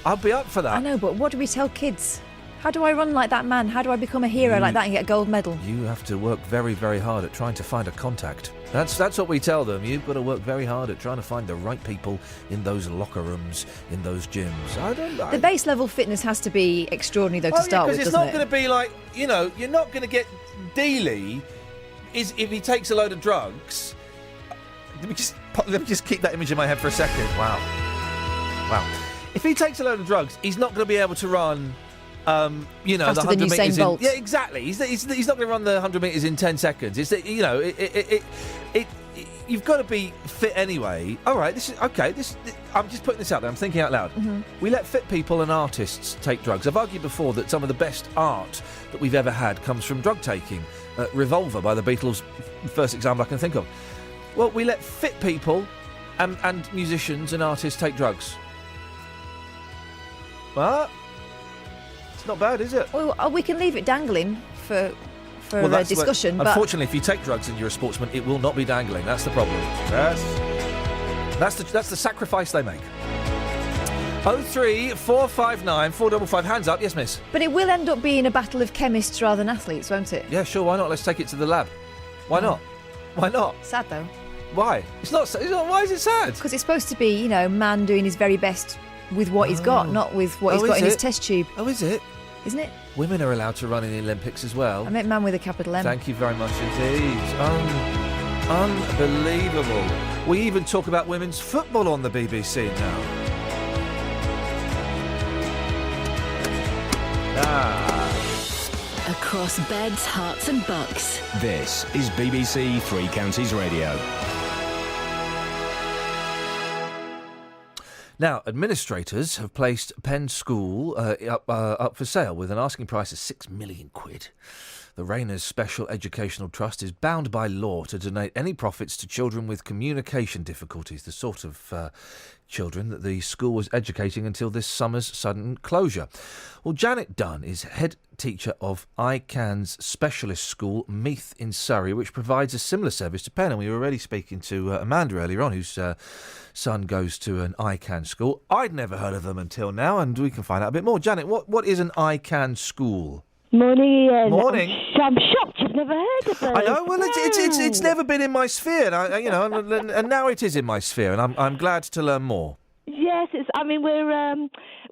I'll be up for that. I know, but what do we tell kids? How do I run like that man? How do I become a hero like that and get a gold medal? You have to work very, very hard at trying to find a contact. That's what we tell them. You've got to work very hard at trying to find the right people in those locker rooms, in those gyms. The base level fitness has to be extraordinary, though, to start with, because doesn't it's not going to be like, you're not going to get Dealey if he takes a load of drugs. Let me just keep that image in my head for a second. Wow. If he takes a load of drugs, he's not going to be able to run, faster the 100 than Usain metres Bolt. Yeah, exactly. He's not going to run the 100 metres in 10 seconds. It's you've got to be fit anyway. All right, I'm just putting this out there. I'm thinking out loud. Mm-hmm. We let fit people and artists take drugs. I've argued before that some of the best art that we've ever had comes from drug taking. Revolver by the Beatles, first example I can think of. Well, we let fit people and musicians and artists take drugs. But it's not bad, is it? Well, we can leave it dangling for a discussion. But unfortunately, if you take drugs and you're a sportsman, it will not be dangling. That's the problem. That's the sacrifice they make. 03459 455. Hands up, yes, miss. But it will end up being a battle of chemists rather than athletes, won't it? Yeah, sure. Why not? Let's take it to the lab. Why not? Why not? Sad though. Why? It's not. Why is it sad? Because it's supposed to be, man doing his very best with what he's got, not with what he's got in his test tube. Oh, is it? Isn't it? Women are allowed to run in the Olympics as well. I meant man with a capital M. Thank you very much indeed. Unbelievable. We even talk about women's football on the BBC now. Across beds, hearts and bucks. This is BBC Three Counties Radio. Now, administrators have placed Penn School up for sale with an asking price of £6 million. The Rayners Special Educational Trust is bound by law to donate any profits to children with communication difficulties, the sort of children that the school was educating until this summer's sudden closure. Well, Janet Dunn is head teacher of ICANN's specialist school, Meath in Surrey, which provides a similar service to Penn. And we were already speaking to Amanda earlier on, whose son goes to an ICANN school. I'd never heard of them until now, and we can find out a bit more. Janet, what is an ICANN school? Morning, Ian. Morning. I'm shocked you've never heard of them. I know. Well, it's never been in my sphere, and, and now it is in my sphere, and I'm glad to learn more. Yes,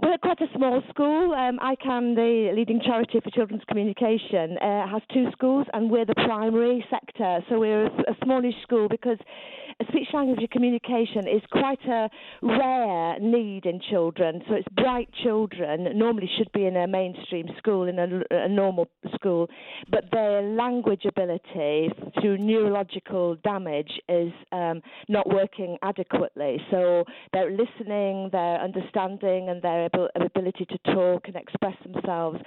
we're quite a small school. ICANN, the leading charity for children's communication, has two schools, and we're the primary sector. So we're a smallish school because speech language communication is quite a rare need in children. So it's bright children normally should be in a mainstream school, in a normal school, but their language ability through neurological damage is not working adequately. So their listening, their understanding, and their ability to talk and express themselves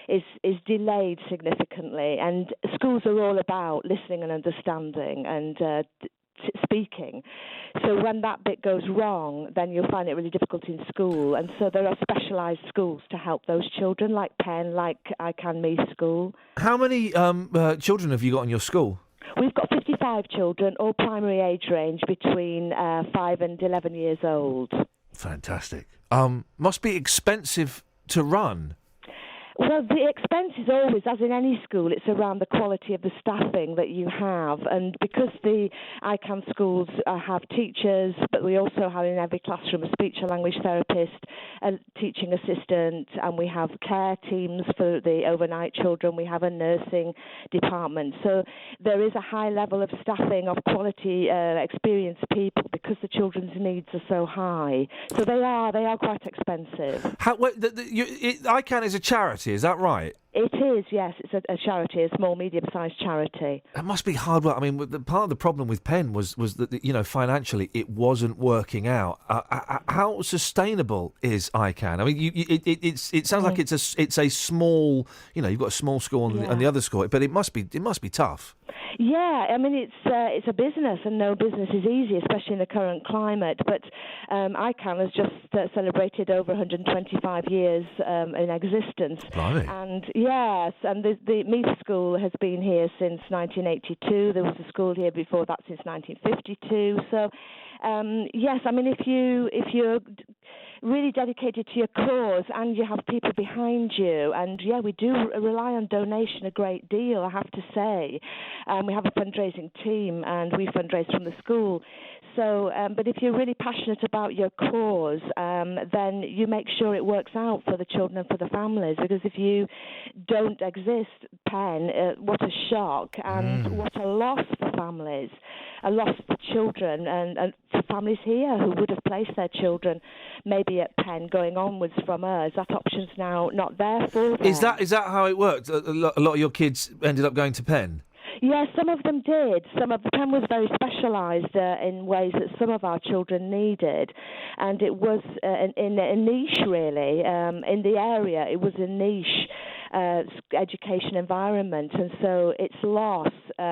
is delayed significantly. And schools are all about listening and understanding and speaking. So when that bit goes wrong, then you'll find it really difficult in school. And so there are specialised schools to help those children, like Penn, like ICANN Meath School. How many children have you got in your school? We've got 55 children, all primary age range between 5 and 11 years old. Fantastic. Must be expensive to run. Well, the expense is always, as in any school, it's around the quality of the staffing that you have. And because the ICANN schools have teachers, but we also have in every classroom a speech and language therapist, a teaching assistant, and we have care teams for the overnight children. We have a nursing department. So there is a high level of staffing of quality, experienced people because the children's needs are so high. So they are quite expensive. ICANN is a charity. Is that right? It is, yes. It's a charity, a small, medium-sized charity. That must be hard work. I mean, part of the problem with Penn was that, financially it wasn't working out. How sustainable is ICANN? I mean, it sounds like it's a small, you've got a small school and the other school, but it must be tough. Yeah, I mean, it's a business, and no business is easy, especially in the current climate. But ICANN has just celebrated over 125 years in existence. Blimey. And yes, and the Meath School has been here since 1982. There was a school here before that since 1952. So, yes, I mean, if you're really dedicated to your cause and you have people behind you, and we do rely on donation a great deal, I have to say. We have a fundraising team and we fundraise from the school. So, but if you're really passionate about your cause, then you make sure it works out for the children and for the families, because if you don't exist, Penn, what a shock and what a loss for families, a loss for children and for families here who would have placed their children maybe at Penn going onwards from us. That option's now not there for them. Is that how it worked? A lot of your kids ended up going to Penn? Yes, some of them did. Penn was very specialised in ways that some of our children needed, and it was in a niche, really. In the area, it was a niche education environment, and so its loss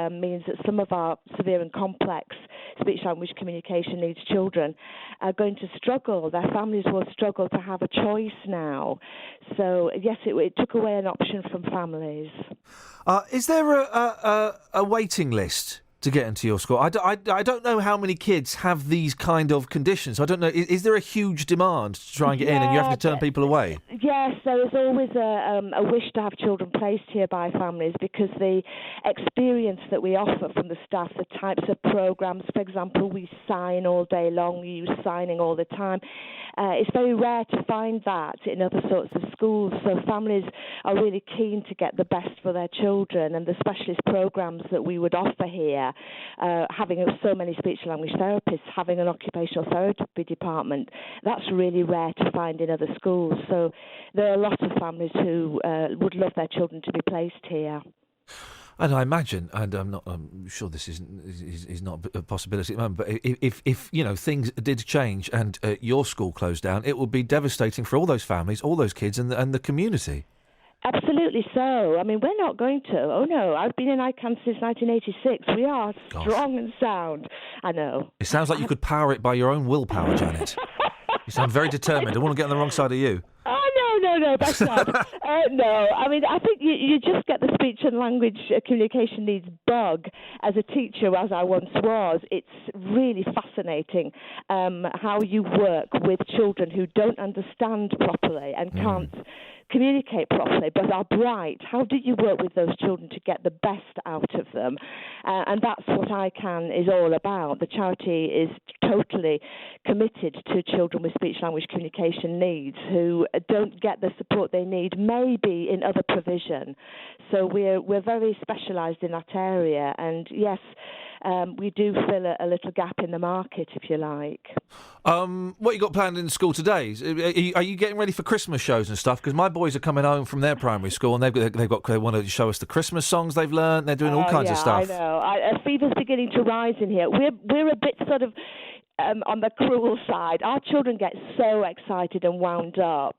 means that some of our severe and complex speech language communication needs children are going to struggle. Their families will struggle to have a choice now. So yes, it took away an option from families. Is there a waiting list to get into your school? I don't know how many kids have these kind of conditions. I don't know. Is there a huge demand to try and get in, and you have to turn people away? Yes, there is always a wish to have children placed here by families, because the experience that we offer from the staff, the types of programmes, for example, we sign all day long, we use signing all the time. It's very rare to find that in other sorts of schools, so families are really keen to get the best for their children, and the specialist programmes that we would offer here having so many speech and language therapists, having an occupational therapy department, that's really rare to find in other schools. So there are a lot of families who would love their children to be placed here. And I imagine, and I'm sure this is not a possibility at the moment, but if you know things did change and your school closed down, it would be devastating for all those families, all those kids, and the community. Absolutely so. I mean, we're not going to. Oh no, I've been in ICANN since 1986. We are strong and sound. I know. It sounds like you could power it by your own willpower, Janet. You sound very determined. I don't want to get on the wrong side of you. Oh, no, that's not. No, I mean, I think you just get the speech and language communication needs bug as a teacher, as I once was. It's really fascinating how you work with children who don't understand properly and can't communicate properly but are bright. How do you work with those children to get the best out of them? And that's what ICANN is all about. The charity is totally committed to children with speech language communication needs who don't get the support they need, maybe in other provision. So we're very specialised in that area, and yes, we do fill a little gap in the market, if you like. What you got planned in school today? Are you getting ready for Christmas shows and stuff? Because my boys are coming home from their primary school and they want to show us the Christmas songs they've learned. They're doing all kinds of stuff. I know. A fever's beginning to rise in here. We're a bit sort of on the cruel side. Our children get so excited and wound up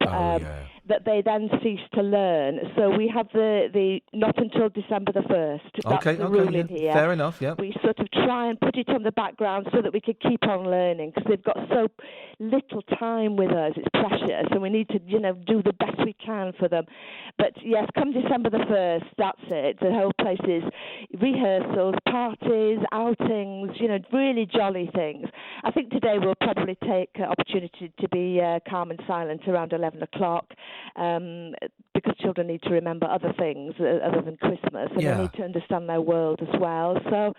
that they then cease to learn. So we have the not until December the 1st. That's the rule in here. Fair enough, yeah. We sort of try and put it on the background so that we could keep on learning, because they've got so little time with us. It's precious, and we need to, do the best we can for them. But yes, come December the 1st, that's it. The whole place is rehearsals, parties, outings, really jolly things. I think today we'll probably take opportunity to be calm and silent around 11 o'clock because children need to remember other things other than Christmas, and they need to understand their world as well. So,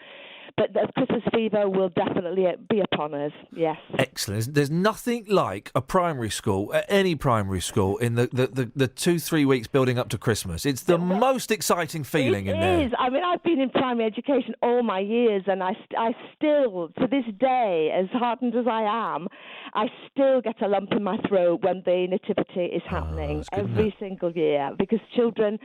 but the Christmas fever will definitely be upon us, yes. Excellent. There's nothing like a primary school, any primary school, in the 2-3 weeks building up to Christmas. It's the most exciting feeling in there. It is. I mean, I've been in primary education all my years, and I still, to this day, as heartened as I am, I still get a lump in my throat when the nativity is happening every single year, because children...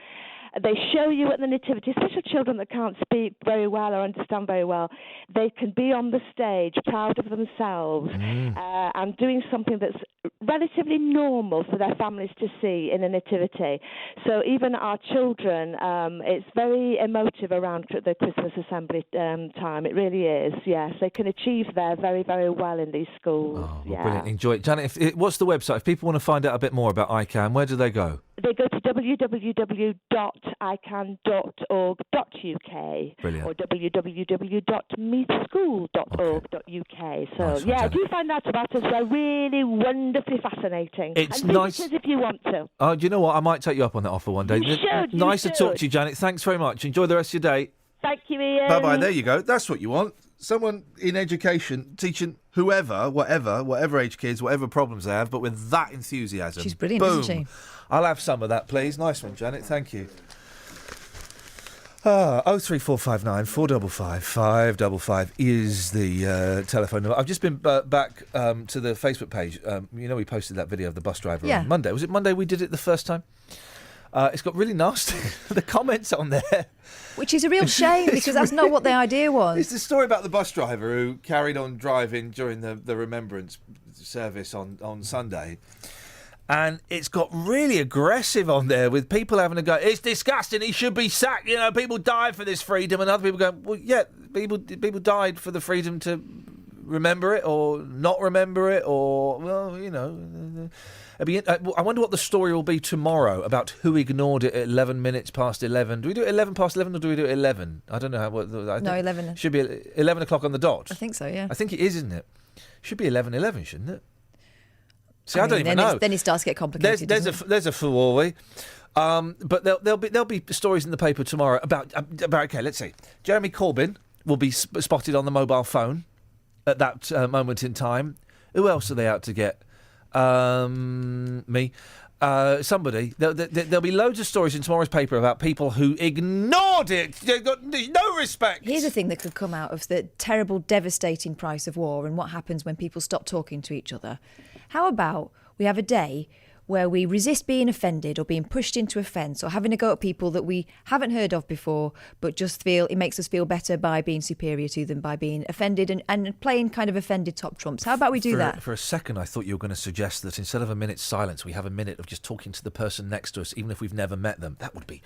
They show you at the nativity, especially children that can't speak very well or understand very well, they can be on the stage proud of themselves and doing something that's relatively normal for their families to see in a nativity. So even our children, it's very emotive around the Christmas assembly time. It really is, yes. They can achieve there very, very well in these schools. Brilliant. Enjoy it. Janet, what's the website? If people want to find out a bit more about ICANN, where do they go? They go to www.icann.org.uk Brilliant. or www.meathschool.org.uk. So, Nice one, do find out about us. They're really wonderfully fascinating. It's and nice. If you want to. Oh, do you know what? I might take you up on that offer one day. You should. Nice to talk to you, Janet. Thanks very much. Enjoy the rest of your day. Thank you, Ian. Bye-bye. There you go. That's what you want. Someone in education teaching whoever, whatever age kids, whatever problems they have, but with that enthusiasm. She's brilliant, Boom. isn't she? I'll have some of that, please. Nice one, Janet. Thank you. 03459 455 555 is the telephone number. I've just been back to the Facebook page. We posted that video of the bus driver on Monday. Was it Monday we did it the first time? It's got really nasty. The comments on there. Which is a real shame, because that's not what the idea was. It's the story about the bus driver who carried on driving during the Remembrance service on Sunday. And it's got really aggressive on there, with people having a go, it's disgusting, he should be sacked, people died for this freedom, and other people going, well, yeah, people died for the freedom to remember it or not remember it, or, well, I wonder what the story will be tomorrow about who ignored it at 11 minutes past 11. Do we do it 11 past 11 or do we do it 11? I don't know. No, 11. Should be 11 o'clock on the dot. I think so, yeah. I think it is, isn't it? Should be 11:11, shouldn't it? See, I don't even know. Then it starts to get complicated. There's a furore. But there'll be stories in the paper tomorrow about okay, let's see. Jeremy Corbyn will be spotted on the mobile phone at that moment in time. Who else are they out to get? Me. Somebody. There'll be loads of stories in tomorrow's paper about people who ignored it. They've got no respect. Here's a thing that could come out of the terrible, devastating price of war and what happens when people stop talking to each other. How about we have a day where we resist being offended or being pushed into offence or having a go at people that we haven't heard of before, but just feel it makes us feel better by being superior to them, by being offended and playing kind of offended top trumps. How about we do that? For a second, I thought you were going to suggest that instead of a minute's silence, we have a minute of just talking to the person next to us, even if we've never met them. That would be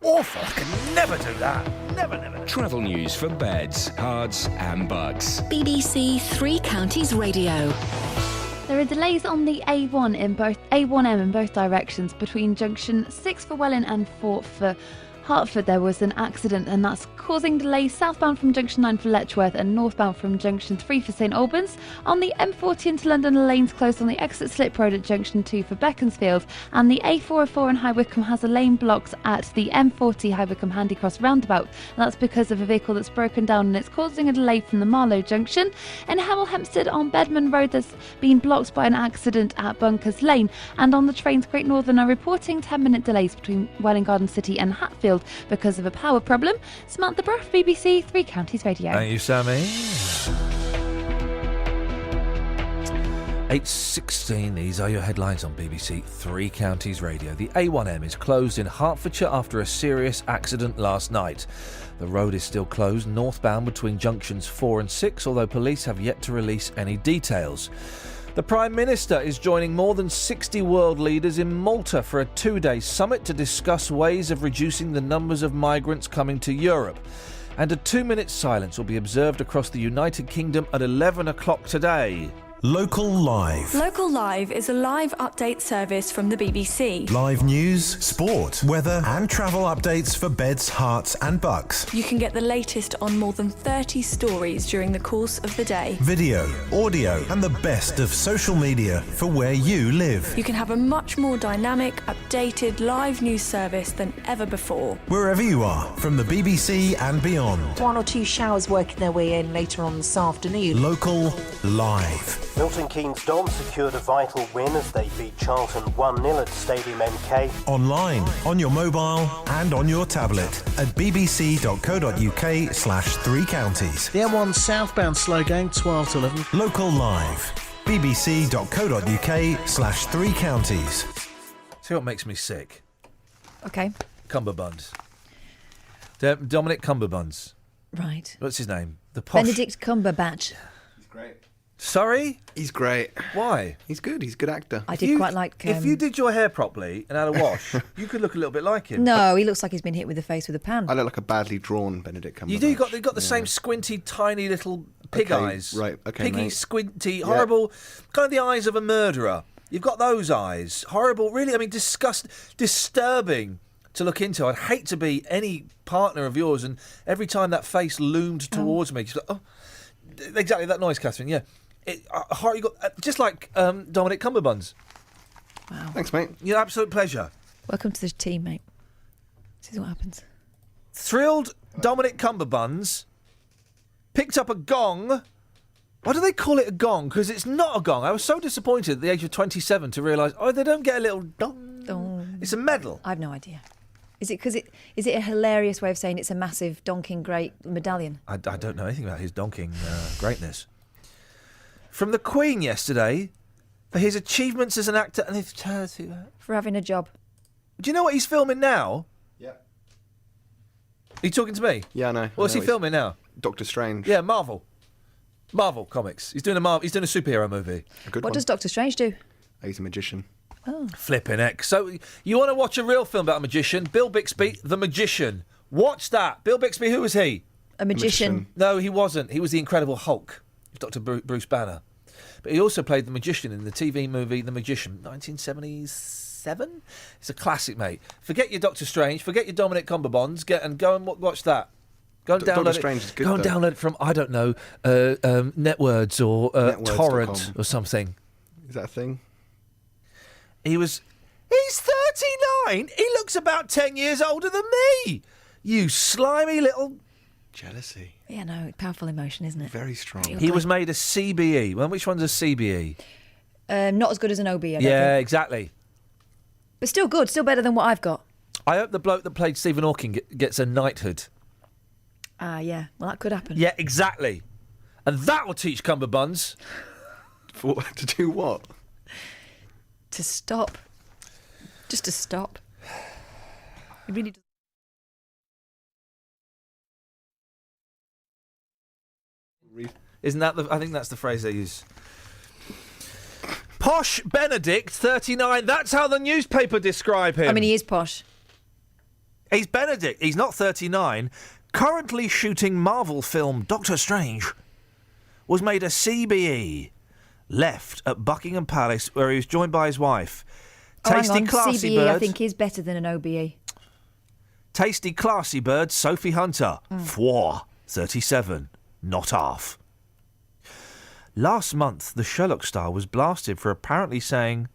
awful. I could never do that. Never. Travel news for beds, cards, and bugs. BBC Three Counties Radio. There are delays on the A1M in both directions between junction 6 for Welling and 4 for Hertford. There was an accident and that's causing delays southbound from junction 9 for Letchworth and northbound from junction 3 for St Albans. On the M40 into London, lanes closed on the exit Slip Road at junction 2 for Beaconsfield, and the A404 in High Wycombe has a lane blocked at the M40 High Wycombe Handy Cross roundabout. That's because of a vehicle that's broken down and it's causing a delay from the Marlow junction. In Hemel Hempstead on Bedman Road, there's been blocked by an accident at Bunkers Lane, and on the trains Great Northern are reporting 10-minute delays between Welwyn Garden City and Hatfield because of a power problem. Samantha Brough, BBC Three Counties Radio. Thank you, Sammy. 8:16, these are your headlines on BBC Three Counties Radio. The A1M is closed in Hertfordshire after a serious accident last night. The road is still closed northbound between junctions 4 and 6, although police have yet to release any details. The Prime Minister is joining more than 60 world leaders in Malta for a 2-day summit to discuss ways of reducing the numbers of migrants coming to Europe. And a 2-minute silence will be observed across the United Kingdom at 11 o'clock today. Local Live. Local Live is a live update service from the BBC. Live news, sport, weather and travel updates for beds, hearts and bucks. You can get the latest on more than 30 stories during the course of the day. Video, audio and the best of social media for where you live. You can have a much more dynamic, updated live news service than ever before. Wherever you are, from the BBC and beyond. 1 or 2 showers working their way in later on this afternoon. Local Live. Milton Keynes Dons secured a vital win as they beat Charlton 1-0 at Stadium MK. Online, on your mobile and on your tablet at bbc.co.uk/3 counties. The M1 southbound slow going 12 to 11. Local Live. bbc.co.uk/3 counties. See what makes me sick? Okay. Cumberbuns. Dominic Cumberbuns. Right. What's his name? The posh... Benedict Cumberbatch. He's great. Sorry? He's great. Why? He's good. He's a good actor. I did quite like... if you did your hair properly and had a wash, you could look a little bit like him. No, he looks like he's been hit with the face with a pan. I look like a badly drawn Benedict Cumberbatch. You do. You've got the same squinty, tiny little pig eyes. Right, okay, Piggy, mate. squinty, horrible, kind of the eyes of a murderer. You've got those eyes. Horrible, really, I mean, disturbing to look into. I'd hate to be any partner of yours, and every time that face loomed towards me, just like, oh, exactly that noise, Catherine, yeah. You got just like Dominic Cumberbuns. Wow. Thanks, mate. Your absolute pleasure. Welcome to the team, mate. This is what happens. Thrilled Dominic Cumberbuns picked up a gong. Why do they call it a gong? Because it's not a gong. I was so disappointed at the age of 27 to realise, they don't get a little dong. Dong. It's a medal. I've no idea. Is it because is it a hilarious way of saying it's a massive donking great medallion? I don't know anything about his donking greatness. From the Queen yesterday for his achievements as an actor and his charity. For having a job. Do you know what he's filming now? Yeah. Are you talking to me? Yeah, I know. What's he filming now? Doctor Strange. Yeah, Marvel Comics. He's doing a superhero movie. What does Doctor Strange do? He's a magician. Oh. Flipping heck. So you want to watch a real film about a magician? Bill Bixby, The Magician. Watch that. Bill Bixby, who was he? A magician. No, he wasn't. He was the Incredible Hulk. Dr. Bruce Banner. But he also played the magician in the TV movie The Magician, 1977? It's a classic, mate. Forget your Doctor Strange, forget your Dominic Cumberbuns, go and watch that. Go and download Doctor Strange is good, Go and download it from, I don't know, Networds or Torrent or something. Is that a thing? He's 39! He looks about 10 years older than me! You slimy little... Jealousy. Yeah, no, powerful emotion, isn't it? Very strong. He was made a CBE. Well, which one's a CBE? Not as good as an OB, I don't Yeah, think. exactly. But still good, still better than what I've got. I hope the bloke that played Stephen Hawking gets a knighthood. Yeah. Well, that could happen. Yeah, exactly. And that will teach cummerbuns. To do what? To stop. Just to stop. It really does. Isn't that I think that's the phrase they use. Posh Benedict, 39. That's how the newspaper describe him. I mean, he is posh. He's Benedict. He's not 39. Currently shooting Marvel film Doctor Strange. Was made a CBE. Left at Buckingham Palace, where he was joined by his wife. Tasty, hang on. classy CBE, bird. I think, is better than an OBE. Tasty, classy bird, Sophie Hunter. 37. Not half. Last month, the Sherlock star was blasted for apparently saying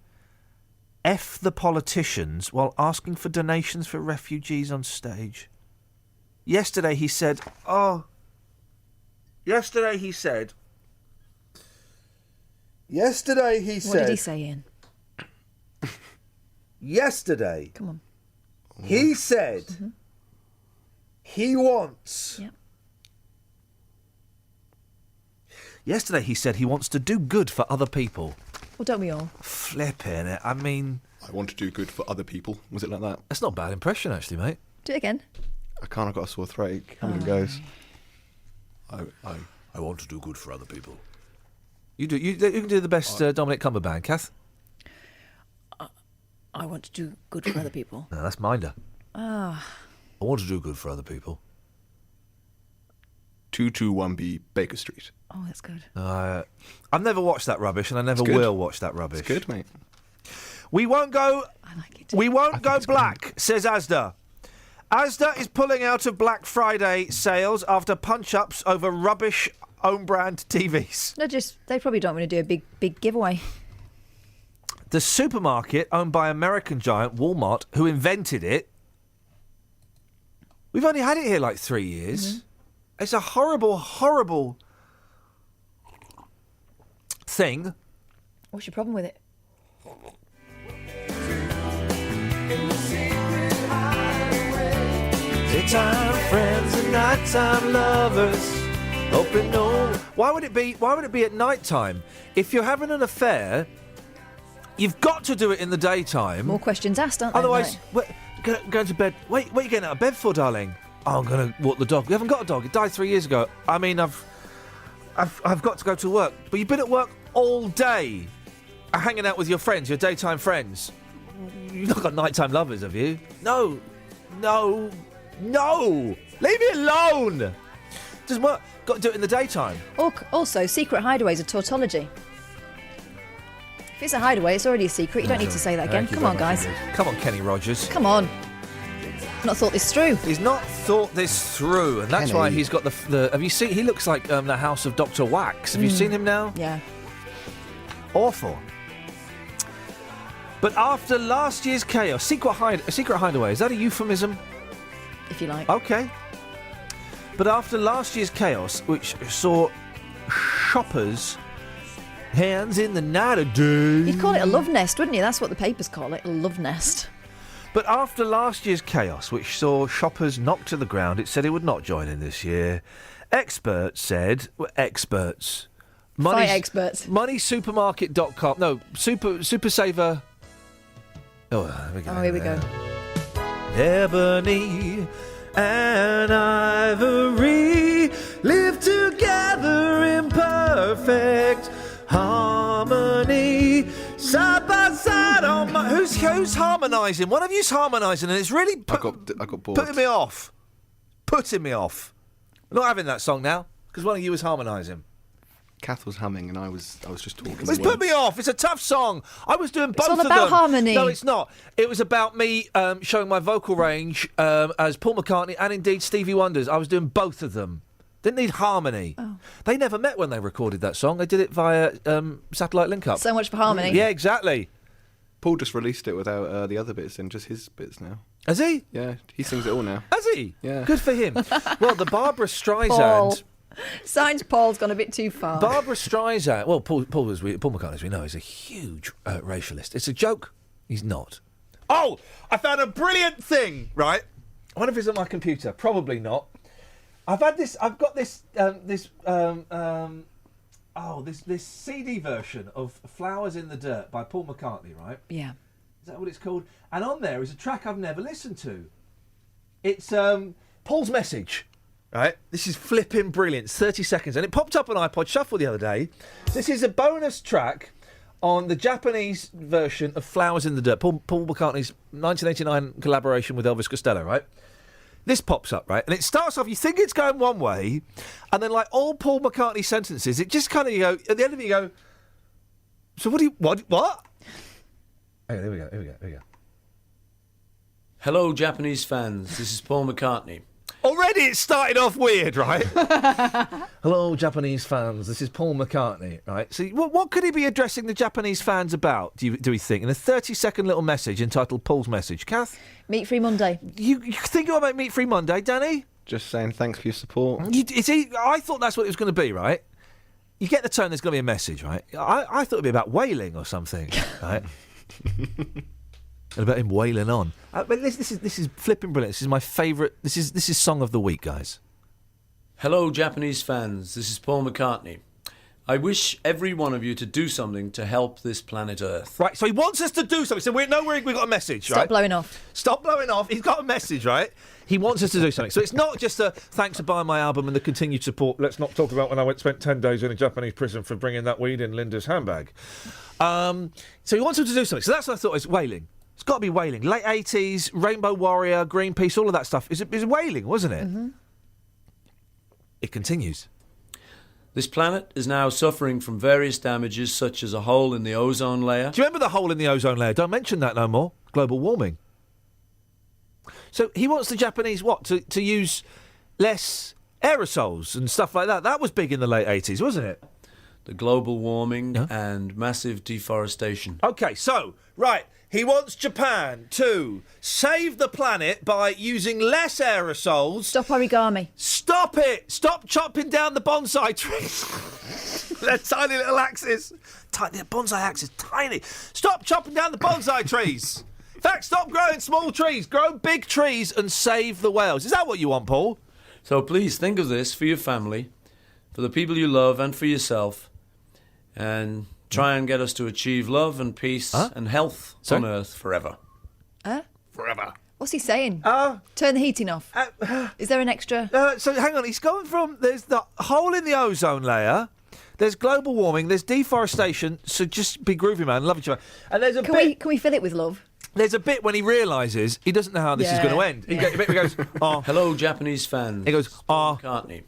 F the politicians while asking for donations for refugees on stage. Yesterday he said... What did he say, Ian? Yesterday... Come on. He said he wants... Yep. Yesterday he said he wants to do good for other people. Well, don't we all? Flipping it. I mean... I want to do good for other people. Was it like that? That's not a bad impression, actually, mate. Do it again. I can't. I've got a sore throat. How it goes? I want to do good for other people. You can do the best Dominic Cumberbatch, Kath. I want to do good for other people. No, that's Minder. Ah. I want to do good for other people. 221B Baker Street. Oh, that's good. I've never watched that rubbish, and I never will watch that rubbish. It's good, mate. We won't go. I like it. We won't go black, says Asda. Asda is pulling out of Black Friday sales after punch-ups over rubbish own-brand TVs. They probably don't want to do a big giveaway. The supermarket owned by American giant Walmart, who invented it. We've only had it here like 3 years. Mm-hmm. It's a horrible, horrible thing. What's your problem with it? Daytime friends and nighttime lovers. Hoping no. Why would it be at night time? If you're having an affair, you've got to do it in the daytime. More questions asked, aren't there? Otherwise, going to bed. Wait, what are you getting out of bed for, darling? Oh, I'm going to walk the dog. We haven't got a dog. It died 3 years ago. I mean, I've got to go to work. But you've been at work all day, hanging out with your friends, your daytime friends. You've not got nighttime lovers, have you? No. Leave me alone. Doesn't work. Got to do it in the daytime. Also, secret hideaways are tautology. If it's a hideaway, it's already a secret. You don't need to say that again. Come on, guys. Come on, Kenny Rogers. Come on. Not thought this through. He's not thought this through, and that's why he's got the. Have you seen? He looks like the House of Dr. Wax. Have you seen him now? Yeah. Awful. But after last year's chaos, secret hideaway, is that a euphemism? If you like. Okay. But after last year's chaos, which saw shoppers hands in the night of day. You'd call it a love nest, wouldn't you? That's what the papers call it, a love nest. But after last year's chaos, which saw shoppers knocked to the ground, it said it would not join in this year. Experts said... experts. Fight experts. MoneySupermarket.com. No, Super Saver... Oh, here we go. Ebony and ivory live together in perfect harmony, side by side on my... Who's harmonising? One of you's harmonising, and it's really I got bored. Putting me off. I'm not having that song now because one of you was harmonising. Kath was humming, and I was just talking. It's put me off. It's a tough song. I was doing both of them. It's all about harmony. No, it's not. It was about me showing my vocal range as Paul McCartney and indeed Stevie Wonder's. I was doing both of them. Didn't need harmony. Oh. They never met when they recorded that song. They did it via satellite link-up. So much for harmony. Yeah, exactly. Paul just released it without the other bits in, just his bits now. Has he? Yeah, he sings it all now. Has he? Yeah. Good for him. Well, the Barbara Streisand... Paul. Signs Paul's gone a bit too far. Barbara Streisand... Well, Paul McCartney, as we know, is a huge racialist. It's a joke. He's not. Oh, I found a brilliant thing, right? I wonder if it's on my computer. Probably not. I've got this CD version of Flowers in the Dirt by Paul McCartney, right? Yeah. Is that what it's called? And on there is a track I've never listened to. It's Paul's Message, right? This is flipping brilliant. It's 30 seconds. And it popped up on iPod Shuffle the other day. This is a bonus track on the Japanese version of Flowers in the Dirt. Paul McCartney's 1989 collaboration with Elvis Costello, right? This pops up, right? And it starts off, you think it's going one way, and then, like all Paul McCartney sentences, it just kind of, at the end of it, you go, so what? Okay, here we go. Hello, Japanese fans. This is Paul McCartney. Already it started off weird, right? Hello, Japanese fans. This is Paul McCartney, right? So what could he be addressing the Japanese fans about, do we think? In a 30-second little message entitled Paul's Message. Kath? Meat Free Monday. You think about Meat Free Monday, Danny? Just saying thanks for your support. I thought that's what it was going to be, right? You get the tone, there's going to be a message, right? I thought it would be about whaling or something, right? And about him wailing on. But this is flipping brilliant. This is my favourite. This is song of the week, guys. Hello, Japanese fans. This is Paul McCartney. I wish every one of you to do something to help this planet Earth. Right, so he wants us to do something. So we've got a message, right? Stop blowing off. Stop blowing off. He's got a message, right? He wants us to do something. So it's not just a thanks for buying my album and the continued support. Let's not talk about when I spent 10 days in a Japanese prison for bringing that weed in Linda's handbag. So he wants us to do something. So that's what I thought is whaling. It's got to be whaling. Late 80s, Rainbow Warrior, Greenpeace, all of that stuff. Is whaling, wasn't it? Mm-hmm. It continues. This planet is now suffering from various damages, such as a hole in the ozone layer. Do you remember the hole in the ozone layer? Don't mention that no more. Global warming. So he wants the Japanese, to use less aerosols and stuff like that. That was big in the late 80s, wasn't it? The global warming and massive deforestation. OK, so, right, he wants Japan to save the planet by using less aerosols. Stop origami. Stop it! Stop chopping down the bonsai trees. They're tiny little axes. The bonsai axe is tiny. Stop chopping down the bonsai trees. In fact, stop growing small trees. Grow big trees and save the whales. Is that what you want, Paul? So please think of this for your family, for the people you love and for yourself, and try and get us to achieve love and peace and health on Earth forever. Forever. What's he saying? Turn the heating off. Is there an extra? So hang on, he's going from, there's the hole in the ozone layer, there's global warming, there's deforestation, so just be groovy, man, love each other. And there's a bit... Can we fill it with love? There's a bit when he realises he doesn't know how this is going to end. He goes, Hello, Japanese fans. He goes, McCartney.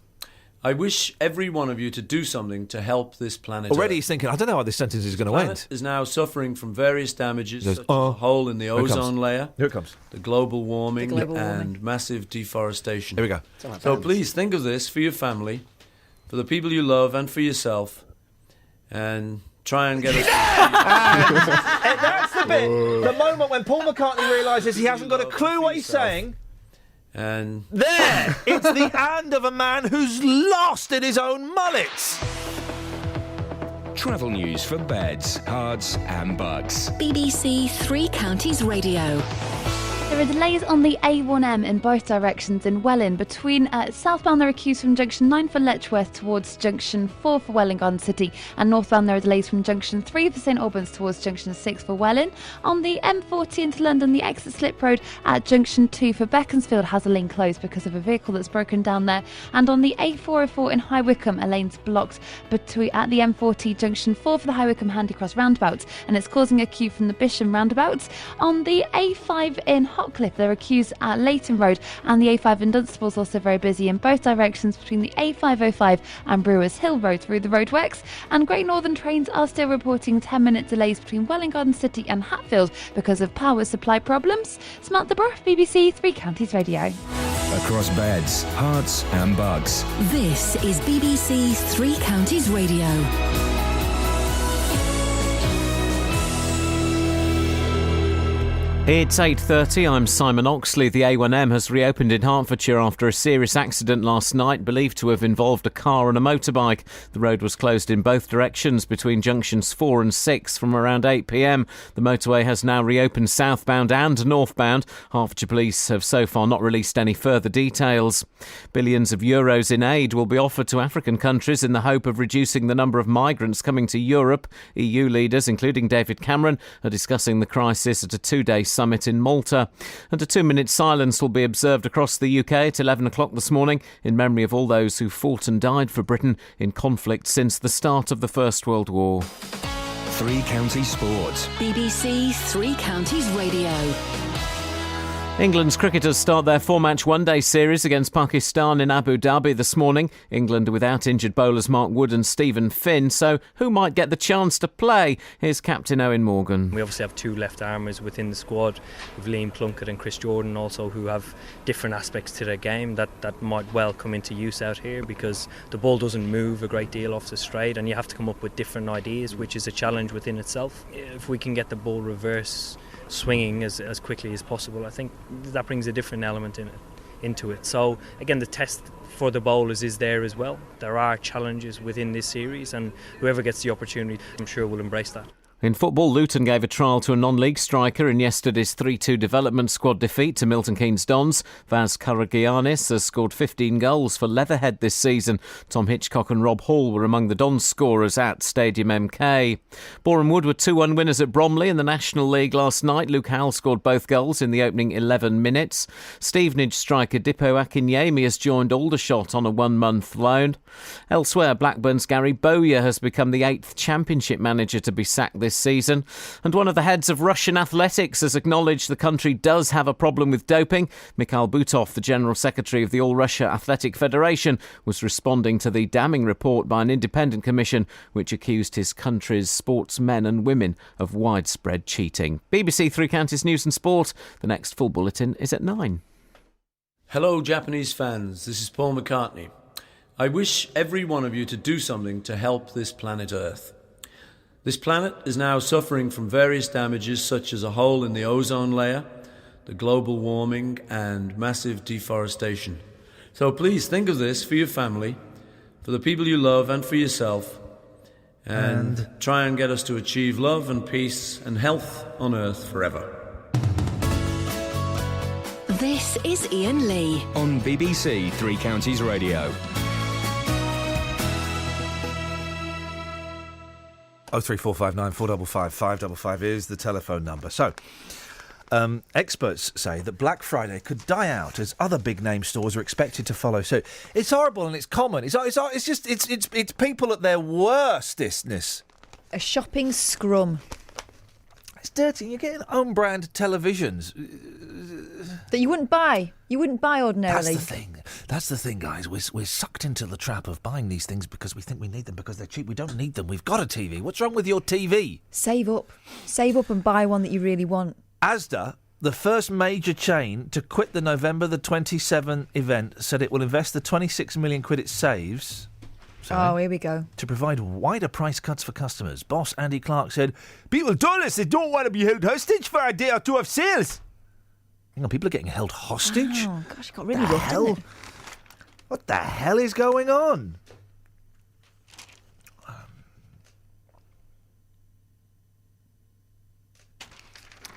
I wish every one of you to do something to help this planet. Already he's thinking, I don't know how this sentence is going to end. The planet is now suffering from various damages, such as a hole in the ozone layer. Here it comes. The global warming and massive deforestation. Here we go. So please think of this for your family, for the people you love and for yourself, and try and get us... That's the bit, the moment when Paul McCartney realises he hasn't got a clue what he's saying. And there, it's the end of a man who's lost in his own mullets. Travel news for beds, cards and bugs. BBC Three Counties Radio. There are delays on the A1M in both directions in Welwyn. Between southbound there are queues from junction 9 for Letchworth towards junction 4 for Welwyn Garden City, and northbound there are delays from junction 3 for St Albans towards junction 6 for Welwyn. On the M40 into London, the exit slip road at junction 2 for Beaconsfield has a lane closed because of a vehicle that's broken down there, and on the A404 in High Wycombe a lane's blocked at the M40 junction 4 for the High Wycombe Handycross roundabout, and it's causing a queue from the Bisham roundabout. On the A5 in Hotcliffe there are queues at Leighton Road, and the A5 in Dunstable is also very busy in both directions between the A505 and Brewers Hill Road through the roadworks, and Great Northern trains are still reporting 10-minute delays between Welwyn Garden City and Hatfield because of power supply problems. Samantha Brough, BBC Three Counties Radio. Across beds, hearts and bugs. This is BBC Three Counties Radio. It's 8:30. I'm Simon Oxley. The A1M has reopened in Hertfordshire after a serious accident last night, believed to have involved a car and a motorbike. The road was closed in both directions between junctions 4 and 6 from around 8 p.m. The motorway has now reopened southbound and northbound. Hertfordshire Police have so far not released any further details. Billions of euros in aid will be offered to African countries in the hope of reducing the number of migrants coming to Europe. EU leaders, including David Cameron, are discussing the crisis at a two-day summit in Malta. And a 2-minute silence will be observed across the UK at 11 o'clock this morning in memory of all those who fought and died for Britain in conflict since the start of the First World War. Three Counties Sports. BBC Three Counties Radio. England's cricketers start their 4-match one-day series against Pakistan in Abu Dhabi this morning. England without injured bowlers Mark Wood and Stephen Finn, so who might get the chance to play? Here's Captain Owen Morgan. We obviously have two left-armers within the squad, with Liam Plunkett and Chris Jordan also, who have different aspects to their game that might well come into use out here, because the ball doesn't move a great deal off the straight and you have to come up with different ideas, which is a challenge within itself. If we can get the ball reverse swinging as quickly as possible, I think that brings a different element into it. So again, the test for the bowlers is there as well. There are challenges within this series, and whoever gets the opportunity, I'm sure, will embrace that. In football, Luton gave a trial to a non-league striker in yesterday's 3-2 development squad defeat to Milton Keynes Dons. Vaz Karagiannis has scored 15 goals for Leatherhead this season. Tom Hitchcock and Rob Hall were among the Dons scorers at Stadium MK. Boreham Wood were 2-1 winners at Bromley in the National League last night. Luke Howell scored both goals in the opening 11 minutes. Stevenage striker Dipo Akinyemi has joined Aldershot on a 1-month loan. Elsewhere, Blackburn's Gary Bowyer has become the 8th Championship manager to be sacked this season. And one of the heads of Russian athletics has acknowledged the country does have a problem with doping. Mikhail Butov, the General Secretary of the All-Russia Athletic Federation, was responding to the damning report by an independent commission which accused his country's sportsmen and women of widespread cheating. BBC Three Counties News and Sport. The next full bulletin is at 9. Hello, Japanese fans. This is Paul McCartney. I wish every one of you to do something to help this planet Earth. This planet is now suffering from various damages such as a hole in the ozone layer, the global warming and massive deforestation. So please think of this for your family, for the people you love and for yourself, and try and get us to achieve love and peace and health on Earth forever. This is Iain Lee on BBC Three Counties Radio. 03459 455 555 is the telephone number. So, experts say that Black Friday could die out as other big name stores are expected to follow suit. It's horrible and it's common. It's people at their worstness. A shopping scrum. It's dirty. You're getting own brand televisions that you wouldn't buy. You wouldn't buy ordinarily. That's the thing, guys. We're sucked into the trap of buying these things because we think we need them because they're cheap. We don't need them. We've got a TV. What's wrong with your TV? Save up and buy one that you really want. Asda, the first major chain to quit the November the 27 event, said it will invest the 26 million quid it saves. Here we go. To provide wider price cuts for customers. Boss Andy Clark said, people told us they don't want to be held hostage for a day or two of sales. Hang on, people are getting held hostage? Oh, gosh, it got really rough, didn't it? What the hell is going on?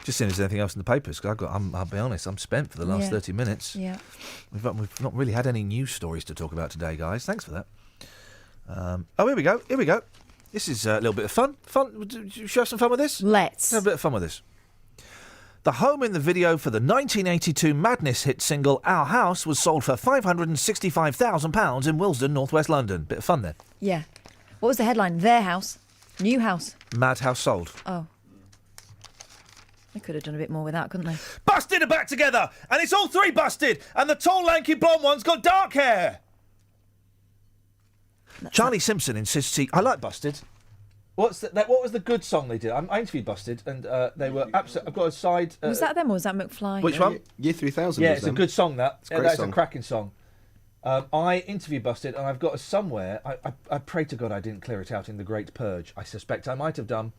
Just seeing if there's anything else in the papers, because I'll be honest, I'm spent for the last 30 minutes. Yeah. We've not really had any news stories to talk about today, guys. Thanks for that. Here we go. This is a little bit of fun. Should we have some fun with this? Let's. Have a bit of fun with this. The home in the video for the 1982 Madness hit single Our House was sold for £565,000 in Willesden, northwest London. Bit of fun there. Yeah. What was the headline? Their house. New house. Mad house sold. Oh. They could have done a bit more with that, couldn't they? Busted are back together! And it's all three busted! And the tall, lanky, blonde one's got dark hair! Charlie Simpson insists I like Busted. What was the good song they did? I interviewed Busted, and they were absolutely. I've got a side. Was that them or was that McFly? Which one? Year 3000. Yeah, it's a good song. That's song. a cracking song. I interviewed Busted, and I've got somewhere. I pray to God I didn't clear it out in the Great Purge. I suspect I might have done.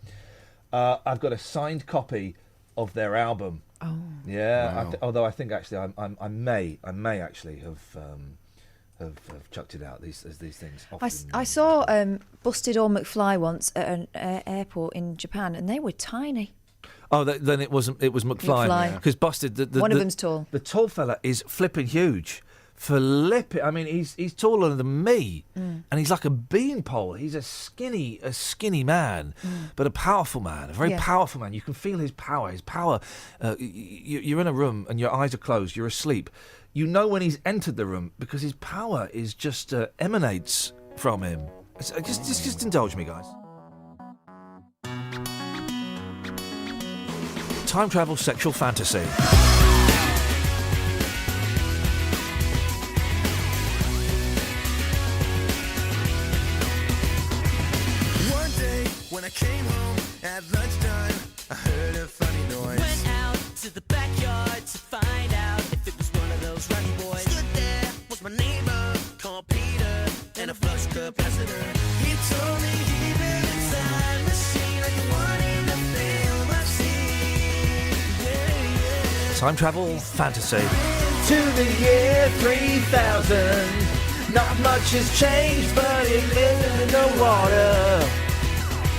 I've got a signed copy of their album. Oh. Yeah. Wow. Although I think actually I may actually have chucked it out. These things. I saw Busted or McFly once at an airport in Japan, and they were tiny. Oh, then it was McFly. Because Busted, One of them's tall. The tall fella is flipping huge. Flipping. I mean, he's taller than me, and he's like a beanpole. He's a skinny man, but a powerful man, a very powerful man. You can feel his power. You're in a room and your eyes are closed. You're asleep. You know when he's entered the room because his power is just emanates from him. Just indulge me, guys. Time travel sexual fantasy. One day when I came home at lunchtime, I heard a funny noise. Went out to the backyard to find out if it was one of those Rocky boys. Stood there was my neighbor called Peter and a flux capacitor. He told me he built a time machine like the one in the film I've seen. Yeah. Time travel fantasy. To the year 3000. Not much has changed, but it lives in the water.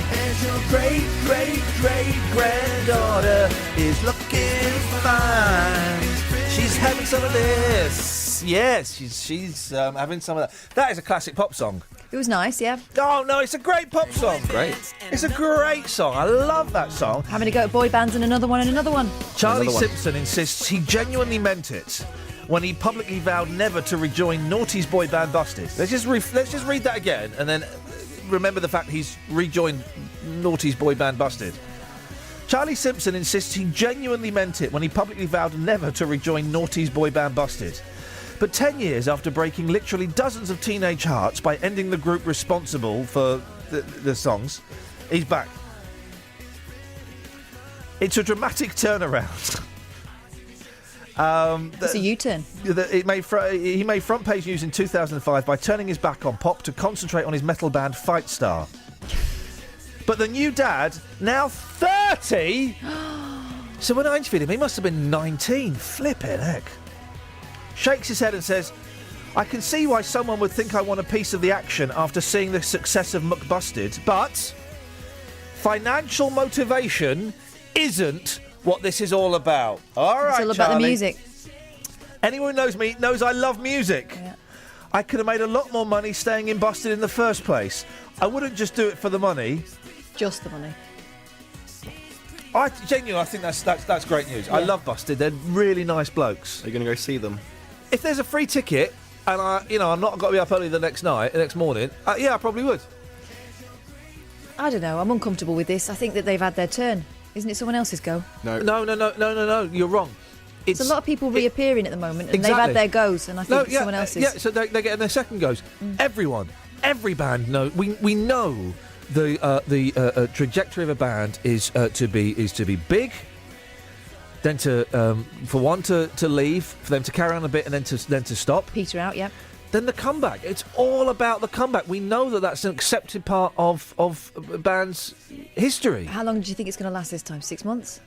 And your great-great-great-granddaughter is looking fine. She's having some of this. Yes, she's having some of that. That is a classic pop song. It was nice, yeah. Oh, no, it's a great pop song. Great. It's a great song. I love that song. Having to go to boy bands and another one and another one. Charlie Simpson insists he genuinely meant it when he publicly vowed never to rejoin Naughty's boy band Busted. Let's just read that again and then remember the fact he's rejoined Naughty's boy band Busted. Charlie Simpson insists he genuinely meant it when he publicly vowed never to rejoin Naughty's boy band Busted. But 10 years after breaking literally dozens of teenage hearts by ending the group responsible for the songs, he's back. It's a dramatic turnaround. It's a U-turn. He made front page news in 2005 by turning his back on pop to concentrate on his metal band Fight Star. But the new dad, now 30... So when I interviewed him, he must have been 19. Flippin' heck. Shakes his head and says, I can see why someone would think I want a piece of the action after seeing the success of McBusted, but financial motivation isn't what this is all about. All right, It's all about Charlie. the music. Anyone who knows me knows I love music. Yeah. I could have made a lot more money staying in Busted in the first place. I wouldn't just do it for the money. Just the money. I think that's great news. Yeah. I love Busted. They're really nice blokes. Are you going to go see them? If there's a free ticket and I'm not got to be up early the next morning, yeah, I probably would. I don't know. I'm uncomfortable with this. I think that they've had their turn. Isn't it someone else's go? No. You're wrong. It's a lot of people reappearing at the moment, and Exactly. they've had their goes, and I think it's someone else's. Yeah, so they're getting their second goes. Every band knows. We know the trajectory of a band is to be big. Then for one to leave, for them to carry on a bit, and then to stop. Peter out, yeah. Then the comeback. It's all about the comeback. We know that that's an accepted part of a band's history. How long do you think it's going to last this time? 6 months?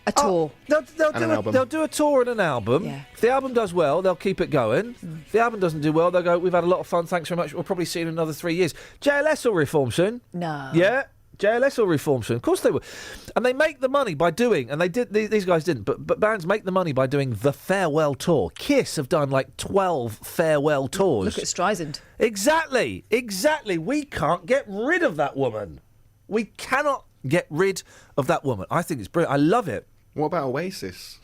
A tour? They'll do a tour and an album. Yeah. If the album does well, they'll keep it going. If the album doesn't do well, they'll go, we've had a lot of fun, thanks very much. We'll probably see you in another 3 years. JLS will reform soon. No. Yeah. JLS will reform soon. Of course they will. And they make the money by doing, and they did, these guys didn't, but bands make the money by doing the farewell tour. Kiss have done like 12 farewell tours. Look at Streisand. Exactly. We can't get rid of that woman. We cannot get rid of that woman. I think it's brilliant. I love it. What about Oasis?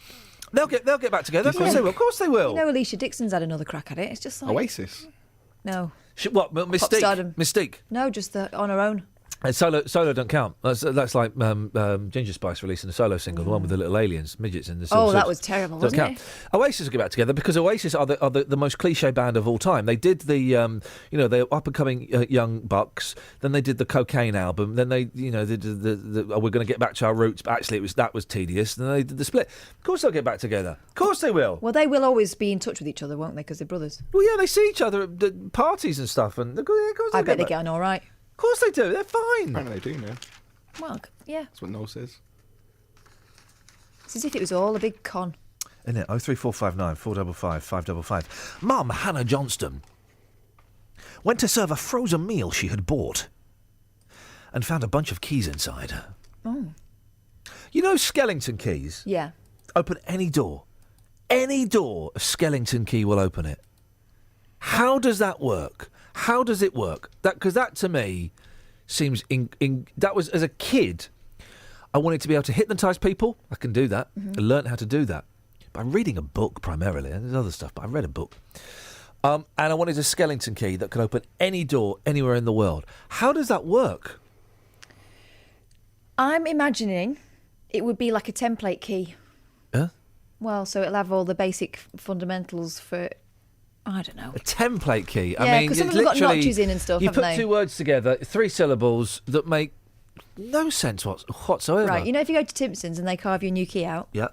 They'll get back together. Of course they will. Of course they will. You know, Alicia Dixon's had another crack at it. It's just like... Oasis? No. What? Mystique? Pop stardom. Mystique? No, just on her own. And solo don't count. That's like Ginger Spice releasing a solo single, the one with the little aliens, midgets in the. Oh, that was terrible, wasn't it? Oasis will get back together because Oasis are the most cliche band of all time. They did the the up and coming young bucks. Then they did the Cocaine album. Then they did the we're going to get back to our roots. But actually, that was tedious. Then they did the Split. Of course they'll get back together. Of course they will. Well, they will always be in touch with each other, won't they? Because they're brothers. Well, yeah, they see each other at the parties and stuff, and I bet they get on all right. Of course they do. They're fine. Apparently they do now. Well, yeah. That's what Noel says. It's as if it was all a big con. Isn't it? 03459 455 555. Mum, Hannah Johnston, went to serve a frozen meal she had bought and found a bunch of keys inside. Oh. You know Skellington keys? Yeah. Open any door. Any door, a Skellington key will open it. How does that work? How does it work? Because that to me seems... that was, as a kid, I wanted to be able to hypnotise people. I can do that. I learnt how to do that. By reading a book, primarily. And there's other stuff, but I read a book. And I wanted a Skellington key that could open any door anywhere in the world. How does that work? I'm imagining it would be like a template key. Huh? Well, so it'll have all the basic fundamentals for... I don't know. A template key. Yeah, I mean, because some of them got notches in and stuff, you haven't put they? two words together, 3 syllables that make no sense whatsoever. Right, you know if you go to Timpson's and they carve you a new key out? Yeah.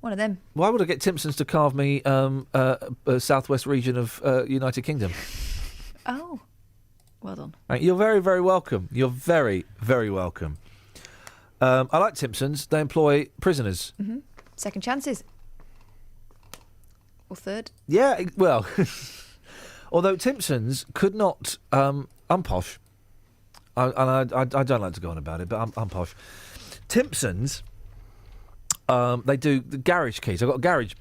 One of them. Why would I get Timpson's to carve me southwest region of United Kingdom? Oh. Well done. Right, you're very, very welcome. You're very, very welcome. I like Timpson's. They employ prisoners. Mm-hmm. Second chances. Or third. Yeah, well, although Timpson's could not... I'm posh. I don't like to go on about it, but I'm posh. Timpson's, they do the garage keys. I've got a garage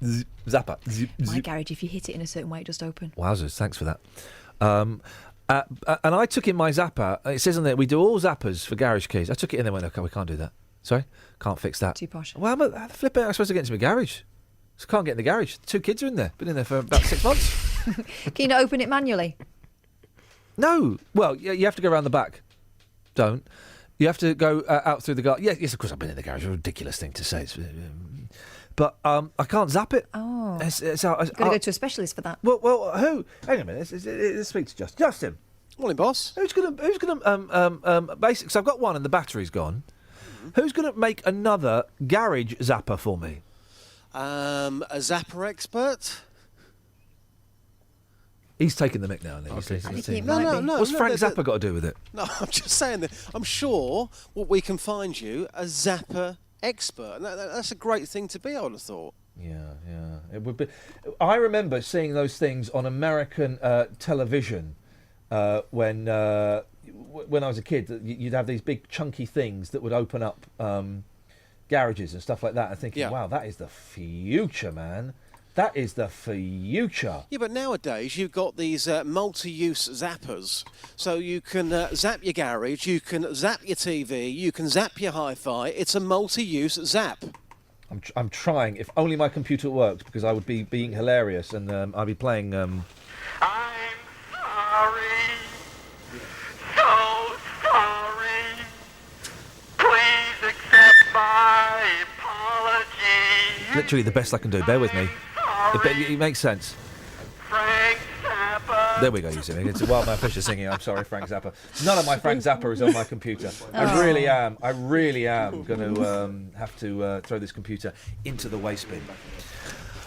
zapper. My garage, if you hit it in a certain way, it just open. Wowzers, thanks for that. And I took in my zapper. It says on there, we do all zappers for garage keys. I took it in and went, okay, we can't do that. Sorry? Can't fix that. Too posh. Well, flip it, I'm supposed to get into my garage. So can't get in the garage. 2 kids are in there. Been in there for about 6 months. Can you not open it manually? No. Well, you have to go around the back. Don't. You have to go out through the garden. Yes, of course I've been in the garage. A ridiculous thing to say. But I can't zap it. Oh. Got to go to a specialist for that. Well, who? Hang on a minute. Let's speak to Justin. Justin. Morning, boss. Who's gonna basically? Because I've got one and the battery's gone. Who's gonna make another garage zapper for me? A zapper expert? He's taking the mic now. And then. Okay. No. What's Frank Zappa got to do with it? No, I'm just saying that I'm sure we can find you a zapper expert. And that's a great thing to be, I would have thought. Yeah. It would be. I remember seeing those things on American television when I was a kid. You'd have these big chunky things that would open up garages and stuff like that. And thinking, wow, that is the future, man. That is the future. Yeah, but nowadays you've got these multi-use zappers. So you can zap your garage, you can zap your TV, you can zap your hi-fi. It's a multi-use zap. I'm trying. If only my computer worked, because I would be being hilarious and I'd be playing... I'm sorry. So sorry. Please accept my apology. Literally the best I can do. Bear with me. It makes sense. Frank Zappa. There we go, you singing. It's a Wild Man Fisher singing. I'm sorry, Frank Zappa. None of my Frank Zappa is on my computer. I really am going to have to throw this computer into the waste bin.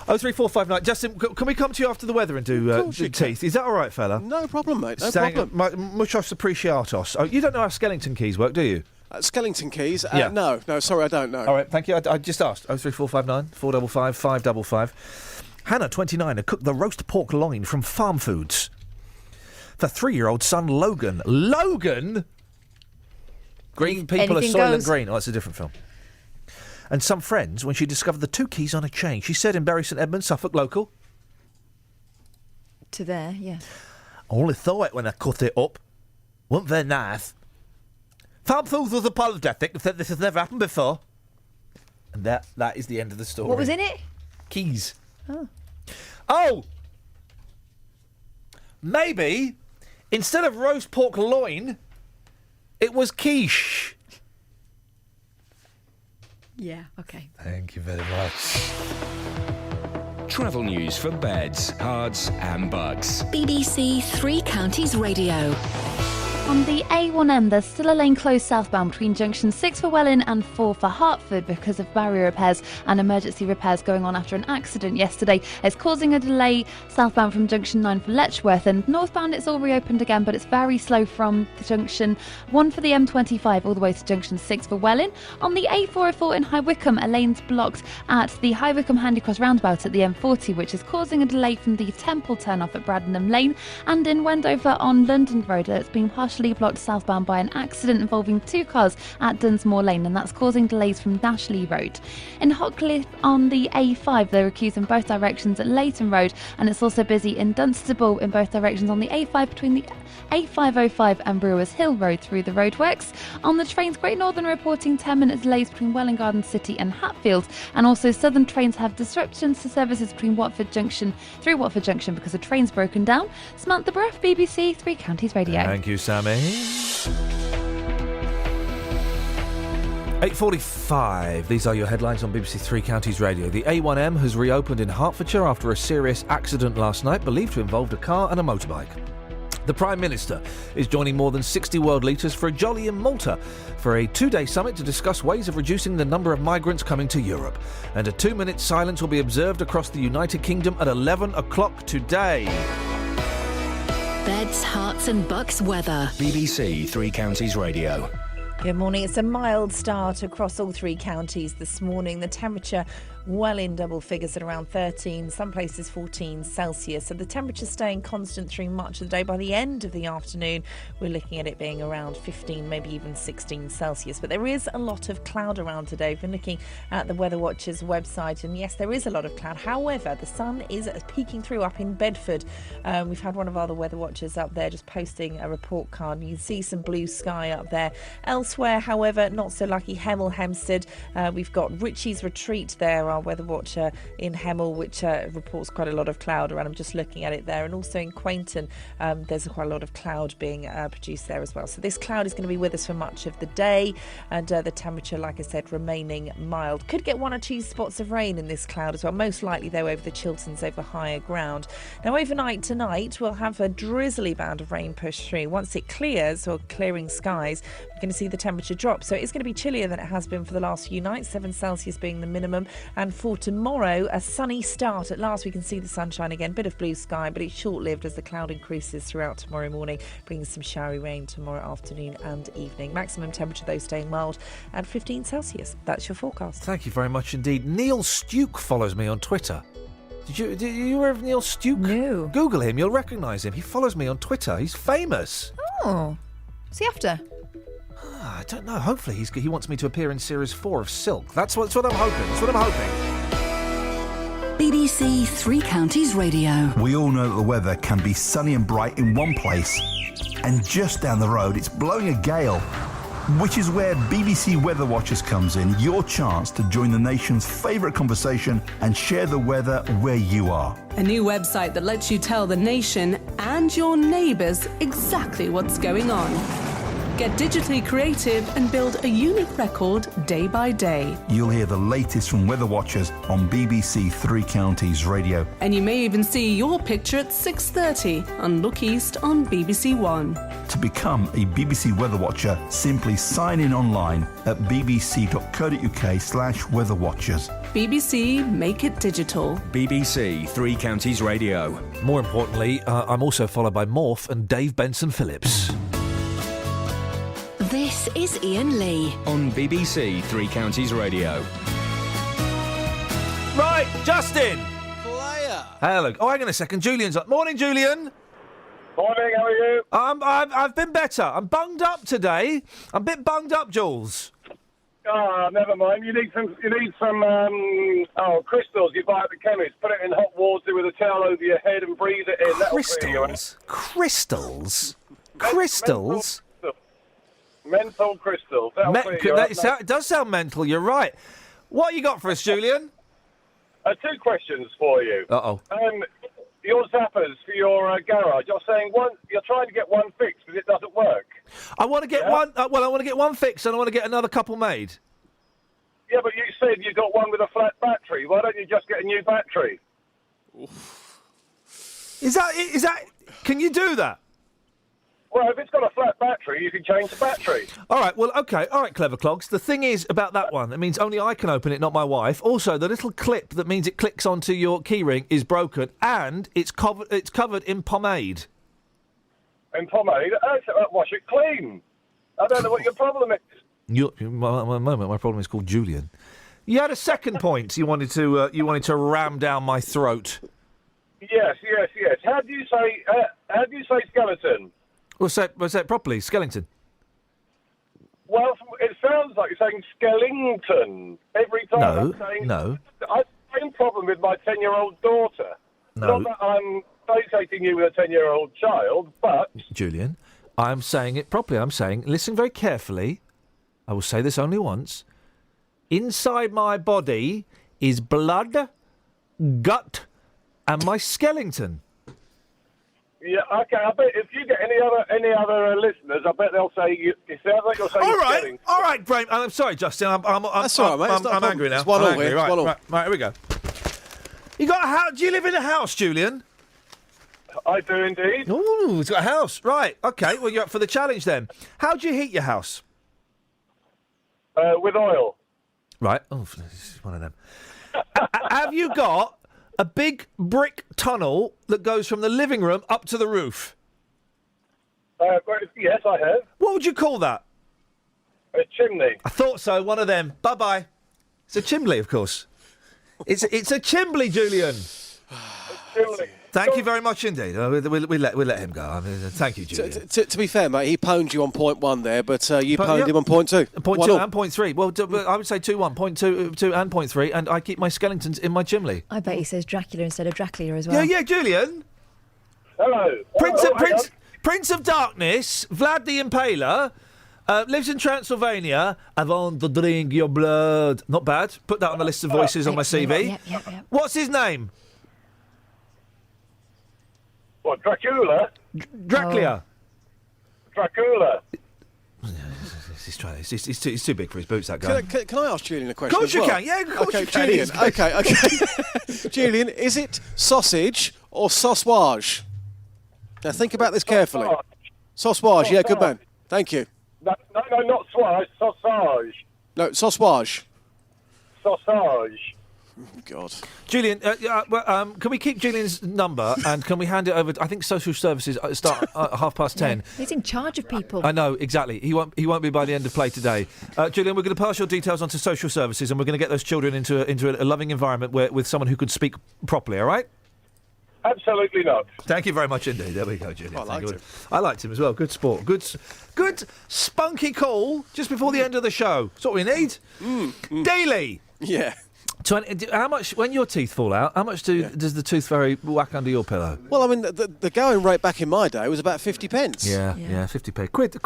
03459. Justin, can we come to you after the weather and do teeth? Is that all right, fella? No problem, mate. No problem. Muchos appreciatos. Oh, you don't know how Skellington keys work, do you? Skellington keys? Yeah. No, sorry, I don't know. All right, thank you. I just asked. 03459 455 555. Hannah, 29, had cooked the roast pork loin from Farm Foods for 3-year-old son Logan. Logan? Green people are Soylent Green. Oh, that's a different film. And some friends when she discovered the 2 keys on a chain. She said in Bury St Edmunds, Suffolk local. To there, yeah. I only thought it when I cut it up. Wasn't very nice. Farm Foods was apologetic and said this has never happened before. And that is the end of the story. What was in it? Keys. Oh. Maybe instead of roast pork loin, it was quiche. Yeah, okay. Thank you very much. Travel news for beds, cards, and bugs. BBC Three Counties Radio. On the A1M, there's still a lane closed southbound between junction 6 for Welwyn and 4 for Hertford because of barrier repairs and emergency repairs going on after an accident yesterday. It's causing a delay southbound from junction 9 for Letchworth, and northbound it's all reopened again, but it's very slow from the junction 1 for the M25 all the way to junction 6 for Welwyn. On the A404 in High Wycombe, a lane's blocked at the High Wycombe Handycross roundabout at the M40, which is causing a delay from the Temple turn-off at Bradenham Lane. And in Wendover on London Road, it's been partially blocked southbound by an accident involving 2 cars at Dunsmore Lane, and that's causing delays from Dashley Road. In Hotcliffe on the A5, they're accused in both directions at Leighton Road, and it's also busy in Dunstable in both directions on the A5 between the A505 and Brewers Hill Road through the roadworks. On the trains, Great Northern reporting 10-minute delays between Welwyn Garden City and Hatfield, and also Southern trains have disruptions to services between Watford Junction because a train's broken down. Samantha Bruff, BBC Three Counties Radio. Thank you, Sammy. 8:45. These are your headlines on BBC Three Counties Radio. The A1M has reopened in Hertfordshire after a serious accident last night, believed to involve a car and a motorbike. The Prime Minister is joining more than 60 world leaders for a jolly in Malta for a 2-day summit to discuss ways of reducing the number of migrants coming to Europe. And a 2-minute silence will be observed across the United Kingdom at 11 o'clock today. Beds, Herts and Bucks weather. BBC Three Counties Radio. Good morning. It's a mild start across all 3 counties this morning. The temperature well in double figures at around 13, some places 14 Celsius. So the temperature staying constant through much of the day. By the end of the afternoon, we're looking at it being around 15, maybe even 16 Celsius. But there is a lot of cloud around today. We've been looking at the Weather Watchers website, and yes, there is a lot of cloud. However, the sun is peeking through up in Bedford. We've had one of our other Weather Watchers up there just posting a report card, and you can see some blue sky up there. Elsewhere, however, not so lucky. Hemel Hempstead, we've got Richie's Retreat there, our weather watcher in Hemel, which reports quite a lot of cloud around. I'm just looking at it there. And also in Quainton, there's quite a lot of cloud being produced there as well. So this cloud is going to be with us for much of the day, and the temperature, like I said, remaining mild. Could get 1 or 2 spots of rain in this cloud as well, most likely though over the Chilterns, over higher ground. Now overnight tonight, we'll have a drizzly band of rain push through. Once it clears, or clearing skies, we're going to see the temperature drop. So it's going to be chillier than it has been for the last few nights, 7 Celsius being the minimum. And for tomorrow, a sunny start. At last we can see the sunshine again, bit of blue sky, but it's short-lived as the cloud increases throughout tomorrow morning, bringing some showery rain tomorrow afternoon and evening. Maximum temperature though staying mild at 15 Celsius. That's your forecast. Thank you very much indeed. Neil Stuke follows me on Twitter. Did you aware of Neil Stuke? No. Google him, you'll recognise him. He follows me on Twitter. He's famous. Oh. What's he after? I don't know. Hopefully he wants me to appear in Series 4 of Silk. That's what I'm hoping. BBC Three Counties Radio. We all know that the weather can be sunny and bright in one place, and just down the road it's blowing a gale, which is where BBC Weather Watchers comes in, your chance to join the nation's favourite conversation and share the weather where you are. A new website that lets you tell the nation and your neighbours exactly what's going on. Get digitally creative and build a unique record day by day. You'll hear the latest from Weather Watchers on BBC Three Counties Radio. And you may even see your picture at 6:30 on Look East on BBC One. To become a BBC Weather Watcher, simply sign in online at bbc.co.uk/Weather Watchers. BBC, make it digital. BBC Three Counties Radio. More importantly, I'm also followed by Morph and Dave Benson Phillips. This is Iain Lee. On BBC Three Counties Radio. Right, Justin! Player! Hello. Oh, hang on a second. Julian's up. Morning, Julian! Morning, how are you? I've been better. I'm bunged up today. I'm a bit bunged up, Jules. Oh, never mind. You need some crystals you buy at the chemist. Put it in hot water with a towel over your head and breathe it in. Crystals? Crystals? Crystals? Mental crystals. It does sound mental, you're right. What you got for us, Julian? 2 questions for you. Uh-oh. Your zappers for your garage, you're saying you're trying to get one fixed because it doesn't work. I want to get one. I want to get one fixed, and I want to get another couple made. Yeah, but you said you got one with a flat battery. Why don't you just get a new battery? Is that? Can you do that? Well, if it's got a flat battery, you can change the battery. All right, well, OK. All right, Clever Clogs. The thing is about that one, it means only I can open it, not my wife. Also, the little clip that means it clicks onto your keyring is broken, and it's covered in pomade. In pomade? Wash it clean. I don't know what your problem is. My problem is called Julian. You had a second point you wanted to ram down my throat. Yes. How do you say skeleton? Well, say it properly. Skellington. Well, it sounds like you're saying Skellington every time. No, I'm saying, no. I have the same problem with my 10-year-old daughter. No. Not that I'm associating you with a 10-year-old child, but... Julian, I'm saying it properly. I'm saying, listen very carefully. I will say this only once. Inside my body is blood, gut, and my skeleton. Yeah, okay. I bet if you get any other listeners, I bet they'll say it sounds like you're saying. All right, Graham. I'm sorry, Justin. That's all right, mate. I'm angry now. It's one all angry. here. Right, It's one all. Right, here we go. You got a house? Do you live in a house, Julian? I do indeed. Ooh, it's got a house. Right. Okay. Well, you're up for the challenge then. How do you heat your house? With oil. Right. Oh, this is one of them. Have you got a big brick tunnel that goes from the living room up to the roof? Yes, I have. What would you call that? A chimney. I thought so. One of them. Bye-bye. It's a chimney, of course. It's a chimney, Julian. Chimney. Thank you very much indeed. We'll let him go. I mean, thank you, Julian. To be fair, mate, he pwned you on point 1 there, but you pwned him on point 2. Point 2 and point 3. Well, I would say 2-1. Point 2 and point 3, and I keep my skeletons in my chimney. I bet he says Dracula instead of Dracula as well. Yeah, Julian. Hello. Prince of Darkness, Vlad the Impaler, lives in Transylvania. I want to drink your blood. Not bad. Put that on the list of voices on my CV. Yep. What's his name? What, Dracula? Dracula. Dracula. He's too big for his boots, that guy. Can I ask Julian a question? Of course as well? you can. Yeah, of course you can. Julian. Okay. Julian, is it sausage or sausage? Now think about this carefully. Sausage. Yeah, good man. Thank you. No, not swage. Sausage. No, sausage. Sausage. God. Julian, can we keep Julian's number and can we hand it over? I think social services start at 10:30. Yeah, he's in charge of people. I know, exactly. He won't be by the end of play today. Julian, we're going to pass your details on to social services and we're going to get those children into a loving environment with someone who could speak properly, all right? Absolutely not. Thank you very much indeed. There we go, Julian. I liked him as well. Good sport. Good spunky call just before the end of the show. That's what we need. Daily. Yeah. How much, when your teeth fall out, how much does the tooth fairy whack under your pillow? Well, I mean, the going rate back in my day was about 50 pence. Yeah, 50p. Quid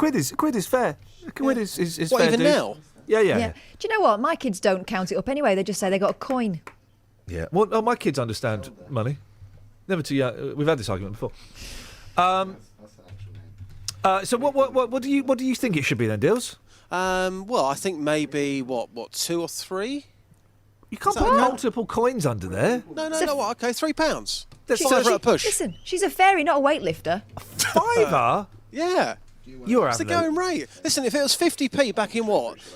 is fair. Quid is what, fair. Even dude. now? Yeah. Do you know what? My kids don't count it up anyway. They just say they got a coin. Yeah. Well, my kids understand money. Never too young. We've had this argument before. So what do you think it should be then, Dills? Well, I think maybe what 2 or 3. You can't put multiple coins under there. No. What? Okay, £3. That's $5 at a push. Listen, she's a fairy, not a weightlifter. £5? Yeah. You're it's the going rate. Listen, if it was 50p back in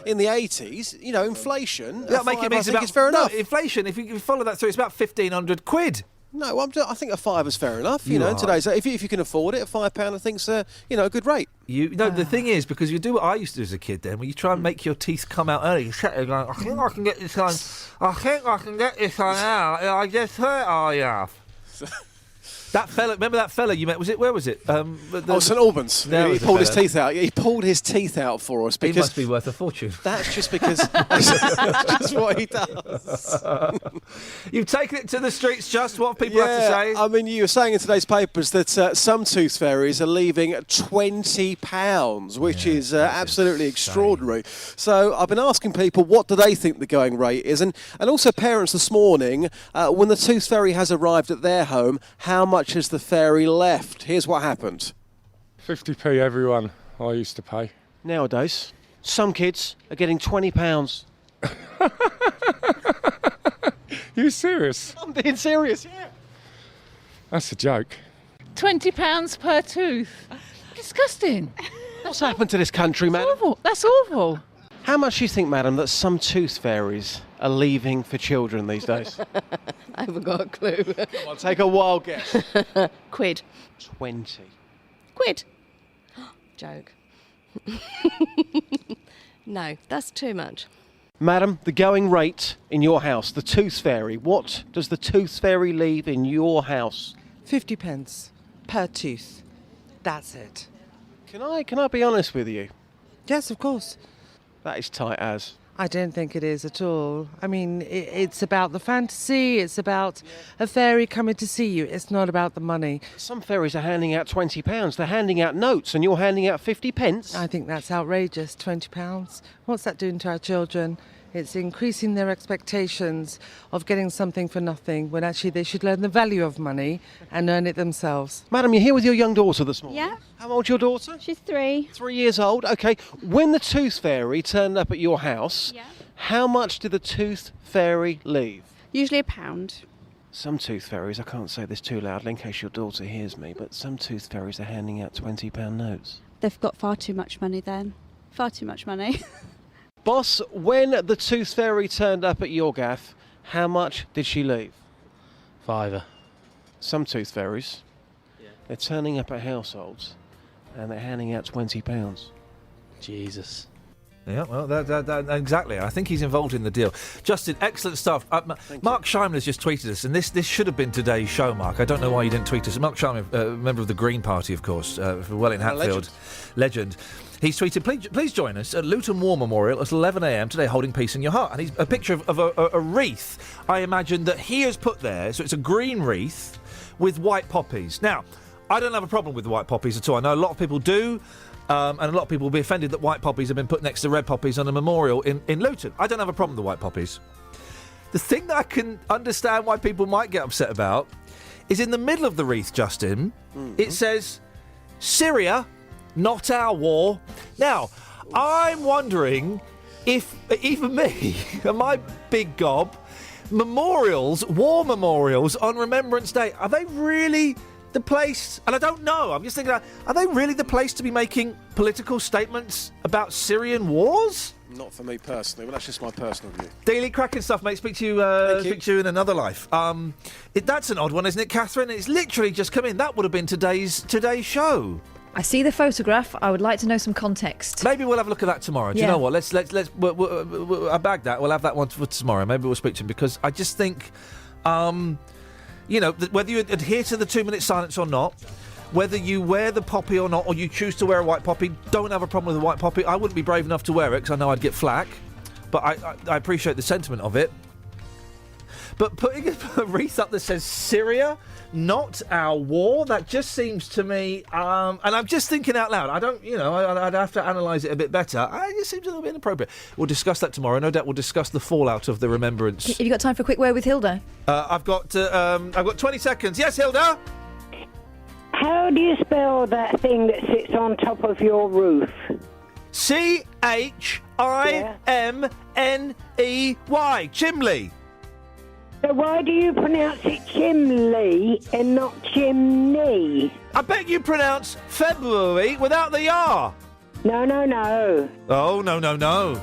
in the 80s, inflation. That make it means I think it's fair enough. Inflation. If you follow that through, it's about 1,500 quid. No, I think a £5 is fair enough. In today's if you can afford it, £5 I think's a good rate. The thing is, because you do what I used to do as a kid. Then when you try and make your teeth come out early, you sit there going, I think I can get this one. I think I can get this one out. I just hurt all enough. That fella, remember that fella you met? Where was it? St Albans. He pulled his teeth out. He pulled his teeth out for us because he must be worth a fortune. That's just because that's just what he does. You've taken it to the streets. Just what people have to say. I mean, you were saying in today's papers that some tooth fairies are leaving £20, which is absolutely extraordinary. So I've been asking people what do they think the going rate is, and also parents this morning when the tooth fairy has arrived at their home, how much has the fairy left? Here's what happened. 50p everyone I used to pay. Nowadays, some kids are getting £20. You serious? I'm being serious, yeah. That's a joke. £20 per tooth. disgusting. What's happened to this country, madam? Awful. That's awful. How much do you think, madam, that some tooth fairies are leaving for children these days? I haven't got a clue. Come on, take a wild guess. Quid. 20. Quid. Joke. No, that's too much. Madam, the going rate in your house, the tooth fairy, what does the tooth fairy leave in your house? 50 pence per tooth. That's it. Can I be honest with you? Yes, of course. That is tight as. I don't think it is at all. I mean, it's about the fantasy, it's about a fairy coming to see you. It's not about the money. Some fairies are handing out £20. They're handing out notes and you're handing out 50 pence. I think that's outrageous, £20. What's that doing to our children? It's increasing their expectations of getting something for nothing when actually they should learn the value of money and earn it themselves. Madam, you're here with your young daughter this morning? Yeah. How old's your daughter? She's 3. 3 years old. OK. When the tooth fairy turned up at your house, how much did the tooth fairy leave? Usually £1. Some tooth fairies, I can't say this too loudly in case your daughter hears me, but some tooth fairies are handing out £20 notes. They've got far too much money then. Far too much money. Boss, when the tooth fairy turned up at your gaff, how much did she leave? £5. Some tooth fairies, they're turning up at households and they're handing out £20. Jesus. Yeah, well, that exactly. I think he's involved in the deal. Justin, excellent stuff. Mark Scheimler's just tweeted us, and this should have been today's show, Mark. I don't know why you didn't tweet us. Mark Scheimler, member of the Green Party, of course, for Welling Hatfield. Legend. He's tweeted, please join us at Luton War Memorial at 11 a.m. today, holding peace in your heart. And he's a picture of a wreath, I imagine, that he has put there. So it's a green wreath with white poppies. Now, I don't have a problem with the white poppies at all. I know a lot of people do. And a lot of people will be offended that white poppies have been put next to red poppies on a memorial in Luton. I don't have a problem with the white poppies. The thing that I can understand why people might get upset about is in the middle of the wreath, Justin, it says, Syria, not our war. Now, I'm wondering if even me and my big gob, memorials, war memorials on Remembrance Day, are they really the place? And I don't know, I'm just thinking, are they really the place to be making political statements about Syrian wars? Not for me personally, but that's just my personal view. Daily cracking stuff, mate. Speak to you in another life. That's an odd one, isn't it, Catherine? It's literally just come in. That would have been today's show. I see the photograph. I would like to know some context. Maybe we'll have a look at that tomorrow. Do you know what? Let's I bag that. We'll have that one for tomorrow. Maybe we'll speak to him because I just think, whether you adhere to the 2-minute silence or not, whether you wear the poppy or not, or you choose to wear a white poppy, don't have a problem with a white poppy. I wouldn't be brave enough to wear it because I know I'd get flack, but I appreciate the sentiment of it. But putting a wreath up that says Syria, not our war, that just seems to me, and I'm just thinking out loud, I don't, I'd have to analyse it a bit better. It just seems a little bit inappropriate. We'll discuss that tomorrow. No doubt we'll discuss the fallout of the remembrance. Have you got time for a quick word with Hilda? I've got 20 seconds. Yes, Hilda? How do you spell that thing that sits on top of your roof? Chimney. Chimney. So why do you pronounce it chimney and not chimney? I bet you pronounce February without the R. No. Oh, no.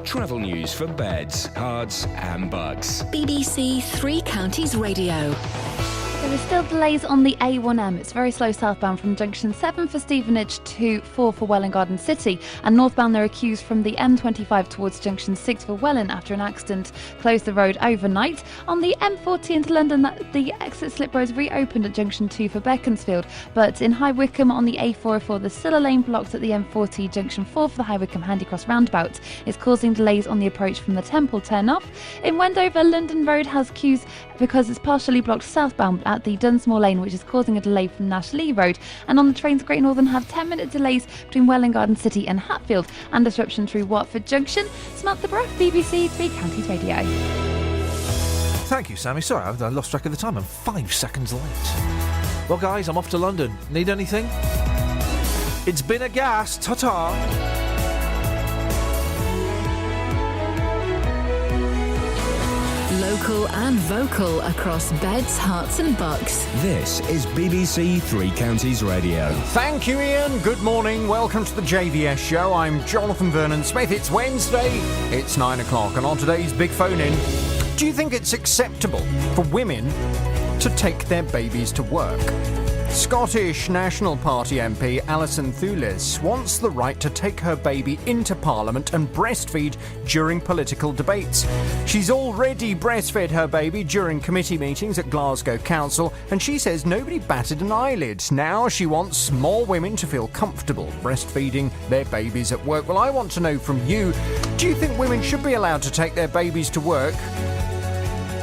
Travel news for beds, cards and bugs. BBC Three Counties Radio. There are still delays on the A1M. It's very slow southbound from junction 7 for Stevenage to 4 for Welwyn Garden City. And northbound there are queues from the M25 towards junction 6 for Welwyn after an accident closed the road overnight. On the M40 into London, the exit slip roads reopened at junction 2 for Beaconsfield. But in High Wycombe on the A404, there's still a lane blocked at the M40 junction 4 for the High Wycombe Handycross roundabout. It's causing delays on the approach from the Temple turn-off. In Wendover, London Road has queues because it's partially blocked southbound at the Dunsmore Lane, which is causing a delay from Nash Lee Road. And on the trains, Great Northern have 10-minute delays between Welwyn Garden City and Hatfield, and disruption through Watford Junction. Samantha Bruff, BBC Three Counties Radio. Thank you, Sammy. Sorry, I lost track of the time. I'm 5 seconds late. Well, guys, I'm off to London. Need anything? It's been a gas. Ta-ta. local and vocal across beds, hearts and bucks. This is BBC Three Counties Radio. Thank you, Iain. Good morning. Welcome to the JVS show. I'm Jonathan Vernon-Smith. It's Wednesday. It's 9 o'clock. And on today's Big Phone In, do you think it's acceptable for women to take their babies to work? Scottish National Party MP Alison Thewlis wants the right to take her baby into Parliament and breastfeed during political debates. She's already breastfed her baby during committee meetings at Glasgow Council, and she says nobody batted an eyelid. Now she wants more women to feel comfortable breastfeeding their babies at work. Well, I want to know from you, do you think women should be allowed to take their babies to work?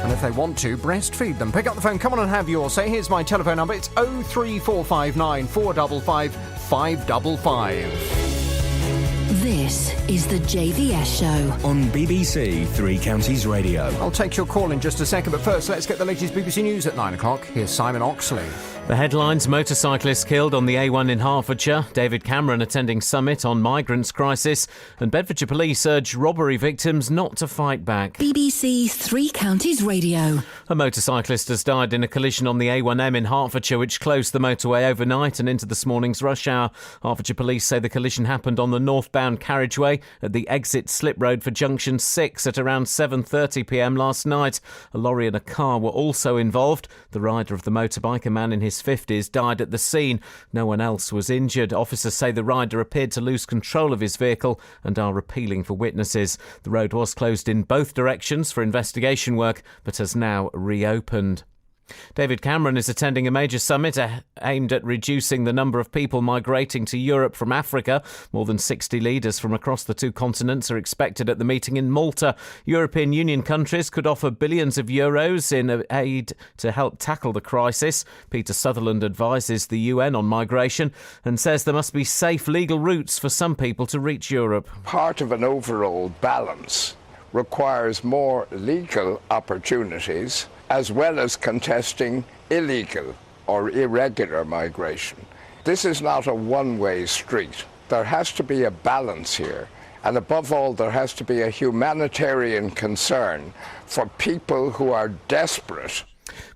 And if they want to, breastfeed them. Pick up the phone, come on and have yours. Say, here's my telephone number. It's 03459 455 555. This is the JVS show on BBC Three Counties Radio. I'll take your call in just a second, but first let's get the latest BBC News at 9 o'clock. Here's Simon Oxley. The headlines: motorcyclist killed on the A1 in Hertfordshire, David Cameron attending summit on migrants crisis, and Bedfordshire police urge robbery victims not to fight back. BBC Three Counties Radio. A motorcyclist has died in a collision on the A1M in Hertfordshire, which closed the motorway overnight and into this morning's rush hour. Hertfordshire police say the collision happened on the northbound carriageway at the exit slip road for junction 6 at around 7:30pm last night. A lorry and a car were also involved. The rider of the motorbike, a man in his 50s, died at the scene. No one else was injured. Officers say the rider appeared to lose control of his vehicle and are appealing for witnesses. The road was closed in both directions for investigation work, but has now reopened. David Cameron is attending a major summit aimed at reducing the number of people migrating to Europe from Africa. More than 60 leaders from across the two continents are expected at the meeting in Malta. European Union countries could offer billions of euros in aid to help tackle the crisis. Peter Sutherland advises the UN on migration and says there must be safe legal routes for some people to reach Europe. Part of an overall balance requires more legal opportunities as well as contesting illegal or irregular migration. This is not a one-way street. There has to be a balance here, and above all, there has to be a humanitarian concern for people who are desperate.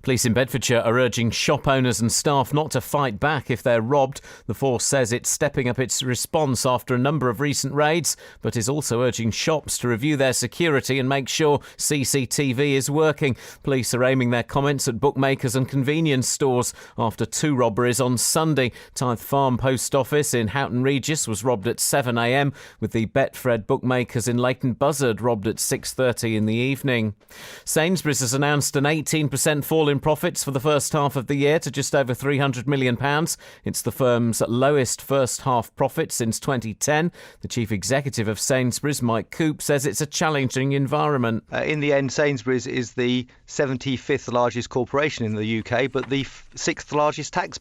Police in Bedfordshire are urging shop owners and staff not to fight back if they're robbed. The force says it's stepping up its response after a number of recent raids, but is also urging shops to review their security and make sure CCTV is working. Police are aiming their comments at bookmakers and convenience stores after two robberies on Sunday. Tithe Farm Post Office in Houghton Regis was robbed at 7am, with the Betfred bookmakers in Leighton Buzzard robbed at 6:30 in the evening. Sainsbury's has announced an 18% fall in profits for the first half of the year to just over £300 million. It's the firm's lowest first half profit since 2010. The chief executive of Sainsbury's, Mike Coop, says it's a challenging environment. In the end, Sainsbury's is the 75th largest corporation in the UK, but the 6th largest taxpayer.